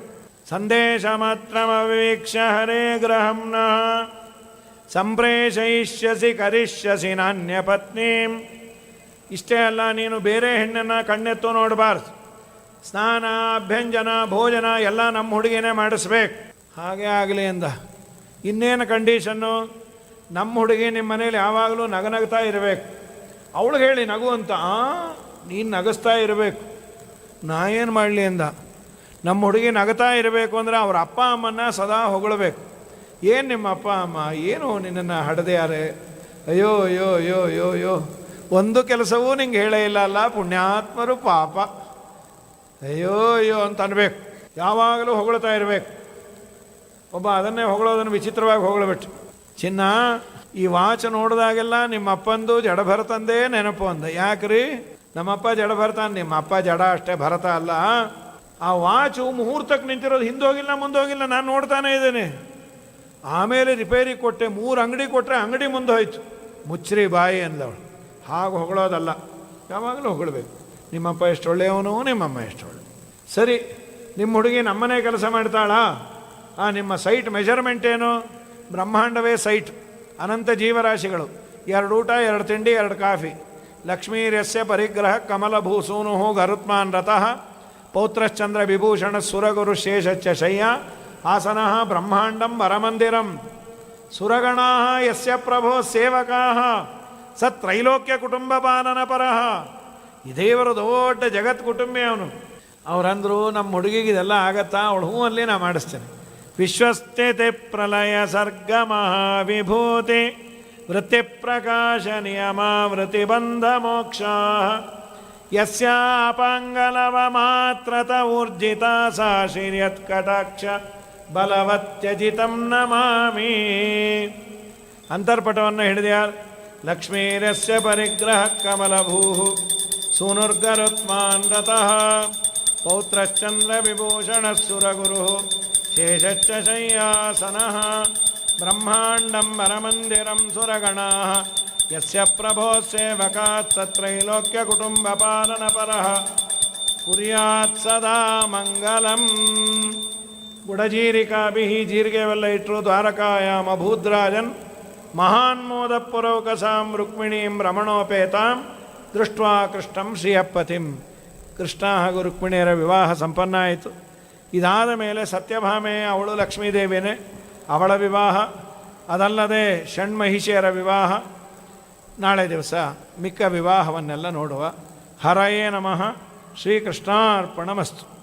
ಸಂದೇಶ ಮಾತ್ರ ಅವೀಕ್ಷ ಹರೇ ಗ್ರಹಂನ ಸಂಪ್ರೇಷಯಿಷ್ಯಸಿ ಕರಿಷ್ಯಸಿ ನಾಣ್ಯ ಪತ್ನೀಂ. ಇಷ್ಟೇ ಅಲ್ಲ, ನೀನು ಬೇರೆ ಹೆಣ್ಣನ್ನು ಕಣ್ಣೆತ್ತು ನೋಡಬಾರ್ದು. ಸ್ನಾನ, ಅಭ್ಯಂಜನ, ಭೋಜನ ಎಲ್ಲ ನಮ್ಮ ಹುಡುಗಿನೇ ಮಾಡಿಸ್ಬೇಕು. ಹಾಗೇ ಆಗಲಿ ಅಂದ. ಇನ್ನೇನು ಕಂಡೀಷನ್ನು, ನಮ್ಮ ಹುಡುಗಿ ನಿಮ್ಮ ಮನೇಲಿ ಯಾವಾಗಲೂ ನಗನಗ್ತಾ ಇರಬೇಕು. ಅವಳಿಗೆ ಹೇಳಿ ನಗು ಅಂತ. ನೀನು ನಗಿಸ್ತಾ ಇರಬೇಕು. ನಾ ಏನು ಮಾಡಲಿ ಅಂದ. ನಮ್ಮ ಹುಡುಗಿ ನಗ್ತಾ ಇರಬೇಕು ಅಂದರೆ ಅವ್ರ ಅಪ್ಪ ಅಮ್ಮನ್ನ ಸದಾ ಹೊಗಳಬೇಕು. ಏನು ನಿಮ್ಮ ಅಪ್ಪ ಅಮ್ಮ, ಏನು ನಿನ್ನನ್ನು ಹಡದೆ ಯಾರೇ, ಅಯ್ಯೋ ಅಯ್ಯೋ ಅಯ್ಯೋ ಅಯ್ಯೋ ಅಯ್ಯೋ, ಒಂದು ಕೆಲಸವೂ ನಿಂಗೆ ಹೇಳೇ ಇಲ್ಲ ಅಲ್ಲ, ಪುಣ್ಯಾತ್ಮರು ಪಾಪ, ಅಯ್ಯೋ ಅಯ್ಯೋ ಅಂತ ಅನ್ಬೇಕು. ಯಾವಾಗಲೂ ಹೊಗಳ್ತಾ ಇರಬೇಕು. ಒಬ್ಬ ಅದನ್ನೇ ಹೊಗಳೋದನ್ನು ವಿಚಿತ್ರವಾಗಿ ಹೊಗಳಬಿಟ್ಟು, ಚಿನ್ನ ಈ ವಾಚ್ ನೋಡಿದಾಗೆಲ್ಲ ನಿಮ್ಮ ಅಪ್ಪಂದು ಜಡ ಭರತಂದೇ ನೆನಪು ಅಂದ. ಯಾಕ್ರಿ, ನಮ್ಮಪ್ಪ ಜಡ ಭರತ. ನಿಮ್ಮ ಅಪ್ಪ ಜಡ ಅಷ್ಟೇ, ಭರತ ಅಲ್ಲ. ಆ ವಾಚು ಮುಹೂರ್ತಕ್ಕೆ ನಿಂತಿರೋದು ಹಿಂದೋಗಿಲ್ಲ ಮುಂದೋಗಿಲ್ಲ, ನಾನು ನೋಡ್ತಾನೇ ಇದ್ದೇನೆ. ಆಮೇಲೆ ರಿಪೇರಿ ಕೊಟ್ಟೆ, 3 ಅಂಗಡಿ ಕೊಟ್ಟರೆ ಅಂಗಡಿ ಮುಂದೆ ಹೋಯ್ತು. ಮುಚ್ಚ್ರಿ ಬಾಯಿ ಅಂದವಳು. ಹಾಗೆ ಹೊಗಳೋದಲ್ಲ, ಯಾವಾಗಲೂ ಹೊಗಳಬೇಕು. ನಿಮ್ಮಪ್ಪ ಎಷ್ಟು ಒಳ್ಳೆಯವನು, ನಿಮ್ಮಮ್ಮ ಎಷ್ಟು ಒಳ್ಳೆ. ಸರಿ, ನಿಮ್ಮ ಹುಡುಗಿ ನಮ್ಮನೆ ಕೆಲಸ ಮಾಡ್ತಾಳಾ? ನಿಮ್ಮ ಸೈಟ್ ಮೆಜರ್ಮೆಂಟ್ ಏನು? ಬ್ರಹ್ಮಾಂಡವೇ ಸೈಟ್, ಅನಂತ ಜೀವರಾಶಿಗಳು, 2 ಊಟ 2 ತಿಂಡಿ 2 ಕಾಫಿ. ಲಕ್ಷ್ಮೀರ್ಯಸ್ಯ ಪರಿಗ್ರಹ ಕಮಲಭೂಸೂನು ಗರುತ್ಮಾನ್ ರಥಃ ಪೌತ್ರಶ್ಚಂದ್ರ ವಿಭೂಷಣ ಸುರಗುರು ಶೇಷಚ್ಚ ಶಯ್ಯ ಆಸನ ಬ್ರಹ್ಮಾಂಡಂ ವರಮಂದಿರಂ ಸುರಗಣಾ ಯಸ್ಯ ಪ್ರಭೋ ಸೇವಕಾ ಸ ತ್ರೈಲೋಕ್ಯ ಕುಟುಂಬ ಪಾಲನ ಪರಃ. ಈ ದೇವರು ದೊಡ್ಡ ಜಗತ್ ಕುಟುಂಬಿ ಅವನು. ಅವರಂದರು, ನಮ್ಮ ಹುಡುಗಿಗೆ ಇದೆಲ್ಲ ಆಗತ್ತಾ? ಅವಳು ಹ್ಞೂ ಅಲ್ಲಿ ನಾ ಮಾಡಿಸ್ತೇನೆ. ವಿಶ್ವಸ್ಥಿತಿ ಪ್ರಲಯ ಸರ್ಗ ಮಹಾವಿಭೂತಿ ವೃತ್ತಿ ಪ್ರಕಾಶ ನಿಯಮ ವೃತ್ತಿ ಬಂಧ ಮೋಕ್ಷ ಯಸ್ಯಾಪಾಂಗಲವ ಮಾತ್ರತ ಊರ್ಜಿತ ಸಾ ಶ್ರೀಯತ್ ಕಟಾಕ್ಷ ಬಲವತ್ಯಜಿತಂ ನಮಾಮಿ. ಅಂತರ್ಪಟವನ್ನು ಹಿಡಿದ್ಯಾರು. ಲಕ್ಷ್ಮೀರಸ್ಯ ಪರಿಗ್ರಹ ಕಮಲಭೂ ಸೂನುರ್ಗರುತ್ಮಾನ್ ರಥಃ ಪೌತ್ರಶ್ಚಂದ್ರ ವಿಭೂಷಣ ಸುರಗುರು ಶೇಷಚ್ಚ ಶಯ್ಯಾಸನಃ ಬ್ರಹ್ಮಾಂಡಂ ವರಮಂದಿರಂ ಸುರಗಣಾಃ ಯಸ್ಯ ಪ್ರಭೋ ಸೇವಕಾತ್ ಸತ್ರೈಲೋಕ್ಯ ಕುಟುಂಬ ಪಾಲನ ಪರಃ ಕುರ್ಯಾತ್ ಸದಾ ಮಂಗಲಂ. ಗುಡಜೀರಿಕಾಭಿ, ಜೀರಿಗೆವೆಲ್ಲ ಇಟ್ಟರು. ದ್ವಾರಕಾಯಾಮ ಭೂದ್ರಾಜನ್ ಮಹಾನ್ಮೋದ ಪುರೌಕಸಾಂ ರುಕ್ಮಿಣೀಂ ರಮಣೋಪೇತಾಂ ದೃಷ್ಟ್ವಾ ಕೃಷ್ಣಂ ಶ್ರೀಯಪ್ಪತಿಂ. ಕೃಷ್ಣ ಹಾಗೂ ರುಕ್ಮಿಣಿಯರ ವಿವಾಹ ಸಂಪನ್ನ ಆಯಿತು. ಇದಾದ ಮೇಲೆ ಸತ್ಯಭಾಮೆ, ಅವಳು ಲಕ್ಷ್ಮೀದೇವಿಯೇ, ಅವಳ ವಿವಾಹ. ಅದಲ್ಲದೆ ಷಣ್ಮಹಿಷಿಯರ ವಿವಾಹ. ನಾಳೆ ದಿವಸ ಮಿಕ್ಕ ವಿವಾಹವನ್ನೆಲ್ಲ ನೋಡುವ. ಹರಯೇ ನಮಃ. ಶ್ರೀಕೃಷ್ಣಾರ್ಪಣಮಸ್ತು.